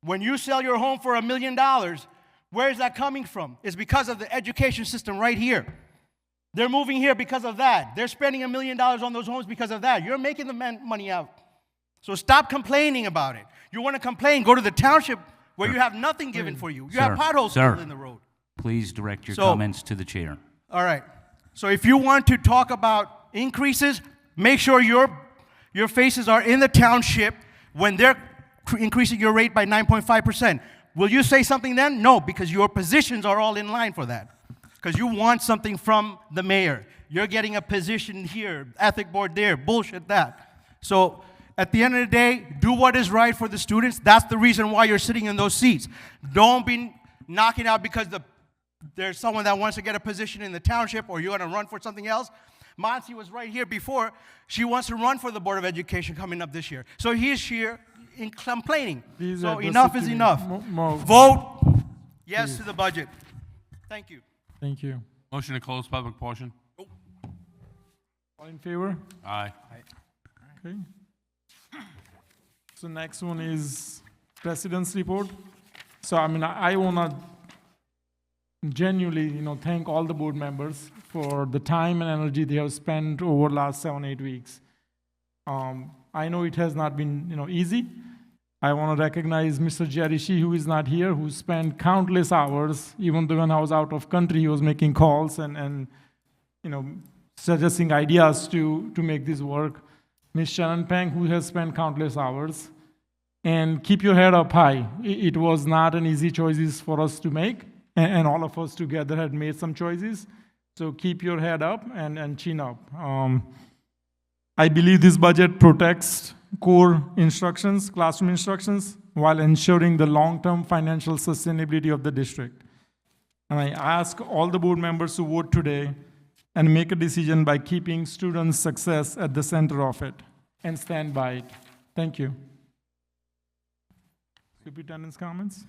When you sell your home for $1 million, where is that coming from? It's because of the education system right here. They're moving here because of that. They're spending $1 million on those homes because of that. You're making the money out. So stop complaining about it. You want to complain, go to the township where you have nothing given for you. You have potholes filled in the road. Please direct your comments to the chair. All right. So if you want to talk about increases, make sure your faces are in the township when they're increasing your rate by 9.5%. Will you say something then? No, because your positions are all in line for that. Because you want something from the mayor. You're getting a position here, ethic board there, bullshit that. So at the end of the day, do what is right for the students. That's the reason why you're sitting in those seats. Don't be knocking out because there's someone that wants to get a position in the township or you're going to run for something else. Monty was right here before. She wants to run for the Board of Education coming up this year. So he's here complaining. So enough is enough. Vote yes to the budget. Thank you. Thank you. Motion to close public portion. All in favor? Aye. Okay. So next one is President's report. So I want to genuinely, thank all the board members for the time and energy they have spent over the last 7-8 weeks. I know it has not been, easy. I want to recognize Mr. Jerishi, who is not here, who spent countless hours, even though when I was out of country, he was making calls and suggesting ideas to make this work. Ms. Sharon Pang, who has spent countless hours. And keep your head up high. It was not an easy choices for us to make, and all of us together had made some choices. So keep your head up and chin up. I believe this budget protects core instructions, classroom instructions, while ensuring the long-term financial sustainability of the district. And I ask all the board members to vote today and make a decision by keeping students' success at the center of it and stand by it. Thank you. Superintendent's comments?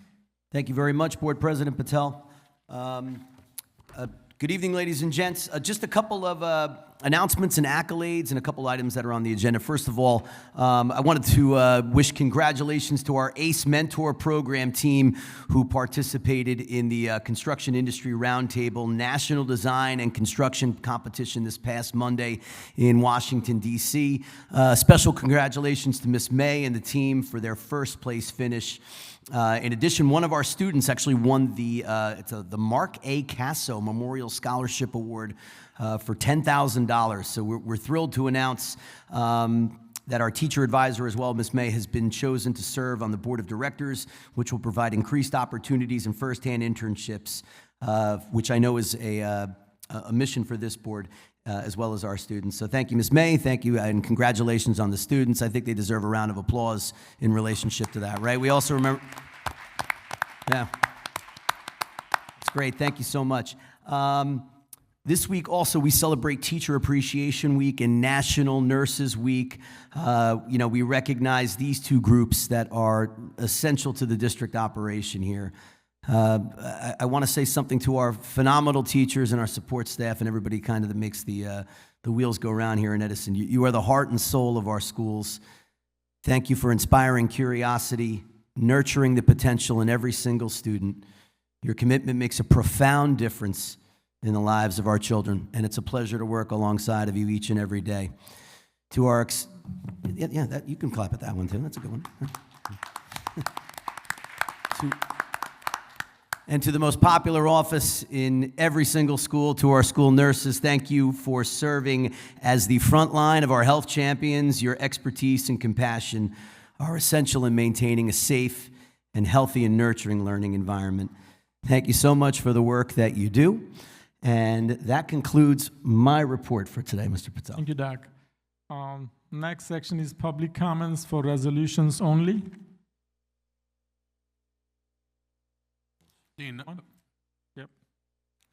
Thank you very much, Board President Patel. Good evening, ladies and gents. Just a couple of announcements and accolades and a couple items that are on the agenda. First of all, I wanted to wish congratulations to our ACE Mentor Program team who participated in the Construction Industry Roundtable National Design and Construction Competition this past Monday in Washington, D.C. Special congratulations to Miss May and the team for their first place finish. In addition, one of our students actually won the Mark A. Casso Memorial Scholarship Award for $10,000. So we're thrilled to announce that our teacher advisor as well, Ms. May, has been chosen to serve on the board of directors, which will provide increased opportunities and firsthand internships, which I know is a mission for this board. As well as our students. So thank you, Ms. May, thank you, and congratulations on the students. I think they deserve a round of applause in relationship to that, right? We also remember, yeah, it's great, thank you so much. This week also we celebrate Teacher Appreciation Week and National Nurses Week. We recognize these two groups that are essential to the district operation here. I want to say something to our phenomenal teachers and our support staff and everybody kind of that makes the wheels go around here in Edison. You are the heart and soul of our schools. Thank you for inspiring curiosity, nurturing the potential in every single student. Your commitment makes a profound difference in the lives of our children, and it's a pleasure to work alongside of you each and every day. To our, you can clap at that one too. That's a good one. And to the most popular office in every single school, to our school nurses, thank you for serving as the front line of our health champions. Your expertise and compassion are essential in maintaining a safe and healthy and nurturing learning environment. Thank you so much for the work that you do. And that concludes my report for today, Mr. Patel. Thank you, Doc. Next section is public comments for resolutions only. Yep.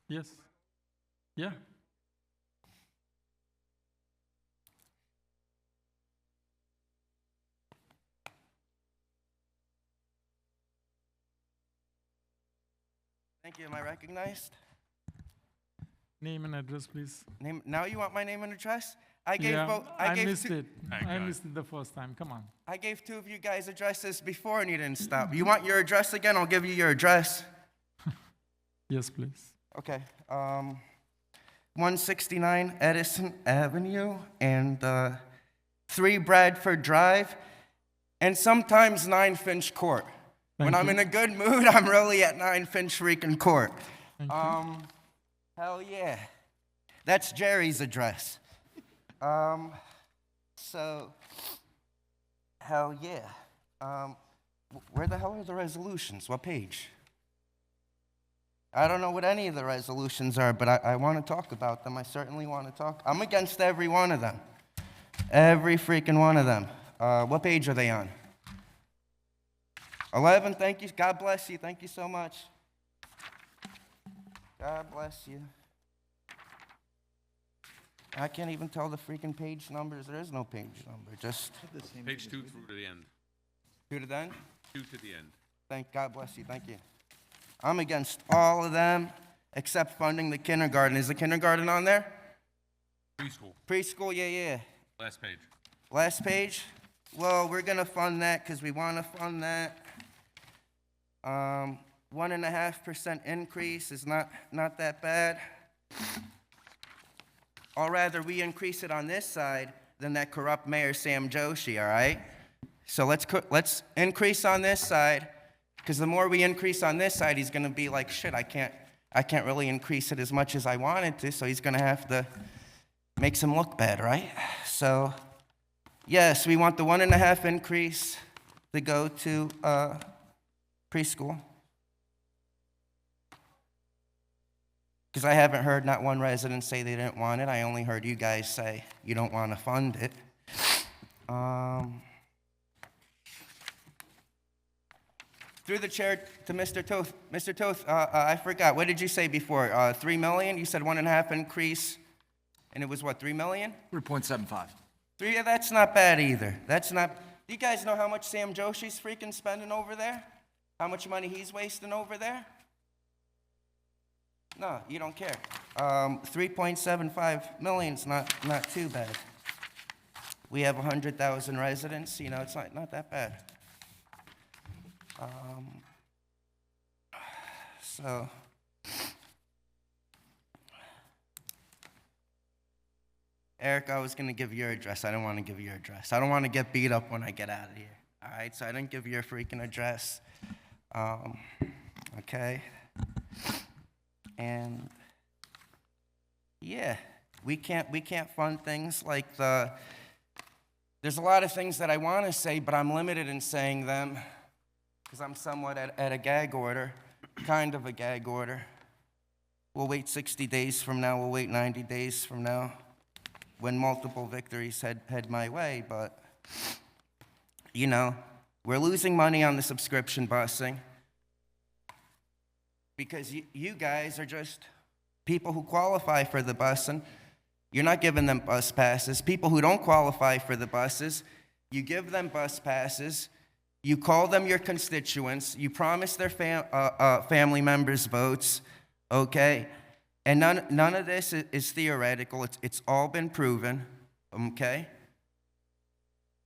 Yes. Yeah. Thank you. Am I recognized? Name and address, please. Now you want my name and address? I missed it. I missed it the first time. Come on. I gave two of you guys addresses before and you didn't stop. You want your address again? I'll give you your address. Yes, please. Okay. 169 Edison Avenue and 3 Bradford Drive, and sometimes 9 Finch Court. When I'm in a good mood, I'm really at 9 Finch Rican Court. Hell yeah. That's Jerry's address. So, hell yeah. Where the hell are the resolutions? What page? I don't know what any of the resolutions are, but I want to talk about them. I certainly want to talk. I'm against every one of them. Every freaking one of them. What page are they on? 11, thank you. God bless you. Thank you so much. God bless you. I can't even tell the freaking page numbers. There is no page number. Just Page 2 through to the end. 2 to the end? 2 to the end. Thank God bless you. Thank you. I'm against all of them except funding the kindergarten. Is the kindergarten on there? Preschool. Preschool, yeah. Last page. Last page? Well, we're going to fund that because we want to fund that. 1.5% increase is not that bad. Or rather, we increase it on this side than that corrupt Mayor Sam Joshi, all right? So let's increase on this side, because the more we increase on this side, he's going to be like, shit, I can't really increase it as much as I wanted to, so he's going to have to make him look bad, right? So, yes, we want the 1.5 increase to go to preschool. Because I haven't heard not one resident say they didn't want it. I only heard you guys say you don't want to fund it. Through the chair to Mr. Toth. Mr. Toth, I forgot. What did you say before? 3 million? You said 1.5 increase, and it was what, 3 million? 3.75. Yeah, that's not bad either. That's not. Do you guys know how much Sam Joshi's freaking spending over there? How much money he's wasting over there? No, you don't care. 3.75 million's not too bad. We have 100,000 residents. You know, it's not that bad. So, Eric, I was going to give your address. I don't want to give your address. I don't want to get beat up when I get out of here. All right, so I didn't give your freaking address. Okay. And yeah, we can't fund things like there's a lot of things that I want to say, but I'm limited in saying them because I'm somewhat at a gag order, kind of a gag order. We'll wait 60 days from now, we'll wait 90 days from now when multiple victories head my way, but you know, we're losing money on the subscription busing. Because you guys are just people who qualify for the busing. You're not giving them bus passes. People who don't qualify for the buses, you give them bus passes. You call them your constituents. You promise their family members votes, okay? And none of this is theoretical. It's all been proven, okay?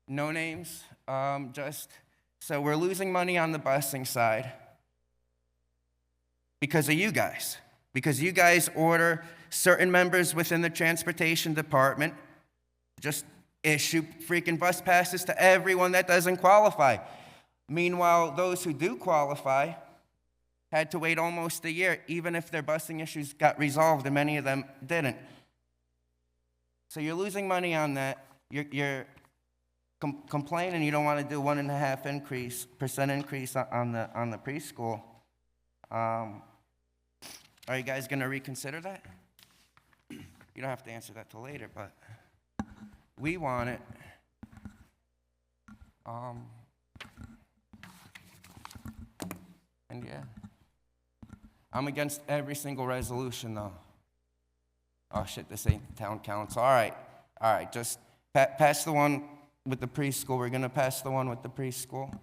No names, so we're losing money on the busing side. Because of you guys. Because you guys order certain members within the transportation department just issue freaking bus passes to everyone that doesn't qualify. Meanwhile, those who do qualify had to wait almost a year, even if their busing issues got resolved, and many of them didn't. So you're losing money on that. You're complaining you don't want to do 1.5% increase on the preschool. Are you guys going to reconsider that? You don't have to answer that till later, but we want it. And yeah, I'm against every single resolution, though. Oh shit, this ain't the town council. All right, just pass the one with the preschool. We're gonna pass the one with the preschool.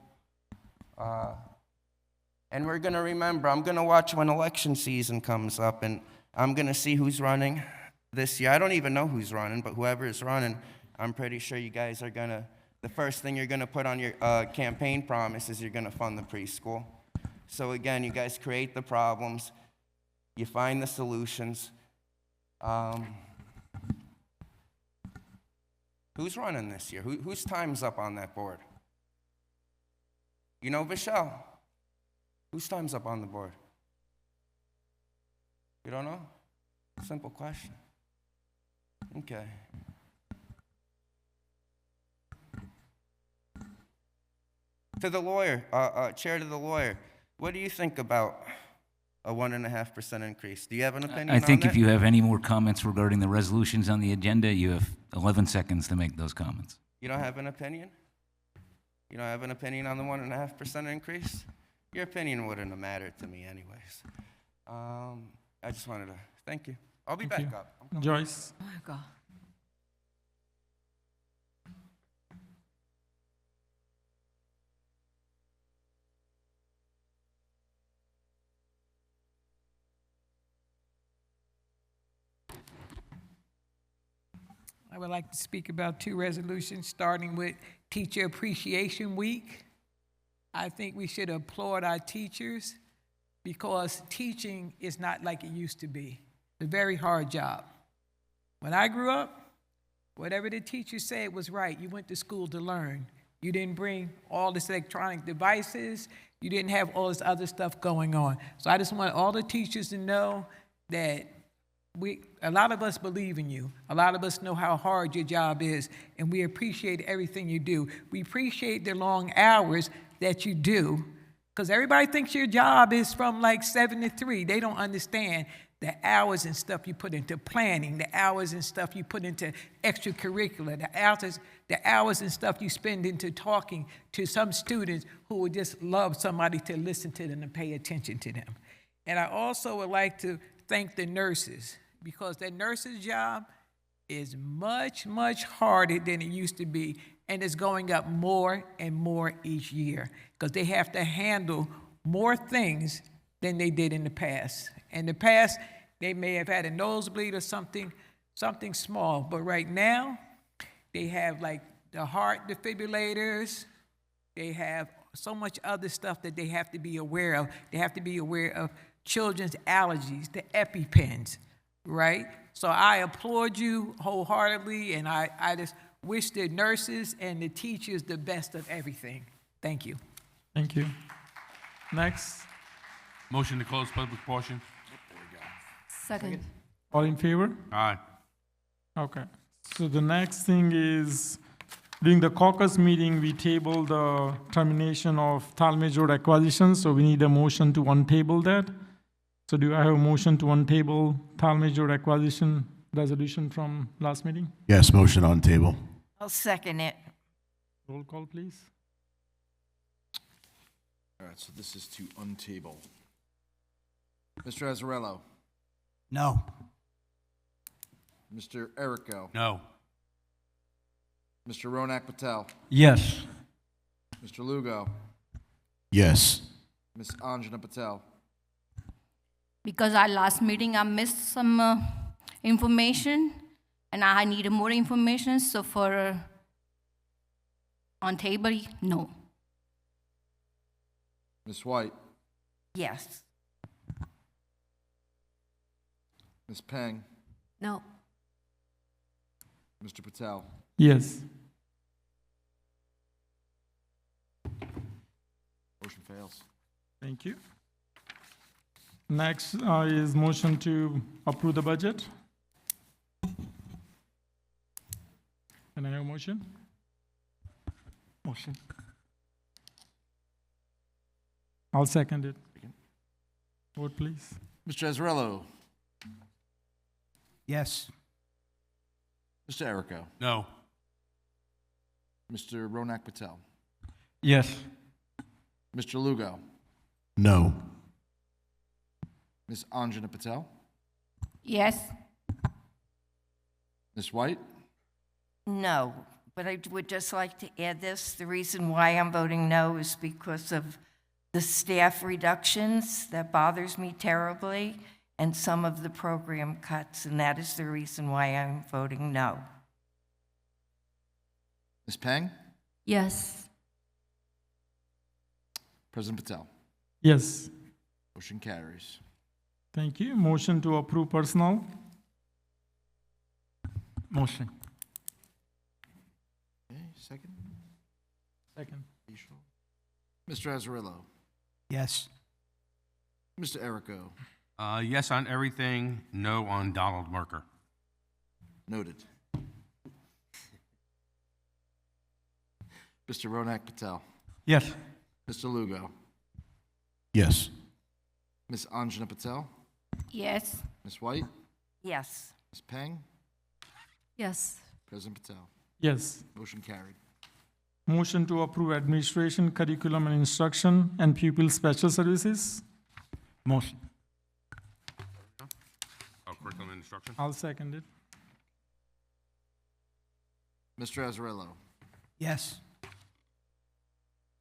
And we're going to remember, I'm going to watch when election season comes up, and I'm going to see who's running this year. I don't even know who's running, but whoever is running, I'm pretty sure you guys are going to, the first thing you're going to put on your campaign promise is you're going to fund the preschool. So again, you guys create the problems, you find the solutions. Who's running this year? Whose time's up on that board? You know, Vishal? Whose time's up on the board? You don't know? Simple question. Okay. To the lawyer, Chair to the lawyer, what do you think about a 1.5% increase? Do you have an opinion I on think that? if you have any more comments regarding the resolutions on the agenda, you have 11 seconds to make those comments. You don't have an opinion? You don't have an opinion on the 1.5% increase? Your opinion wouldn't have mattered to me anyways. I just wanted to, thank you. I'll be Thank back you. up. Joyce? Oh, my God. I would like to speak about 2 resolutions, starting with Teacher Appreciation Week. I think we should applaud our teachers because teaching is not like it used to be. It's a very hard job. When I grew up, whatever the teacher said was right. You went to school to learn. You didn't bring all this electronic devices. You didn't have all this other stuff going on. So I just want all the teachers to know that a lot of us believe in you. A lot of us know how hard your job is, and we appreciate everything you do. We appreciate the long hours that you do, because everybody thinks your job is from like 7 to 3. They don't understand the hours and stuff you put into planning, the hours and stuff you put into extracurricular, the hours and stuff you spend into talking to some students who would just love somebody to listen to them and pay attention to them. And I also would like to thank the nurses, because the nurses' job is much, much harder than it used to be, and it's going up more and more each year, because they have to handle more things than they did in the past. In the past, they may have had a nosebleed or something small, but right now, they have like the heart defibrillators, they have so much other stuff that they have to be aware of. They have to be aware of children's allergies, the EpiPens, right? So I applaud you wholeheartedly, and I just wish the nurses and the teachers the best of everything. Thank you. Thank you. Next. Motion to close public portion. Second. All in favor? Aye. Okay. So the next thing is, during the caucus meeting, we tabled the termination of Talmadge Road acquisition, so we need a motion to untable that. So do I have a motion to untable Talmadge Road acquisition resolution from last meeting? Yes, motion on table. I'll second it. Roll call, please. All right, so this is to untable. Mr. Azzarello. No. Mr. Errico. No. Mr. Ronak Patel. Yes. Mr. Lugo. Yes. Ms. Anjana Patel. Because our last meeting, I missed some information, and I needed more information, so for on table, no. Ms. White. Yes. Ms. Peng. No. Mr. Patel. Yes. Motion fails. Thank you. Next is motion to approve the budget. Can I have a motion? Motion. I'll second it. Vote, please. Mr. Azzarello. Yes. Mr. Errico. No. Mr. Ronak Patel. Yes. Mr. Lugo. No. Ms. Anjana Patel. Yes. Ms. White. No, but I would just like to add this. The reason why I'm voting no is because of the staff reductions. That bothers me terribly, and some of the program cuts, and that is the reason why I'm voting no. Ms. Peng. Yes. President Patel. Yes. Motion carries. Thank you. Motion to approve personnel. Motion. Okay, second. Second. Mr. Azzarello. Yes. Mr. Errico. Yes on everything, no on Donald Merker. Noted. Mr. Ronak Patel. Yes. Mr. Lugo, Yes. Ms. Anjana Patel, Yes. Ms. White, Yes. Ms. Peng, Yes. President Patel. Yes. Motion carried. Motion to approve administration, curriculum and instruction, and pupil special services. Motion. Oh, curriculum and instruction? I'll second it. Mr. Azarello, Yes.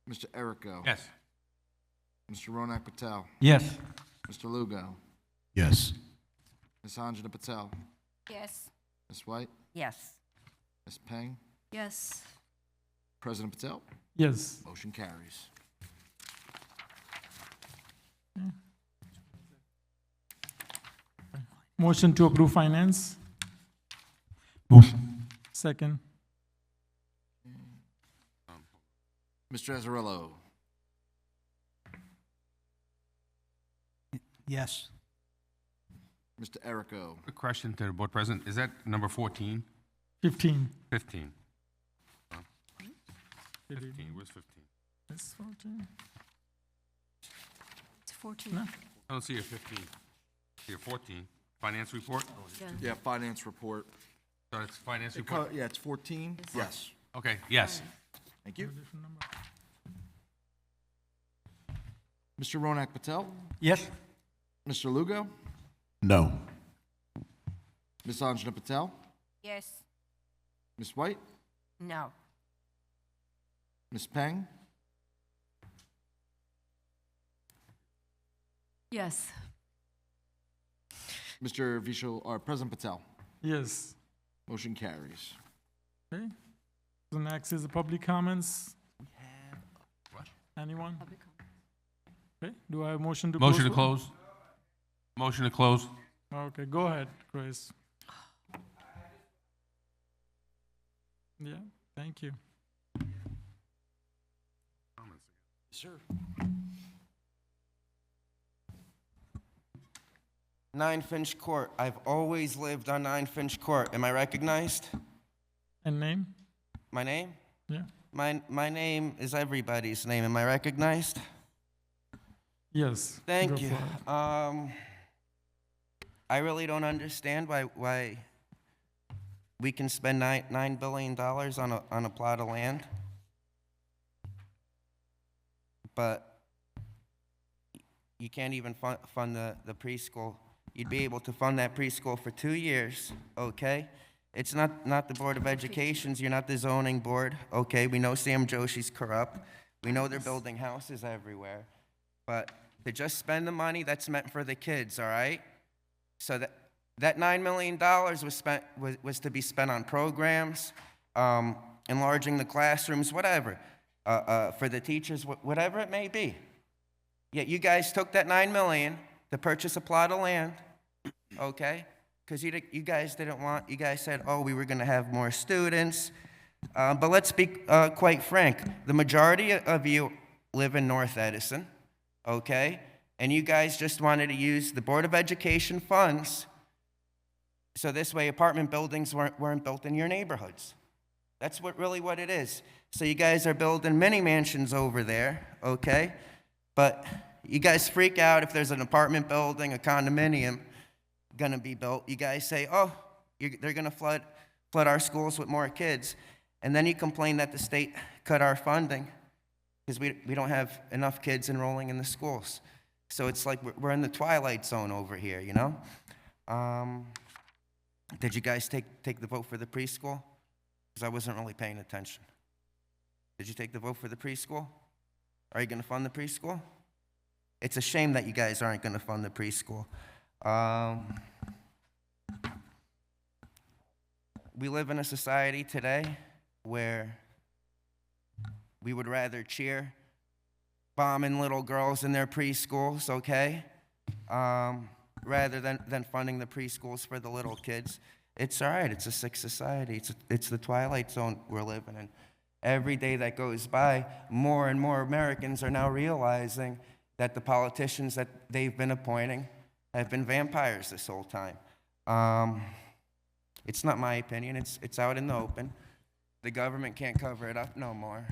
Mr. Errico. Yes. Mr. Ronak Patel, Yes. Mr. Lugo, Yes. Ms. Anjana Patel, Yes. Ms. White, Yes. Ms. Peng, Yes. President Patel. Yes. Motion carries. Motion to approve finance. Motion. Second. Mr. Azarello, Yes. Mr. Errico, Quick question to the board president. Is that number 14? 15. 15? 15, where's 15? It's 14. It's 14. No. I don't see a 15. See a 14. Finance report? yeah, finance report. So it's finance report? Yeah, it's 14. Yes. Okay, yes. Thank you. Mr. Ronak Patel, Yes. Mr. Lugo, No. Ms. Anjana Patel, Yes. Ms. White, No. Ms. Peng, Yes. Mr. Vishal, or President Patel. Yes. Motion carries. Okay. So next is the public comments. Anyone? Okay, do I have a motion to close? Motion to close? Motion to close? Okay, go ahead, Chris. Yeah, thank you. Sir. 9 Finch Court. I've always lived on 9 Finch Court. Am I recognized? And name? My name? Yeah. My name is everybody's name. Am I recognized? Yes. Thank go you. for it. I really don't understand why we can spend $9 billion on a plot of land, but you can't even fund the preschool. You'd be able to fund that preschool for 2 years, okay? It's not the Board of Education's, you're not the zoning board, okay? We know Sam Joshi's corrupt. We know they're building houses everywhere. But to just spend the money that's meant for the kids, all right? So that $9 million was to be spent on programs, enlarging the classrooms, whatever, for the teachers, whatever it may be. Yet you guys took that $9 million to purchase a plot of land, okay? Because you guys didn't want, you guys said, oh, we were going to have more students. But let's be quite frank. The majority of you live in North Edison, okay? And you guys just wanted to use the Board of Education funds so this way apartment buildings weren't built in your neighborhoods. That's what it is. So you guys are building mini mansions over there, okay? But you guys freak out if there's an apartment building, a condominium gonna be built. You guys say, oh, they're gonna flood our schools with more kids. And then you complain that the state cut our funding because we don't have enough kids enrolling in the schools. So it's like we're in the twilight zone over here, you know? Did you guys take the vote for the preschool? Because I wasn't really paying attention. Did you take the vote for the preschool? Are you going to fund the preschool? It's a shame that you guys aren't going to fund the preschool. We live in a society today where we would rather cheer bombing little girls in their preschools, okay? Rather than funding the preschools for the little kids. It's all right. It's a sick society. It's the twilight zone we're living in. Every day that goes by, more and more Americans are now realizing that the politicians that they've been appointing have been vampires this whole time. It's not my opinion. It's out in the open. The government can't cover it up no more.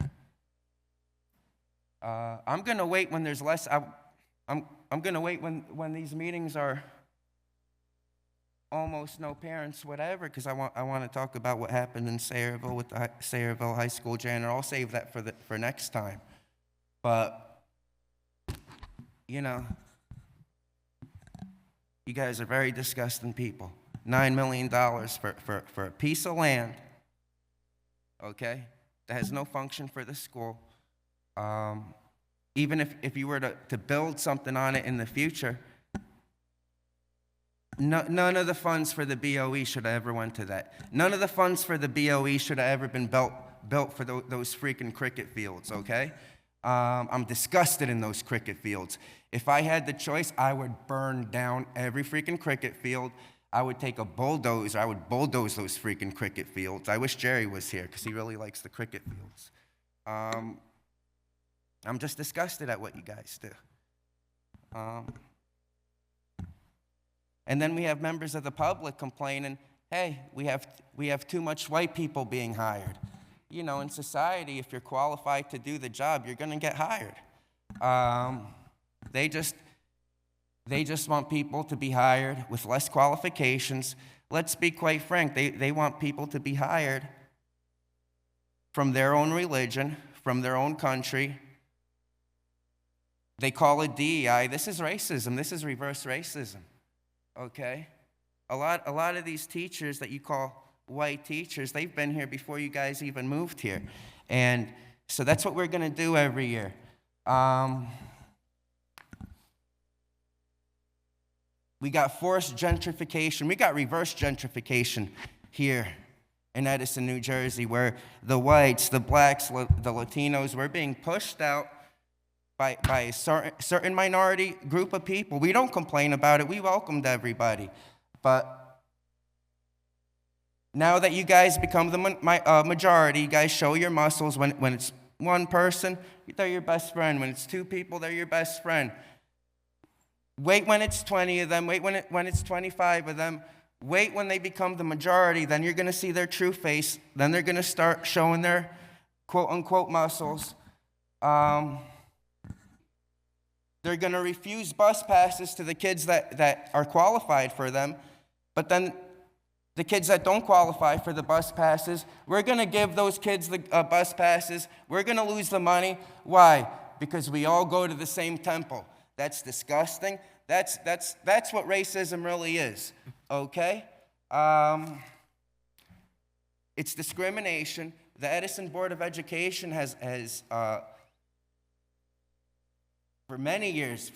I'm gonna wait when there's less. I'm gonna wait when these meetings are almost no parents, whatever, because I want to talk about what happened in Sayreville with the Sayreville High School janitor. I'll save that for next time. But you know, you guys are very disgusting people. $9 million for a piece of land, okay, that has no function for the school. Even if you were to build something on it in the future, none of the funds for the BOE should have ever went to that. None of the funds for the BOE should have ever been built for those freaking cricket fields, okay? I'm disgusted in those cricket fields. If I had the choice, I would burn down every freaking cricket field. I would take a bulldozer. I would bulldoze those freaking cricket fields. I wish Jerry was here because he really likes the cricket fields. I'm just disgusted at what you guys do. And then we have members of the public complaining, hey, we have too much white people being hired. You know, in society, if you're qualified to do the job, you're going to get hired. They just want people to be hired with less qualifications. Let's be quite frank. They want people to be hired from their own religion, from their own country. They call it DEI. This is racism. This is reverse racism. Okay? A lot of these teachers that you call white teachers, they've been here before you guys even moved here. And so that's what we're going to do every year. We got forced gentrification. We got reverse gentrification here in Edison, New Jersey, where the whites, the blacks, the Latinos, we're being pushed out by a certain minority group of people. We don't complain about it. We welcomed everybody. But now that you guys become the majority, you guys show your muscles. When it's one person, they're your best friend. When it's two people, they're your best friend. Wait when it's 20 of them. Wait when it's 25 of them. Wait when they become the majority. Then you're going to see their true face. Then they're going to start showing their quote-unquote muscles. They're going to refuse bus passes to the kids that are qualified for them. But then the kids that don't qualify for the bus passes, we're going to give those kids the bus passes. We're going to lose the money. Why? Because we all go to the same temple. That's disgusting. That's what racism really is, okay? It's discrimination. The Edison Board of Education has for many years,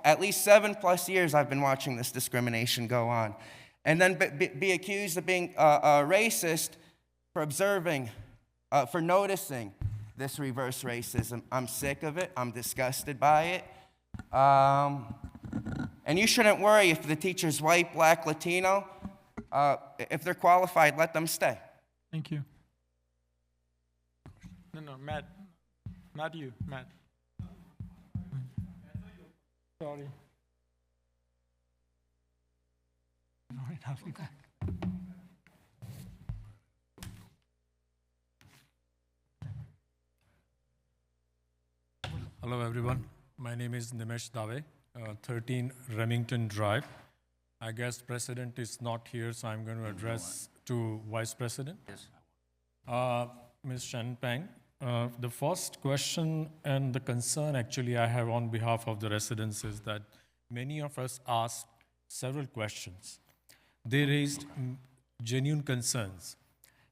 at least 7+ years, I've been watching this discrimination go on. And then be accused of being racist for observing, for noticing this reverse racism. I'm sick of it. I'm disgusted by it. And you shouldn't worry if the teacher's white, black, Latino. If they're qualified, let them stay. Thank you. No, Matt. Not you, Matt. Sorry. All right, I'll be back. Hello, everyone. My name is Nimesh Dave, 13 Remington Drive. I guess President is not here, so I'm going to address to Vice President. Yes. Ms. Shen Peng, the first question and the concern actually I have on behalf of the residents is that many of us asked several questions. They raised genuine concerns,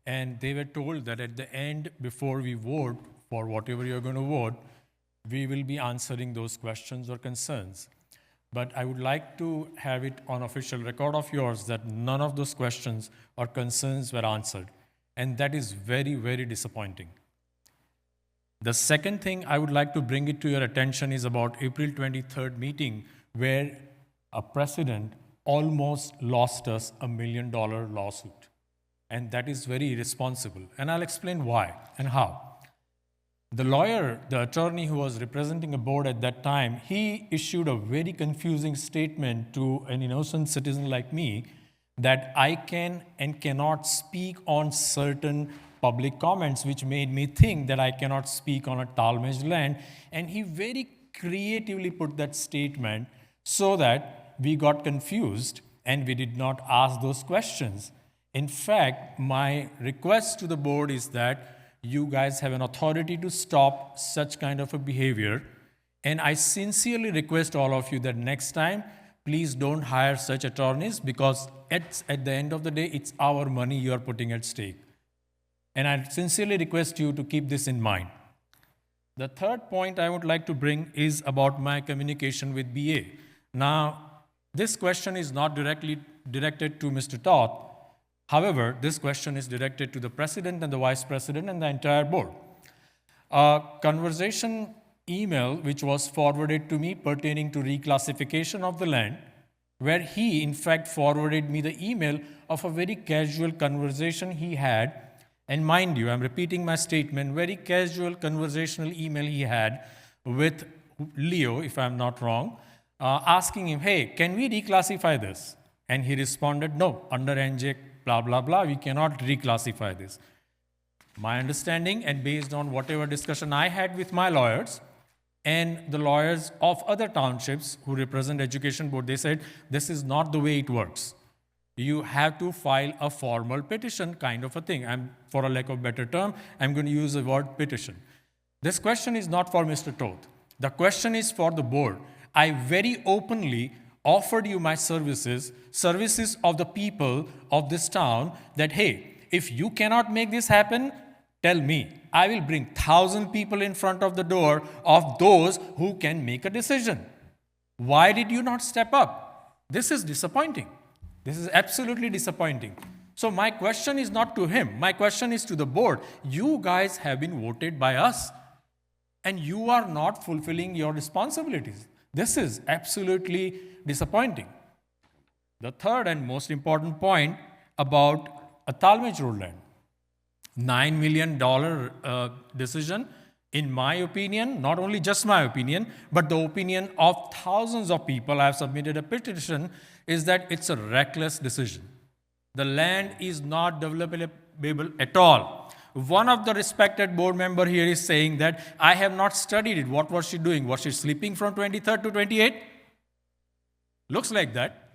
and they were told that at the end, before we vote for whatever you're going to vote, we will be answering those questions or concerns. But I would like to have it on official record of yours that none of those questions or concerns were answered. And that is very, very disappointing. The second thing I would like to bring it to your attention is about April 23rd meeting, where a president almost lost us $1 million lawsuit. And that is very irresponsible. And I'll explain why and how. The lawyer, the attorney who was representing a board at that time, he issued a very confusing statement to an innocent citizen like me that I can and cannot speak on certain public comments, which made me think that I cannot speak on a Talmage land. And he very creatively put that statement so that we got confused and we did not ask those questions. In fact, my request to the board is that you guys have an authority to stop such kind of a behavior. And I sincerely request all of you that next time, please don't hire such attorneys, because at the end of the day, it's our money you are putting at stake. And I sincerely request you to keep this in mind. The third point I would like to bring is about my communication with BA. Now, this question is not directly directed to Mr. Toth. However, this question is directed to the president and the vice president and the entire board. A conversation email which was forwarded to me pertaining to reclassification of the land, where he in fact forwarded me the email of a very casual conversation he had. And mind you, I'm repeating my statement, very casual conversational email he had with Leo, if I'm not wrong, asking him, hey, can we reclassify this? And he responded, no, under NJ, blah, blah, blah, we cannot reclassify this. My understanding, and based on whatever discussion I had with my lawyers and the lawyers of other townships who represent education board, they said, this is not the way it works. You have to file a formal petition kind of a thing. For a lack of a better term, I'm going to use the word petition. This question is not for Mr. Toth. The question is for the board. I very openly offered you my services of the people of this town, that, hey, if you cannot make this happen, tell me. I will bring 1,000 people in front of the door of those who can make a decision. Why did you not step up? This is disappointing. This is absolutely disappointing. So my question is not to him. My question is to the board. You guys have been voted by us, and you are not fulfilling your responsibilities. This is absolutely disappointing. The third and most important point about a Talmage Road land. $9 million decision, in my opinion, not only just my opinion, but the opinion of thousands of people, I have submitted a petition, is that it's a reckless decision. The land is not developable at all. One of the respected board member here is saying that I have not studied it. What was she doing? Was she sleeping from 23rd to 28th? Looks like that.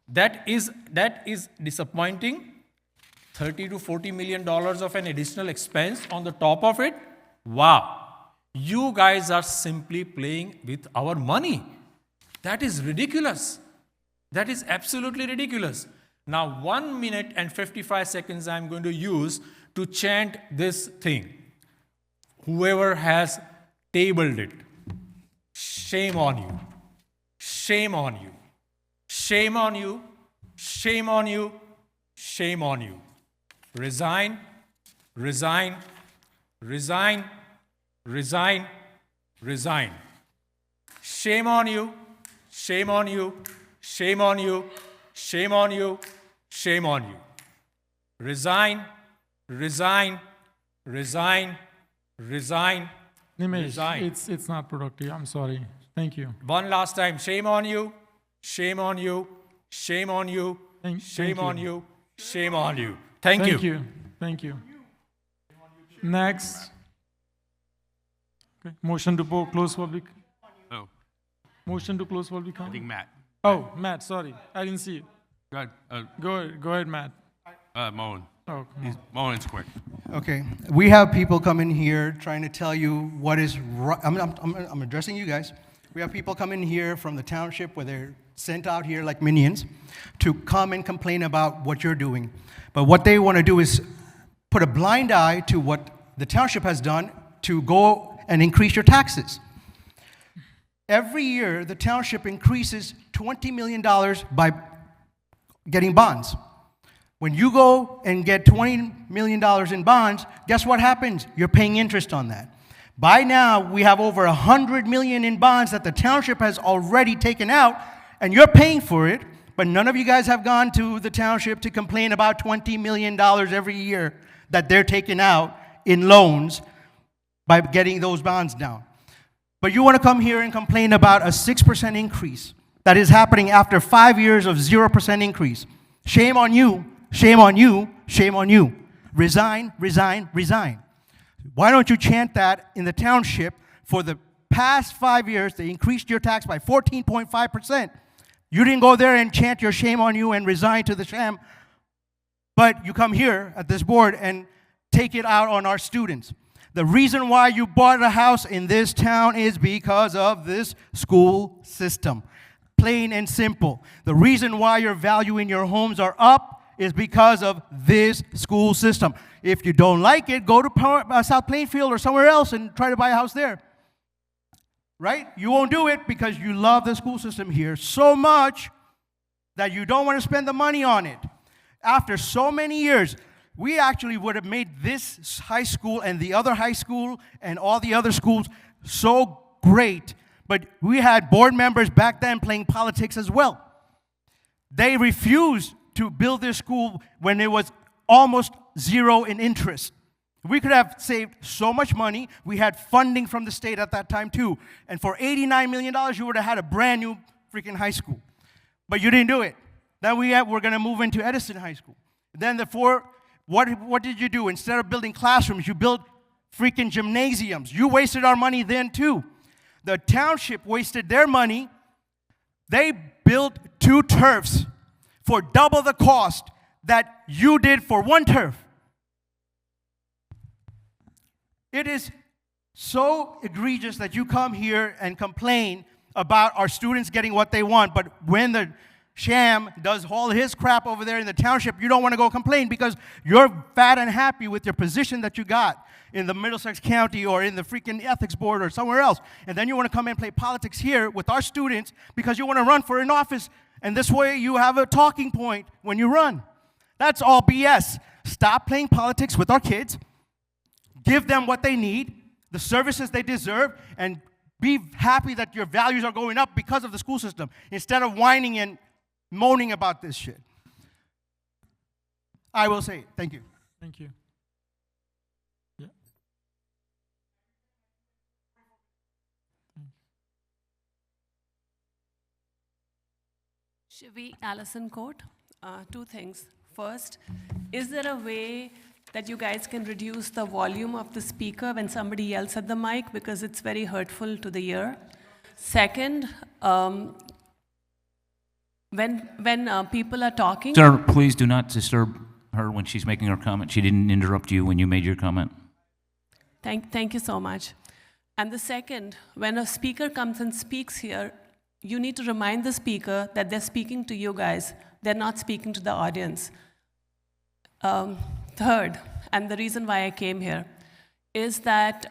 That is disappointing. $30 to $40 million of an additional expense on the top of it. Wow. You guys are simply playing with our money. That is ridiculous. That is absolutely ridiculous. Now, 1 minute and 55 seconds I'm going to use to chant this thing. Whoever has tabled it, shame on you. Shame on you. Shame on you. Shame on you. Shame on you. Resign, resign, resign, resign, resign. Shame on you. Shame on you. Shame on you. Shame on you. Shame on you. Resign, resign, resign, resign, Nimesh, resign. it's not productive. I'm sorry. Thank you. One last time. Shame on you. Shame on you. Shame on you. Shame on you. Shame on you. Thank you. Thank you. Next. Okay. Motion to close public. Oh, Motion to close public I comment. think Matt. Oh, Matt, sorry. I didn't see it. Go ahead. Go ahead, Matt. Moen. Oh, come on. Moen's quick. Okay, we have people coming here trying to tell you what is right. I'm addressing you guys. We have people coming here from the township where they're sent out here like minions to come and complain about what you're doing. But what they want to do is put a blind eye to what the township has done to go and increase your taxes. Every year, the township increases $20 million by getting bonds. When you go and get $20 million in bonds, guess what happens? You're paying interest on that. By now, we have over $100 million in bonds that the township has already taken out, and you're paying for it, but none of you guys have gone to the township to complain about $20 million every year that they're taking out in loans by getting those bonds down. But you want to come here and complain about a 6% increase that is happening after 5 years of 0% increase. Shame on you, shame on you, shame on you. resign, resign, resign. Why don't you chant that in the township? For the past 5 years, they increased your tax by 14.5%. You didn't go there and chant your shame on you and resign to the sham, but you come here at this board and take it out on our students. The reason why you bought a house in this town is because of this school system. Plain and simple. The reason why your value in your homes are up is because of this school system. If you don't like it, go to South Plainfield or somewhere else and try to buy a house there. Right? You won't do it because you love the school system here so much that you don't want to spend the money on it. After so many years, we actually would have made this high school and the other high school and all the other schools so great. But we had board members back then playing politics as well. They refused to build this school when it was almost zero in interest. We could have saved so much money. We had funding from the state at that time too. And for $89 million, you would have had a brand new freaking high school. But you didn't do it. Then we're going to move into Edison High School. Then what did you do? Instead of building classrooms, you built freaking gymnasiums. You wasted our money then too. The township wasted their money. They built 2 turfs for double the cost that you did for 1 turf. It is so egregious that you come here and complain about our students getting what they want, but when the sham does all his crap over there in the township, you don't want to go complain because you're fat and happy with your position that you got in the Middlesex County or in the freaking ethics board or somewhere else. And then you want to come and play politics here with our students because you want to run for an office, and this way you have a talking point when you run. That's all BS. Stop playing politics with our kids. Give them what they need, the services they deserve, and be happy that your values are going up because of the school system instead of whining and moaning about this shit. I will say it. Thank you. Thank you. Yeah. Shivi Allison Court. 2 things. First, is there a way that you guys can reduce the volume of the speaker when somebody yells at the mic because it's very hurtful to the ear? Second, when people are talking... Sir, please do not disturb her when she's making her comment. She didn't interrupt you when you made your comment. Thank you so much. And the second, when a speaker comes and speaks here, you need to remind the speaker that they're speaking to you guys. They're not speaking to the audience. Third, and the reason why I came here, is that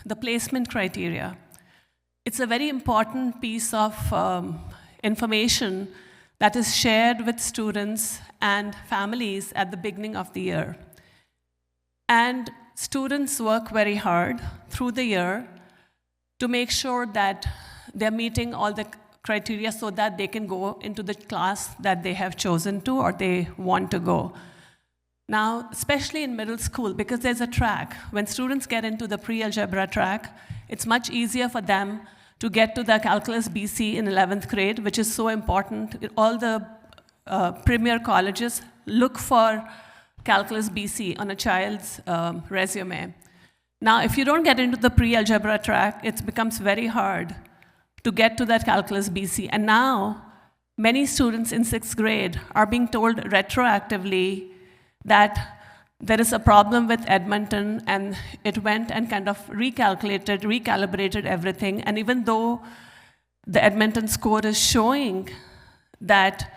the placement criteria. It's a very important piece of information that is shared with students and families at the beginning of the year. And students work very hard through the year to make sure that they're meeting all the criteria so that they can go into the class that they have chosen to or they want to go. Now, especially in middle school, because there's a track, when students get into the pre-algebra track, it's much easier for them to get to the Calculus BC in 11th grade, which is so important. All the premier colleges look for Calculus BC on a child's resume. Now, if you don't get into the pre-algebra track, it becomes very hard to get to that Calculus BC. And now, many students in 6th grade are being told retroactively that there is a problem with Edmonton, and it went and kind of recalibrated everything. And even though the Edmonton score is showing that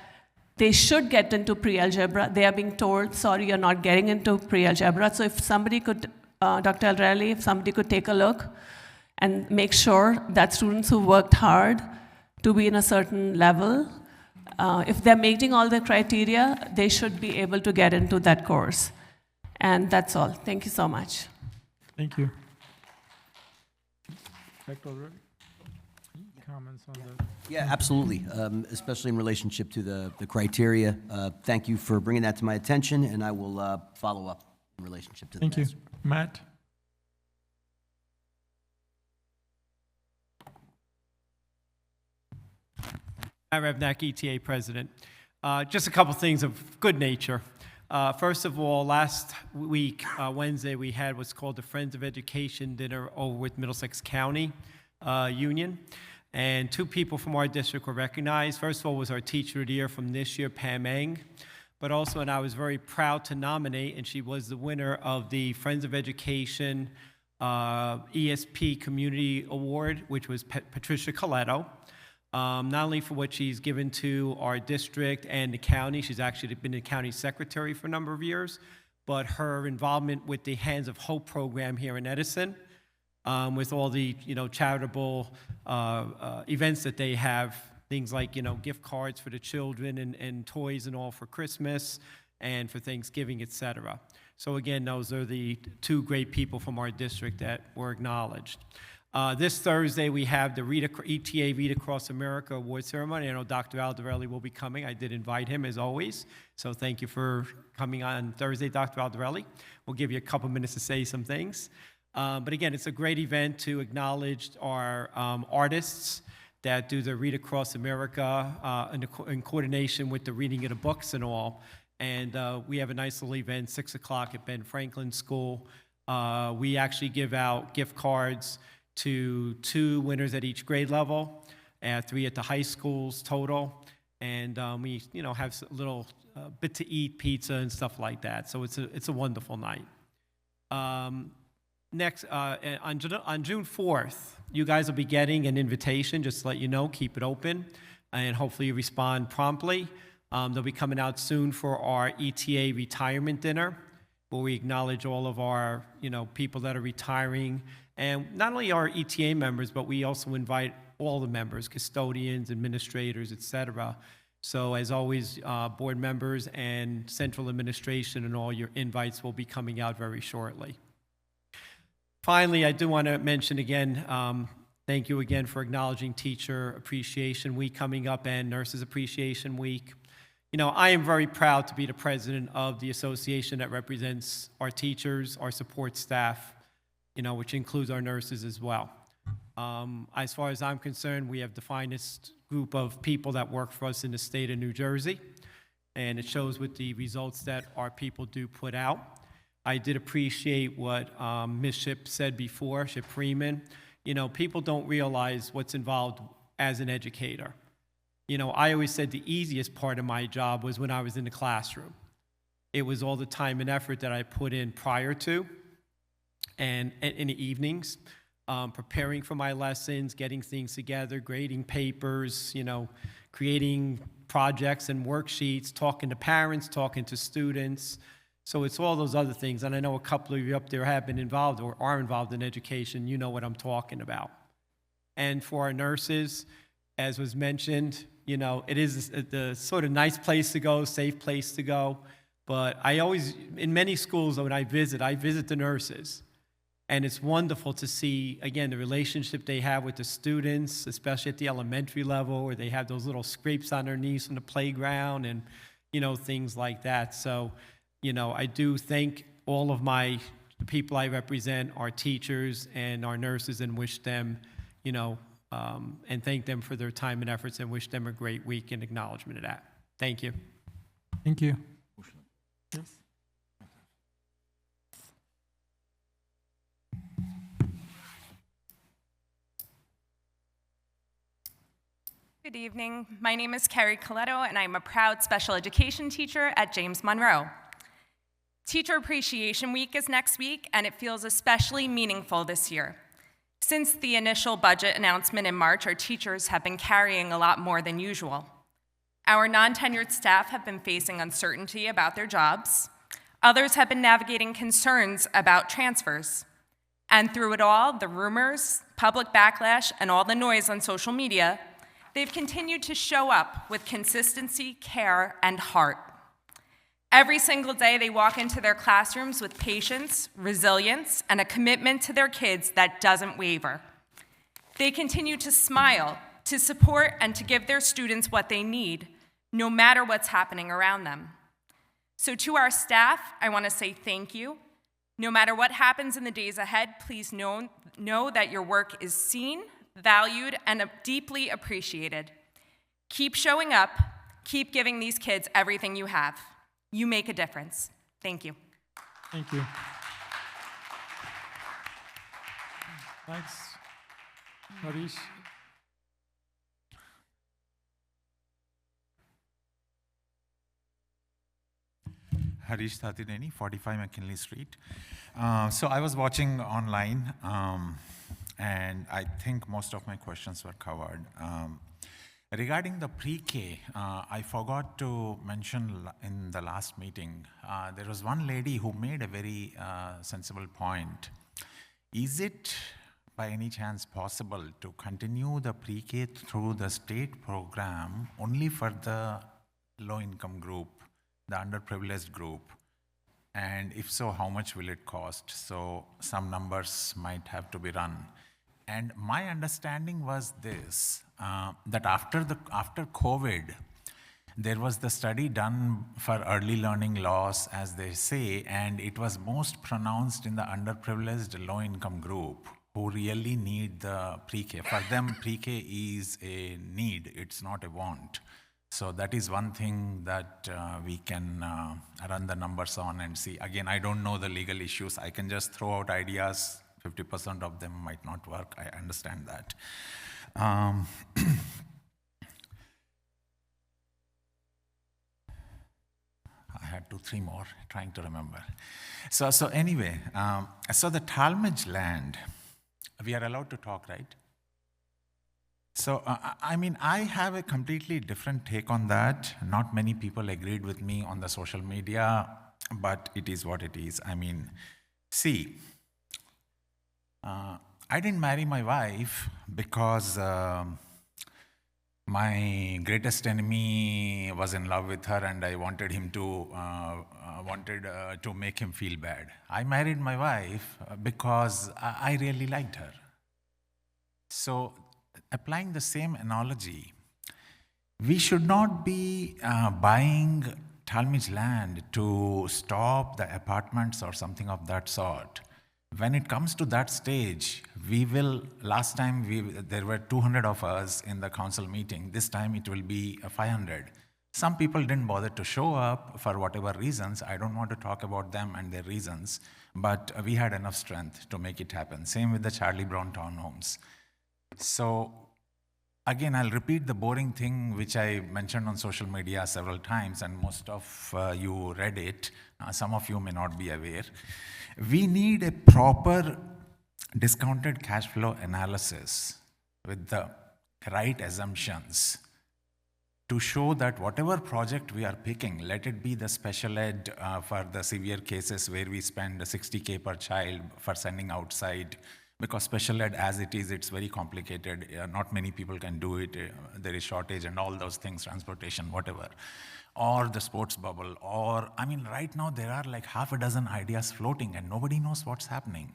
they should get into pre-algebra, they are being told, sorry, you're not getting into pre-algebra. So if somebody could, Dr. Elrelli, if somebody could take a look and make sure that students who worked hard to be in a certain level, if they're meeting all the criteria, they should be able to get into that course. And that's all. Thank you so much. Thank you. Dr. O'Reilly? Comments on that? Yeah, absolutely, especially in relationship to the criteria. Thank you for bringing that to my attention, and I will follow up in relationship to that. Thank you. Matt? Matt Rebnacki, ETA President. Just a couple things of good nature. First of all, last week, Wednesday, we had what's called the Friends of Education dinner over with Middlesex County Union. And 2 people from our district were recognized. First of all was our teacher of the year from this year, Pam Eng. But also, and I was very proud to nominate, and she was the winner of the Friends of Education ESP Community Award, which was Patricia Coletto. Not only for what she's given to our district and the county, she's actually been the county secretary for a number of years, but her involvement with the Hands of Hope program here in Edison, with all the charitable events that they have, things like gift cards for the children and toys and all for Christmas and for Thanksgiving, etc. So again, those are the 2 great people from our district that were acknowledged. This Thursday, we have the ETA Read Across America Award Ceremony. I know Dr. Aldarelli will be coming. I did invite him, as always. So thank you for coming on Thursday, Dr. Aldarelli. We'll give you a couple minutes to say some things. But again, it's a great event to acknowledge our artists that do the Read Across America in coordination with the reading of the books and all. And we have a nice little event, 6 o'clock at Ben Franklin School. We actually give out gift cards to 2 winners at each grade level, and 3 at the high schools total. And we, have a little bit to eat, pizza and stuff like that. So it's a wonderful night. Next, on June 4th, you guys will be getting an invitation, just to let you know, keep it open, and hopefully you respond promptly. They'll be coming out soon for our ETA retirement dinner, where we acknowledge all of our, people that are retiring, and not only our ETA members, but we also invite all the members, custodians, administrators, etc. So as always, board members and central administration and all your invites will be coming out very shortly. Finally, I do want to mention again, thank you again for acknowledging Teacher Appreciation Week coming up and Nurses Appreciation Week. I am very proud to be the president of the association that represents our teachers, our support staff, which includes our nurses as well. As far as I'm concerned, we have the finest group of people that work for us in the state of New Jersey, and it shows with the results that our people do put out. I did appreciate what Ms. Ship said before, Ship Freeman. People don't realize what's involved as an educator. I always said the easiest part of my job was when I was in the classroom. It was all the time and effort that I put in prior to and in the evenings, preparing for my lessons, getting things together, grading papers, creating projects and worksheets, talking to parents, talking to students. So it's all those other things. And I know a couple of you up there have been involved or are involved in education. You know what I'm talking about. And for our nurses, as was mentioned, it is the sort of nice place to go, safe place to go. But I always, in many schools when I visit the nurses. And it's wonderful to see, again, the relationship they have with the students, especially at the elementary level, where they have those little scrapes on their knees from the playground and, things like that. So, I do thank all of the people I represent, our teachers and our nurses, and wish them, and thank them for their time and efforts, and wish them a great week in acknowledgement of that. Thank you. Thank you. Yes. Good evening. My name is Carrie Coletto, and I'm a proud special education teacher at James Monroe. Teacher Appreciation Week is next week, and it feels especially meaningful this year. Since the initial budget announcement in March, our teachers have been carrying a lot more than usual. Our non-tenured staff have been facing uncertainty about their jobs. Others have been navigating concerns about transfers. And through it all, the rumors, public backlash, and all the noise on social media, they've continued to show up with consistency, care, and heart. Every single day, they walk into their classrooms with patience, resilience, and a commitment to their kids that doesn't waver. They continue to smile, to support, and to give their students what they need, no matter what's happening around them. So to our staff, I want to say thank you. No matter what happens in the days ahead, please know that your work is seen, valued, and deeply appreciated. Keep showing up. Keep giving these kids everything you have. You make a difference. Thank you. Thank you. Thanks, Harish. Harish Thatineni, 45 McKinley Street. So I was watching online, and I think most of my questions were covered. Regarding the pre-K, I forgot to mention in the last meeting, there was one lady who made a very sensible point. Is it by any chance possible to continue the pre-K through the state program only for the low-income group, the underprivileged group? And if so, how much will it cost? So some numbers might have to be run. And my understanding was this, that after COVID, there was the study done for early learning loss, as they say, and it was most pronounced in the underprivileged low-income group who really need the pre-K. For them, pre-K is a need, it's not a want. So that is one thing that we can run the numbers on and see. Again, I don't know the legal issues. I can just throw out ideas. 50% of them might not work. I understand that. I had 2-3 more, trying to remember. So anyway, so the Talmadge land, we are allowed to talk, right? So, I mean, I have a completely different take on that. Not many people agreed with me on the social media, but it is what it is. I mean, see, I didn't marry my wife because my greatest enemy was in love with her and I wanted him to, to make him feel bad. I married my wife because I really liked her. So, applying the same analogy, we should not be buying Talmadge land to stop the apartments or something of that sort. When it comes to that stage, we will, last time there were 200 of us in the council meeting, this time it will be 500. Some people didn't bother to show up for whatever reasons. I don't want to talk about them and their reasons, but we had enough strength to make it happen. Same with the Charlie Brown townhomes. So again, I'll repeat the boring thing which I mentioned on social media several times, and most of you read it. Some of you may not be aware. We need a proper discounted cash flow analysis with the right assumptions to show that whatever project we are picking, let it be the special ed for the severe cases where we spend $60K per child for sending outside, because special ed as it is, it's very complicated. Not many people can do it. There is shortage and all those things, transportation, whatever. Or the sports bubble, or, I mean, right now there are like half a dozen ideas floating and nobody knows what's happening.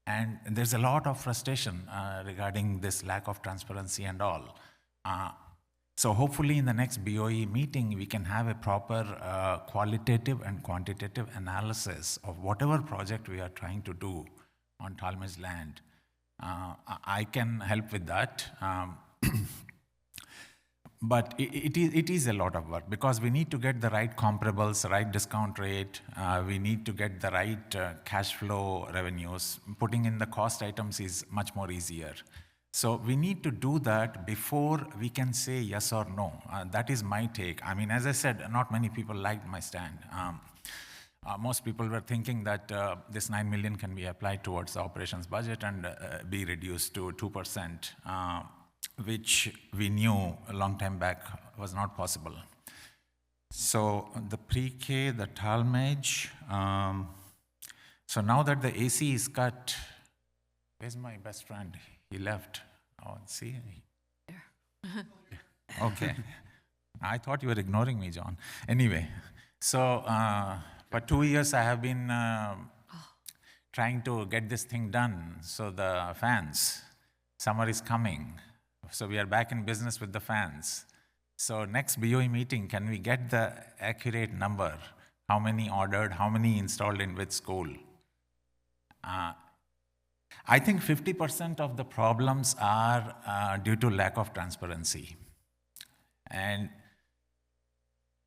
And there's a lot of frustration regarding this lack of transparency and all. So hopefully in the next BOE meeting, we can have a proper qualitative and quantitative analysis of whatever project we are trying to do on Talmadge land. I can help with that. But it is a lot of work because we need to get the right comparables, right discount rate. We need to get the right cash flow revenues. Putting in the cost items is much more easier. So we need to do that before we can say yes or no. That is my take. I mean, as I said, not many people liked my stand. Most people were thinking that this $9 million can be applied towards the operations budget and be reduced to 2%. Which we knew a long time back was not possible. So the pre-K, the Talmadge, so now that the AC is cut, where's my best friend? He left. Oh, see? Okay. I thought you were ignoring me, John. Anyway, so for 2 years I have been trying to get this thing done. So the fans, summer is coming. So we are back in business with the fans. So next BOE meeting, can we get the accurate number? How many ordered, how many installed in which school? I think 50% of the problems are due to lack of transparency. And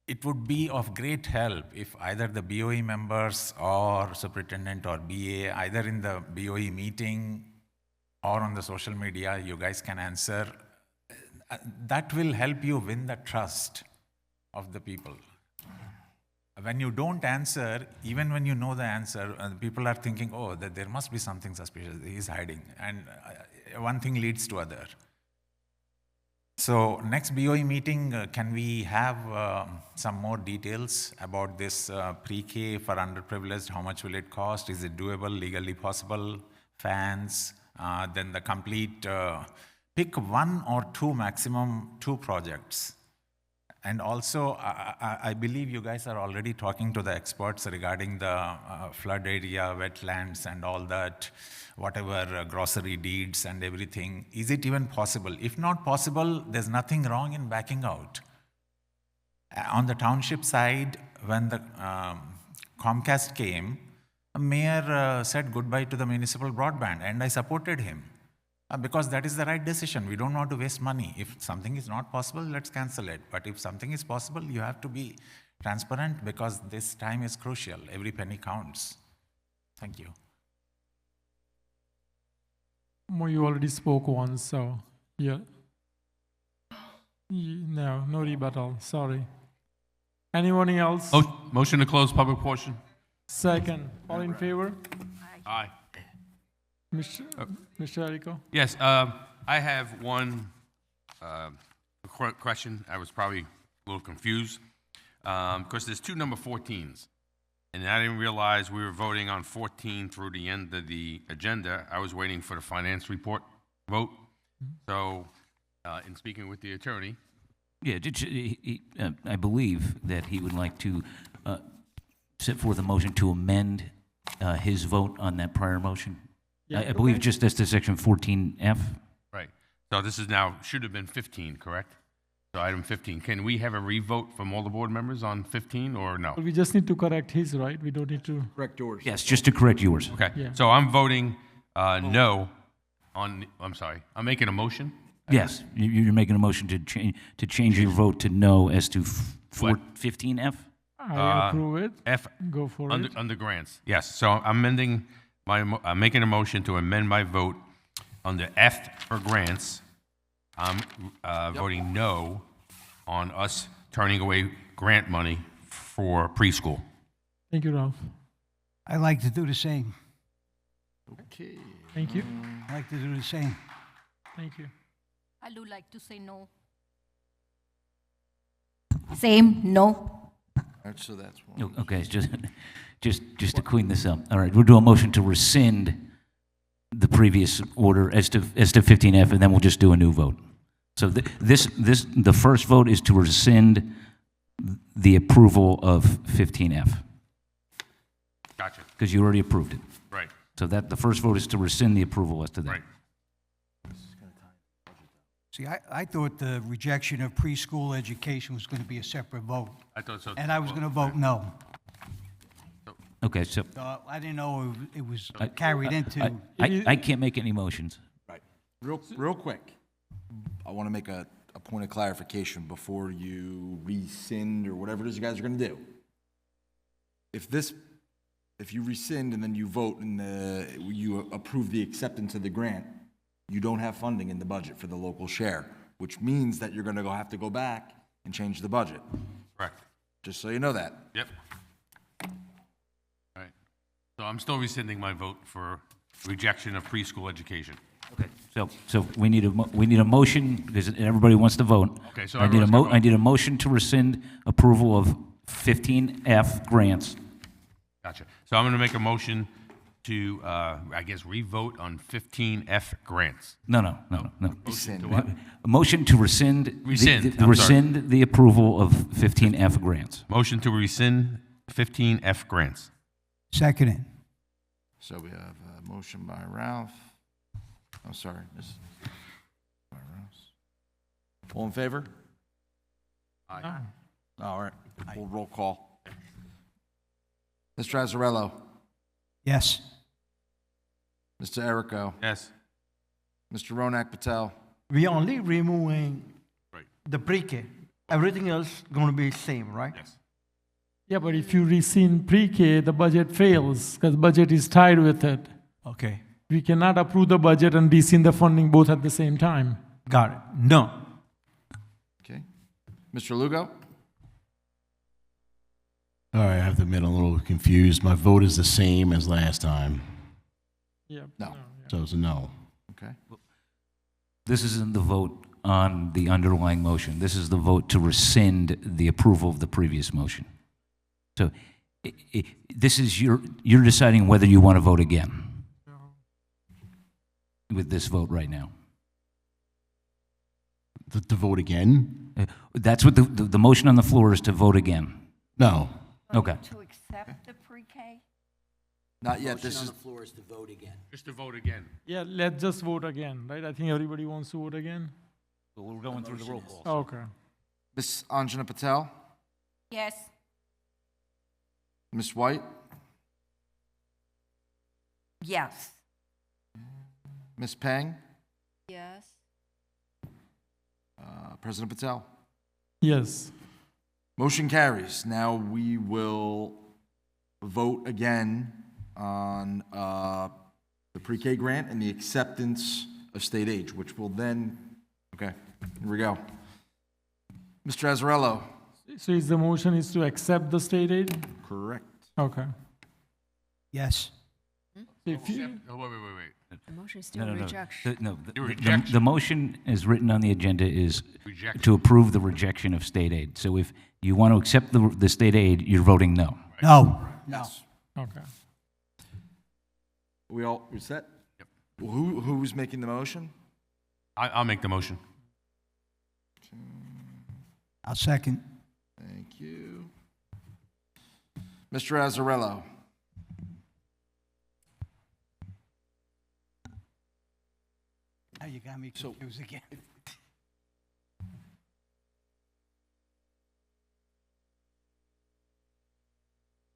it would be of great help if either the BOE members or superintendent or BA, either in the BOE meeting or on the social media, you guys can answer. That will help you win the trust of the people. When you don't answer, even when you know the answer, people are thinking, oh, that there must be something suspicious, he's hiding. And one thing leads to other. So next BOE meeting, can we have some more details about this pre-K for underprivileged? How much will it cost? Is it doable, legally possible? Fans, then the complete, pick one or two, maximum 2 projects. And also, I believe you guys are already talking to the experts regarding the flood area, wetlands and all that, whatever grocery deeds and everything. Is it even possible? If not possible, there's nothing wrong in backing out. On the township side, when the Comcast came, the mayor said goodbye to the municipal broadband, and I supported him. Because that is the right decision. We don't want to waste money. If something is not possible, let's cancel it. But if something is possible, you have to be transparent because this time is crucial. Every penny counts. Thank you. Mo, you already spoke once, so yeah. No rebuttal. Sorry. Anyone else? Motion to close public portion. Second. All in favor? Aye. Mr. Rico? Yes, I have one question. I was probably a little confused because there's 2 number 14s, and I didn't realize we were voting on 14 through the end of the agenda. I was waiting for the finance report vote. So, in speaking with the attorney, Yeah, I believe that he would like to set forth a motion to amend his vote on that prior motion. Yeah, I believe okay. just as to section 14F. right. So this is now, should have been 15, correct? So item 15. Can we have a revote from all the board members on 15 or no? We just need to correct his, right? We don't need to. Correct yours. Yes, just to correct yours. Okay, Yeah. so I'm voting no on, I'm sorry, I'm making a motion? Yes, you're making a motion to change your vote to no as to What? 15F? I approve it. F. Go for under, it. Under grants, yes. So I'm amending I'm making a motion to amend my vote under F for grants. I'm voting no on us turning away grant money for preschool. Thank you, Ralph. I'd like to do the same. Okay. Thank you. I'd like to do the same. Thank you. I would like to say no. Same, no. All right, so that's one. Okay, just to clean this up. All right, we'll do a motion to rescind the previous order as to 15F, and then we'll just do a new vote. So the first vote is to rescind the approval of 15F, Gotcha, because you already approved it. right, So the first vote is to rescind the approval as to that. right. See, I thought the rejection of preschool education was going to be a separate vote, I thought so. and I was going to vote no. Okay, so So I didn't know it was carried into. I can't make any motions. Right. Real quick, I want to make a point of clarification before you rescind or whatever it is you guys are going to do. If you rescind and then you vote and you approve the acceptance of the grant, you don't have funding in the budget for the local share, which means that you're going to have to go back and change the budget. Correct. Just so you know that. Yep. All right. So I'm still rescinding my vote for rejection of preschool education. Okay. So we need a motion because everybody wants to vote. Okay, so I need everyone's gonna vote. I need a motion to rescind approval of 15F grants. Gotcha. So I'm going to make a motion to, I guess, revote on 15F grants. No. Rescind. To what? A motion to rescind. Rescind, The, I'm sorry. rescind the approval of 15F grants. Motion to rescind 15F grants. Second. So we have a motion by Ralph. I'm sorry. By Ralph. All in favor? Aye. All right. We'll roll call. Mr. Azzarello. Yes. Mr. Errico. Yes. Mr. Ronak Patel. We only removing Right. the pre-K. Everything else going to be same, right? Yes. Yeah, but if you rescind pre-K, the budget fails because budget is tied with it. Okay, We cannot approve the budget and rescind the funding both at the same time. got it. No. Okay. Mr. Lugo? All right, I have to admit, I'm a little confused. My vote is the same as last time, Yeah. No. so it's a no. Okay. This isn't the vote on the underlying motion. This is the vote to rescind the approval of the previous motion. So this is you're deciding whether you want to vote again with this vote right now. To vote again? That's what the motion on the floor is, to vote again. No. Okay. To accept the pre-K? Not yet. This is, floor is to vote again. Just to vote again. Yeah, let's just vote again, right? I think everybody wants to vote again. We're going through the roll call. Okay. Ms. Anjana Patel? Yes. Ms. White? Yes. Ms. Pang? Yes. President Patel? Yes. Motion carries. Now we will vote again on the pre-K grant and the acceptance of state aid, which will then, okay, here we go. Mr. Azzarello? So is the motion is to accept the state aid? Correct. Okay. Yes. If you, Oh, wait. The motion is No, still no, no. rejection. The motion is written on the agenda is Rejection. to approve the rejection of state aid. So if you want to accept the state aid, you're voting no. No. No. okay. We set? Yep. Well, who's making the motion? I'll make the motion. I'll second. Thank you. Mr. Azzarello? Now you got me confused again.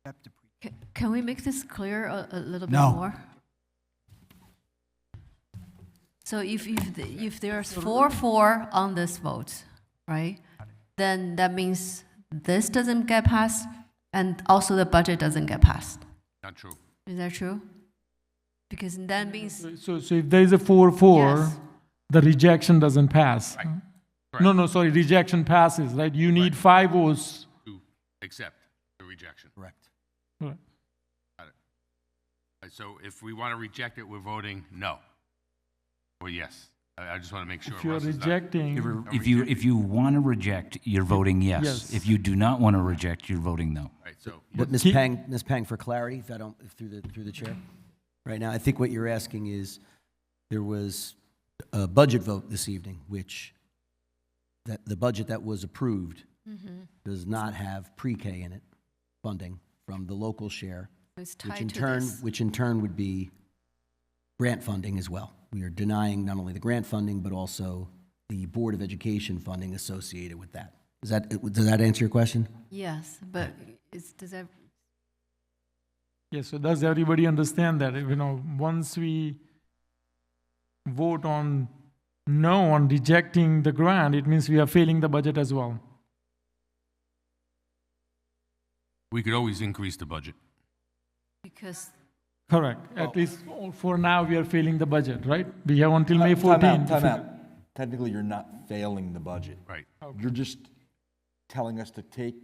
Accept the pre- Can we make this clear a little bit No. more? So if there's 4-4 on this vote, right, then that means this doesn't get passed, and also the budget doesn't get passed. Not true. Is that true? Because that means, So if there is a 4-4, Yes. the rejection doesn't pass. Right. No, sorry, rejection passes, right? You need 5 votes. To accept the rejection. Correct. Right. Got it. So if we want to reject it, we're voting no. Or yes. I just want to make sure. If you're Russ is not- rejecting, If you want to reject, you're voting yes. Yes. If you do not want to reject, you're voting no. Right, so, But Ms. Pang, for clarity, if I don't, if through the chair, right now, I think what you're asking is, there was a budget vote this evening, which, that the budget that was approved does not have pre-K in it, funding from the local share, it's which tied in to turn, this. which in turn would be grant funding as well. We are denying not only the grant funding, but also the Board of Education funding associated with that. Does that answer your question? yes, but does that, yes, so does everybody understand that? Once we vote on no on rejecting the grant, it means we are failing the budget as well. we could always increase the budget. because, Correct. At least for now, we are failing the budget, right? We have until May 14th. Time to out. figure- Technically, you're not failing the budget. Right. You're just telling us to take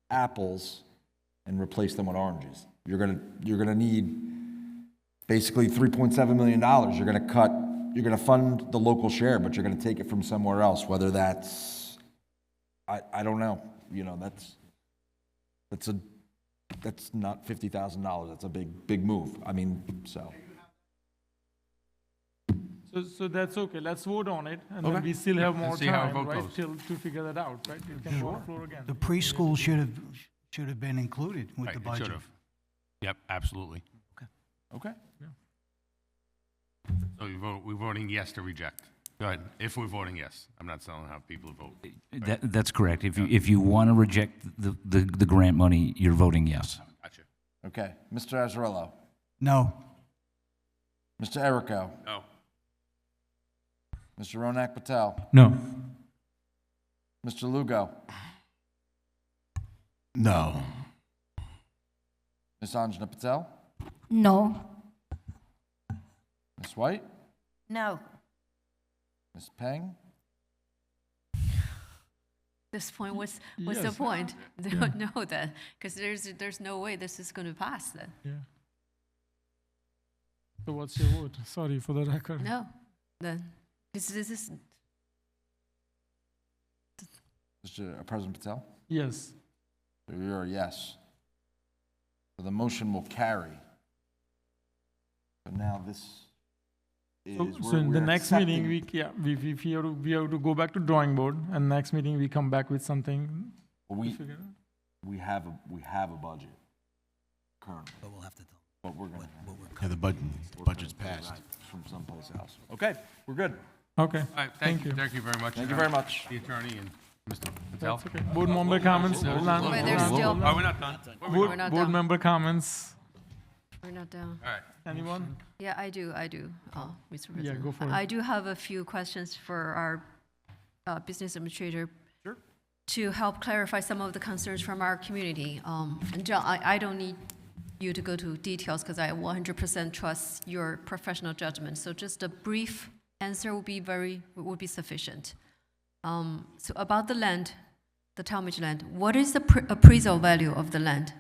apples and replace them with oranges. You're gonna need basically $3.7 million. You're gonna fund the local share, but you're gonna take it from somewhere else, whether that's, I don't know, that's not $50,000. That's a big move. I mean, so. So that's okay. Let's vote on it, and Okay. then we still have more Let's see how time, vote right, goes. to figure that out, right? You can go on the floor again. The preschool should have been included with Right, the it budget. should have. Yep, absolutely. Okay. So we're voting yes to reject. Go ahead, if we're voting yes. I'm not telling how people vote. That's correct. If you want to reject the grant money, you're voting yes. Gotcha. Okay. Mr. Azzarello. No. Mr. Erico. No. Mr. Ronak Patel. No. Mr. Lugo? No. Ms. Anjana Patel? No. Ms. White? No. Ms. Peng? This point, what's the Yes. point? They Yeah. don't know that, because there's no way this is going to pass then. Yeah. So what's your vote? Sorry for the record. No, then, this is, Mr. President Patel? Yes. So you're a yes. So the motion will carry. But now this is. So in the next meeting, we have to go back to drawing board, and next meeting we come back with something. We, to figure out. we have a budget currently. But we'll have to tell. But we're gonna. Yeah, the budget's passed. From someplace else. Okay, we're good. Okay. All right, Thank you. Thank you very much. Thank you very much. The attorney and Mr. Patel. That's okay. Board member comments. Wait, there's still- Oh, we're not done. We're not Board done. member comments. we're not down. All right. Anyone? Yeah, I do. Oh, Mr. President. Yeah, go for it. I do have a few questions for our business administrator. Sure. To help clarify some of the concerns from our community. And John, I don't need you to go to details because I 100% trust your professional judgment. So just a brief answer would be sufficient. So about the land, the Talmadge land, what is the appraisal value of the land?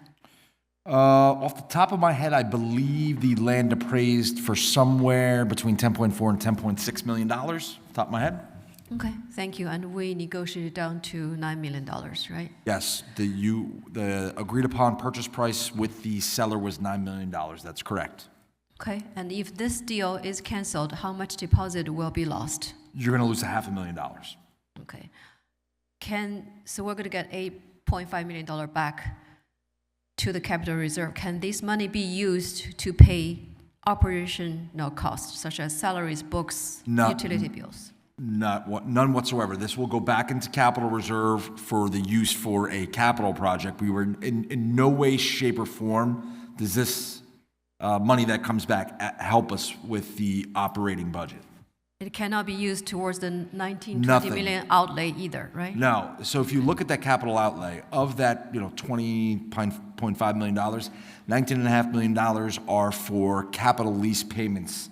Off the top of my head, I believe the land appraised for somewhere between $10.4 and $10.6 million, off the top of my head. Okay, thank you. And we negotiated down to $9 million, right? Yes, the agreed upon purchase price with the seller was $9 million. That's correct. Okay, and if this deal is canceled, how much deposit will be lost? You're going to lose $500,000. Okay. So we're going to get $8.5 million back to the capital reserve. Can this money be used to pay operational costs, such as salaries, books, utility bills? None whatsoever. This will go back into capital reserve for the use for a capital project. We were in no way, shape, or form does this money that comes back help us with the operating budget. It cannot be used towards the 19, Nothing. 20 million outlay either, right? No. So if you look at that capital outlay, of that, $20.5 million, $19.5 million are for capital lease payments.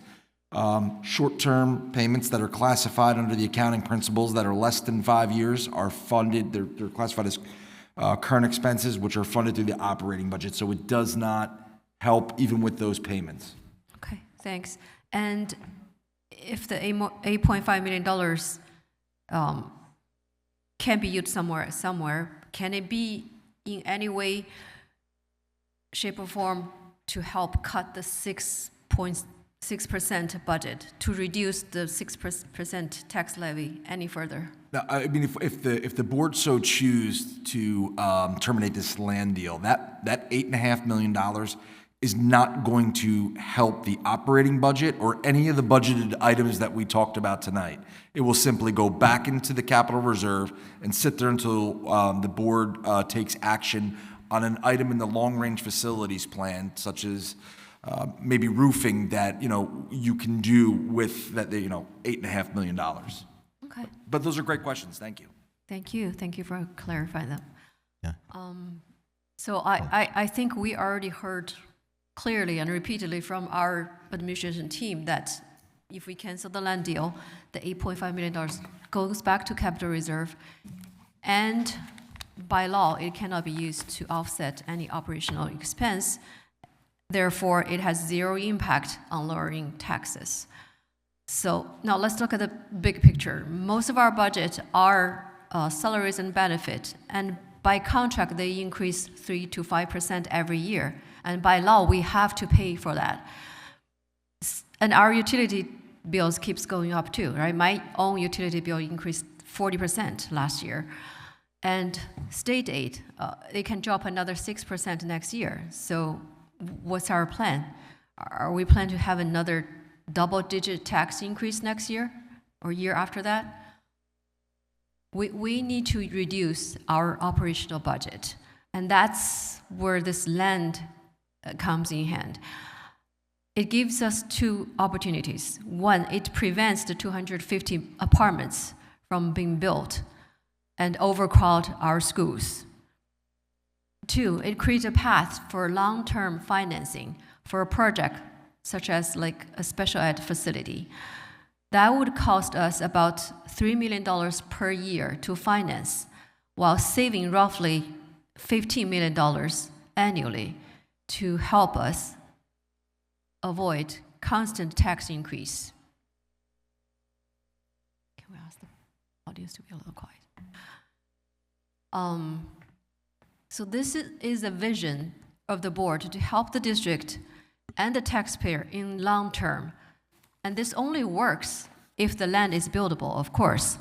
Short-term payments that are classified under the accounting principles that are less than 5 years are funded. They're classified as current expenses, which are funded through the operating budget. So it does not help even with those payments. Okay, thanks. And if the $8.5 million can be used somewhere, can it be in any way, shape, or form to help cut the 6% budget, to reduce the 6% tax levy any further? Now, I mean, if the board so choose to terminate this land deal, that $8.5 million is not going to help the operating budget or any of the budgeted items that we talked about tonight. It will simply go back into the capital reserve and sit there until the board takes action on an item in the long-range facilities plan, such as maybe roofing that you can do with that $8.5 million. Okay. But those are great questions. Thank you. Thank you. Thank you for clarifying them. Yeah. So I think we already heard clearly and repeatedly from our administration team that if we cancel the land deal, the $8.5 million goes back to capital reserve, and by law, it cannot be used to offset any operational expense. Therefore, it has zero impact on lowering taxes. So now let's look at the big picture. Most of our budget are salaries and benefit, and by contract, they increase 3 to 5% every year. And by law, we have to pay for that. And our utility bills keeps going up too, right? My own utility bill increased 40% last year. And state aid, it can drop another 6% next year. So what's our plan? Are we planning to have another double-digit tax increase next year or year after that? We need to reduce our operational budget, and that's where this land comes in hand. It gives us two opportunities. One, it prevents the 250 apartments from being built. and overcrowd our schools. 2, it creates a path for long-term financing for a project such as like a special ed facility. That would cost us about $3 million per year to finance, while saving roughly $15 million annually to help us avoid constant tax increase. Can we ask the audience to be a little quiet? So this is a vision of the board to help the district and the taxpayer in long term. And this only works if the land is buildable, of course.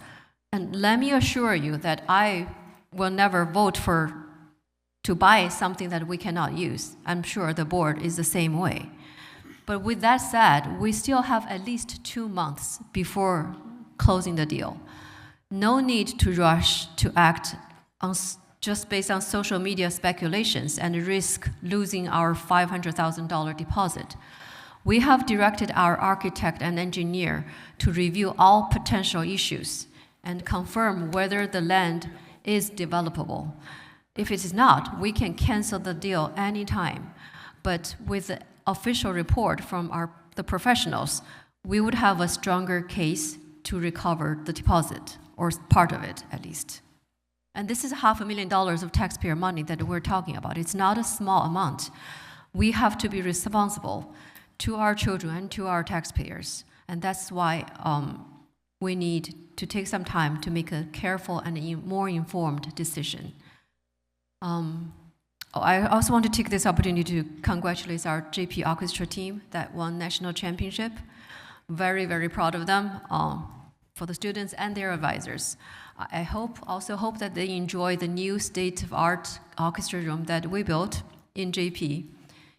And let me assure you that I will never vote to buy something that we cannot use. I'm sure the board is the same way. But with that said, we still have at least 2 months before closing the deal. No need to rush to act on just based on social media speculations and risk losing our $500,000 deposit. We have directed our architect and engineer to review all potential issues and confirm whether the land is developable. If it is not, we can cancel the deal anytime. But with the official report from the professionals, we would have a stronger case to recover the deposit, or part of it at least. And this is $500,000 of taxpayer money that we're talking about. It's not a small amount. We have to be responsible to our children and to our taxpayers. And that's why we need to take some time to make a careful and more informed decision. I also want to take this opportunity to congratulate our JP Orchestra team that won national championship. Very, very proud of them, for the students and their advisors. I also hope that they enjoy the new state-of-art orchestra room that we built in JP.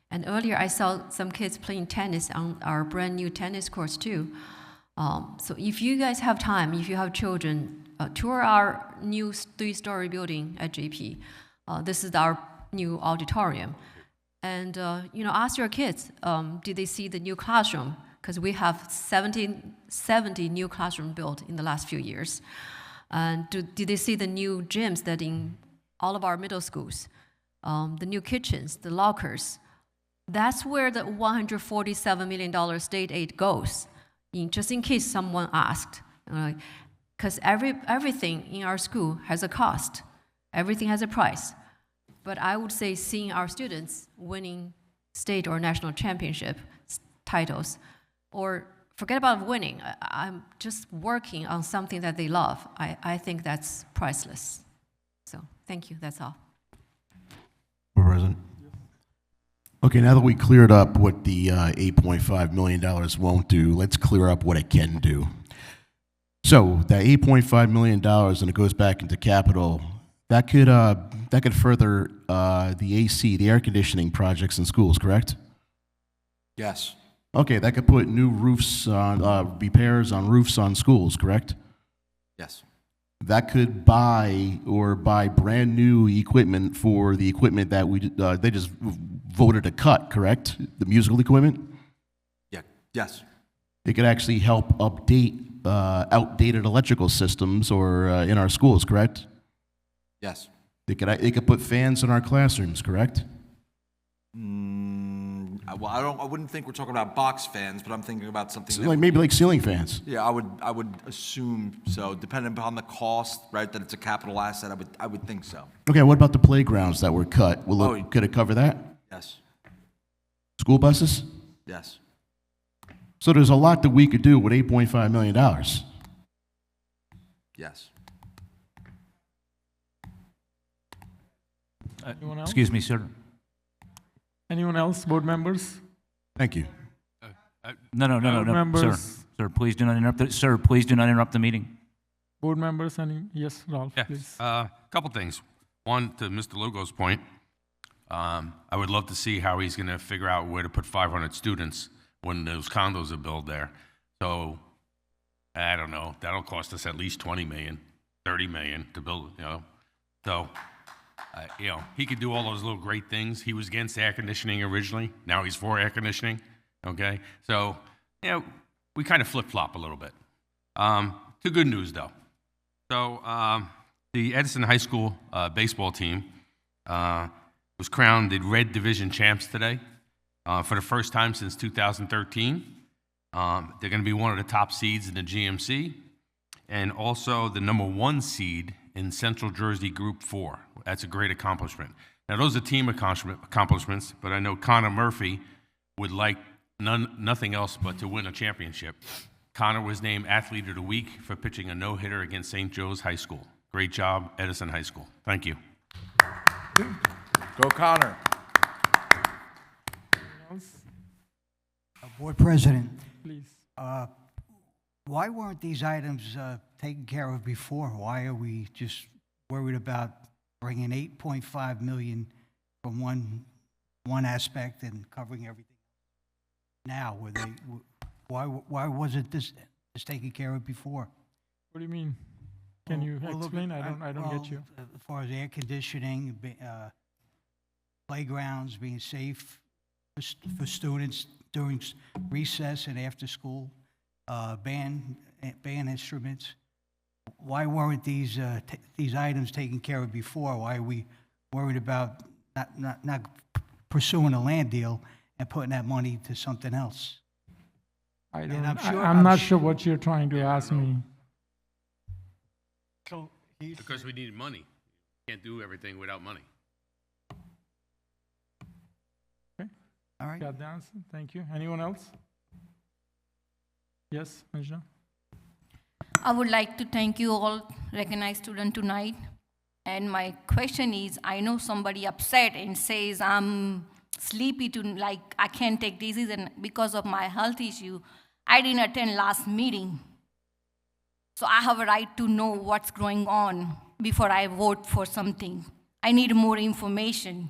And earlier I saw some kids playing tennis on our brand new tennis courts too. So if you guys have time, if you have children, tour our new 3-story building at JP. This is our new auditorium. And ask your kids, did they see the new classroom? Because we have 70 new classrooms built in the last few years. And did they see the new gyms that in all of our middle schools? The new kitchens, the lockers. That's where the $147 million state aid goes, just in case someone asked. Because everything in our school has a cost. Everything has a price. But I would say seeing our students winning state or national championship titles, or forget about winning, I'm just working on something that they love. I think that's priceless. So thank you, that's all. Board President. Okay, now that we cleared up what the $8.5 million won't do, let's clear up what it can do. So that $8.5 million, and it goes back into capital, that could further the AC, the air conditioning projects in schools, correct? Yes. Okay, that could put new roofs on, repairs on roofs on schools, correct? Yes. That could buy brand new equipment for the equipment that they just voted to cut, correct? The musical equipment? Yeah. Yes. It could actually help update outdated electrical systems or in our schools, correct? Yes. It could put fans in our classrooms, correct? Well, I wouldn't think we're talking about box fans, but I'm thinking about something So maybe like ceiling fans. Yeah, I would assume so, depending upon the cost, right? That it's a capital asset. I would think so. Okay, what about the playgrounds that were cut? Could it cover that? Yes. School buses? Yes. So there's a lot that we could do with $8.5 million. Yes. Anyone else? Excuse me, sir. Anyone else, board members? Thank you. No, Board sir. members? Sir, please do not interrupt. Sir, please do not interrupt the meeting. Board members, yes, Ralph, Yeah, please. couple things. One, to Mr. Lugo's point, I would love to see how he's going to figure out where to put 500 students when those condos are built there. So, I don't know, that'll cost us at least 20 million, 30 million to build, So, he could do all those little great things. He was against air conditioning originally. Now he's for air conditioning, okay? So, we kind of flip-flop a little bit. To good news, though. So, The Edison High School baseball team was crowned the Red Division champs today for the first time since 2013. They're going to be one of the top seeds in the GMC and also the #1 seed in Central Jersey Group 4. That's a great accomplishment. Now, those are team accomplishments, but I know Connor Murphy would like nothing else but to win a championship. Connor was named Athlete of the Week for pitching a no-hitter against St. Joe's High School. Great job, Edison High School. Thank you. Go Connor. Board President, Please. why weren't these items taken care of before? Why are we just worried about bringing 8.5 million from one aspect and covering everything now? Why wasn't this taken care of before? What do you mean? Can you Well, look, explain? I don't get you. As far as air conditioning, playgrounds being safe for students during recess and after school, band instruments. Why weren't these items taken care of before? Why are we worried about not pursuing a land deal and putting that money to something else? I'm not sure what you're trying to ask me. Because we need money. Can't do everything without money. Okay. All right. Got the answer. Thank you. Anyone else? Yes, Anjana? I would like to thank you all, recognized student tonight. And my question is, I know somebody upset and says I'm sleepy like I can't take disease and because of my health issue, I didn't attend last meeting. So I have a right to know what's going on before I vote for something. I need more information.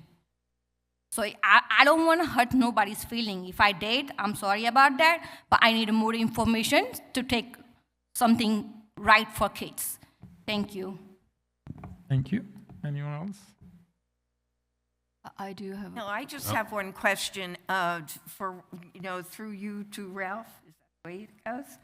So I don't want to hurt nobody's feeling. If I did, I'm sorry about that, but I need more information to take something right for kids. Thank you. Thank you. Anyone else? I do have. No, I just have one question for, through you to Ralph. Is that the way it goes?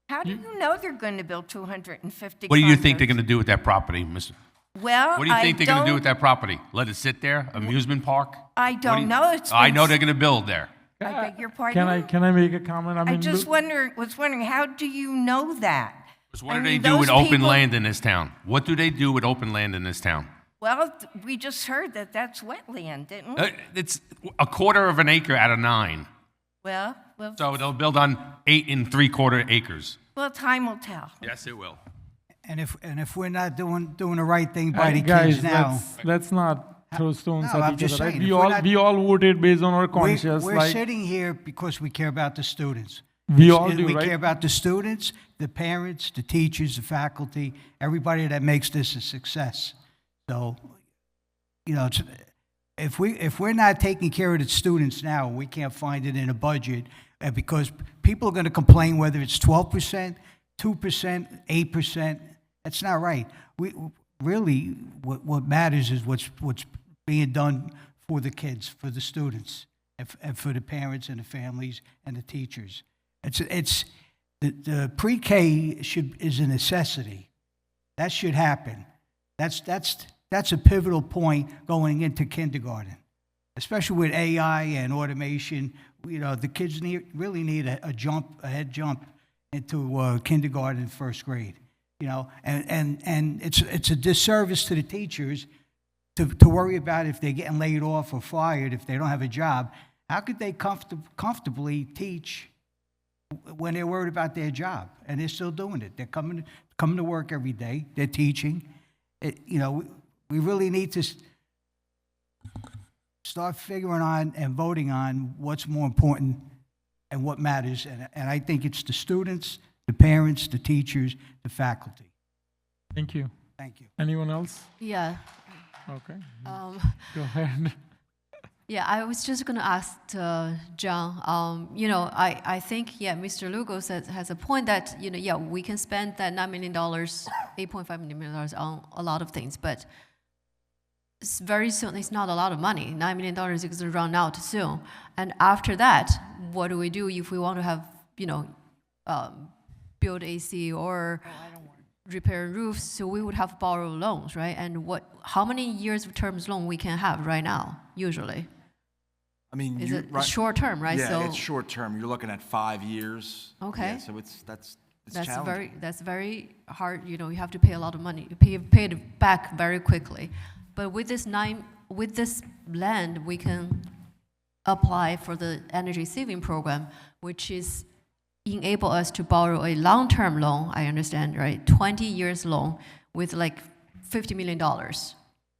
How do you know they're going to build 250 What do you think condos? they're going to do with that property, Mr.? Well, What do you think they're going to do with that property? Let it sit there? Amusement park? I don't know. I know they're going to build there. I beg your pardon? Can I make a comment? I just was wondering, how do you know that? What do they do with open land in this town? What do they do with open land in this town? Well, we just heard that that's wetland, didn't we? It's a quarter of an acre out of 9. Well, So they'll build on 8 3/4 acres. time will tell. Yes, it will. And if we're not doing the right thing by the Guys, kids now, let's not throw stones No, I'm at each just other. Right? saying, if we're not- We all voted based on our conscience. we're like, sitting here because we care about the students. We all do, We right? care about the students, the parents, the teachers, the faculty, everybody that makes this a success. So, if we're not taking care of the students now, we can't find it in a budget because people are going to complain whether it's 12%, 2%, 8%. That's not right. Really, what matters is what's being done for the kids, for the students, and for the parents and the families and the teachers. It's the pre-K is a necessity. That should happen. That's a pivotal point going into kindergarten, especially with AI and automation. The kids really need a head jump into kindergarten and first grade. And it's a disservice to the teachers to worry about if they're getting laid off or fired if they don't have a job. How could they comfortably teach when they're worried about their job? And they're still doing it. They're coming to work every day. They're teaching. We really need to start figuring on and voting on what's more important and what matters. And I think it's the students, the parents, the teachers, the faculty. Thank you. Thank you. Anyone else? Yeah. Okay. Go ahead. Yeah, I was just going to ask John. I think Mr. Lugo has a point that we can spend that $9 million, $8.5 million on a lot of things, but very soon it's not a lot of money. $9 million is going to run out soon, and after that, what do we do if we want to have build AC or repair roofs, so we would have borrow loans, right? And how many years of terms loan we can have right now, usually? I mean, Is you- it right- short term, right? Yeah, So it's short term. You're looking at 5 years. Okay. Yeah, so it's that's challenging. that's very hard. You know, you have to pay a lot of money, pay it back very quickly. But with this land, we can apply for the energy saving program, which is enable us to borrow a long-term loan. I understand, right? 20 years loan with like $50 million.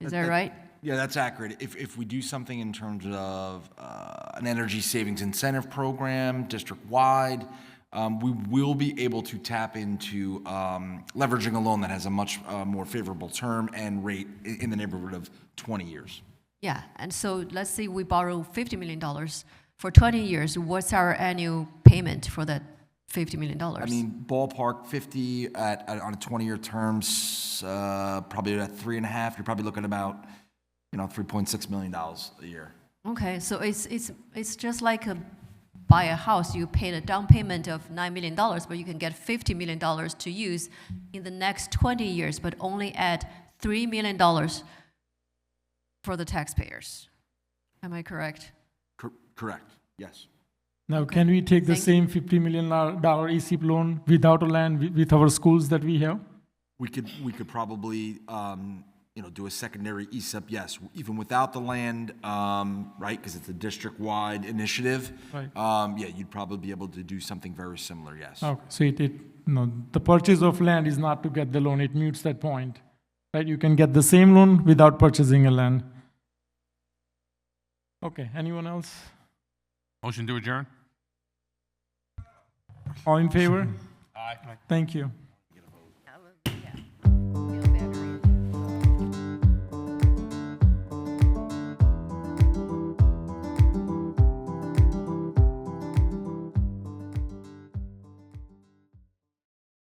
Is that right? Yeah, that's accurate. If we do something in terms of an energy savings incentive program district-wide, we will be able to tap into leveraging a loan that has a much more favorable term and rate in the neighborhood of 20 years. Yeah, and so let's say we borrow $50 million for 20 years. What's our annual payment for that $50 million? I mean, ballpark 50 on a 20-year terms, probably at 3.5. You're probably looking about, $3.6 million a year. Okay, so it's just like buy a house. You pay a down payment of $9 million, but you can get $50 million to use in the next 20 years, but only add $3 million for the taxpayers. Am I correct? Correct, yes. Now, can we take the same $50 million ESIP loan without a land with our schools that we have? We could probably, do a secondary ESIP, yes, even without the land, right? Because it's a district-wide initiative. Right. Yeah, you'd probably be able to do something very similar, yes. Okay, so the purchase of land is not to get the loan, it mutes that point, right? You can get the same loan without purchasing a land. Okay, anyone else? Motion to adjourn? All in favor? Aye. Thank you.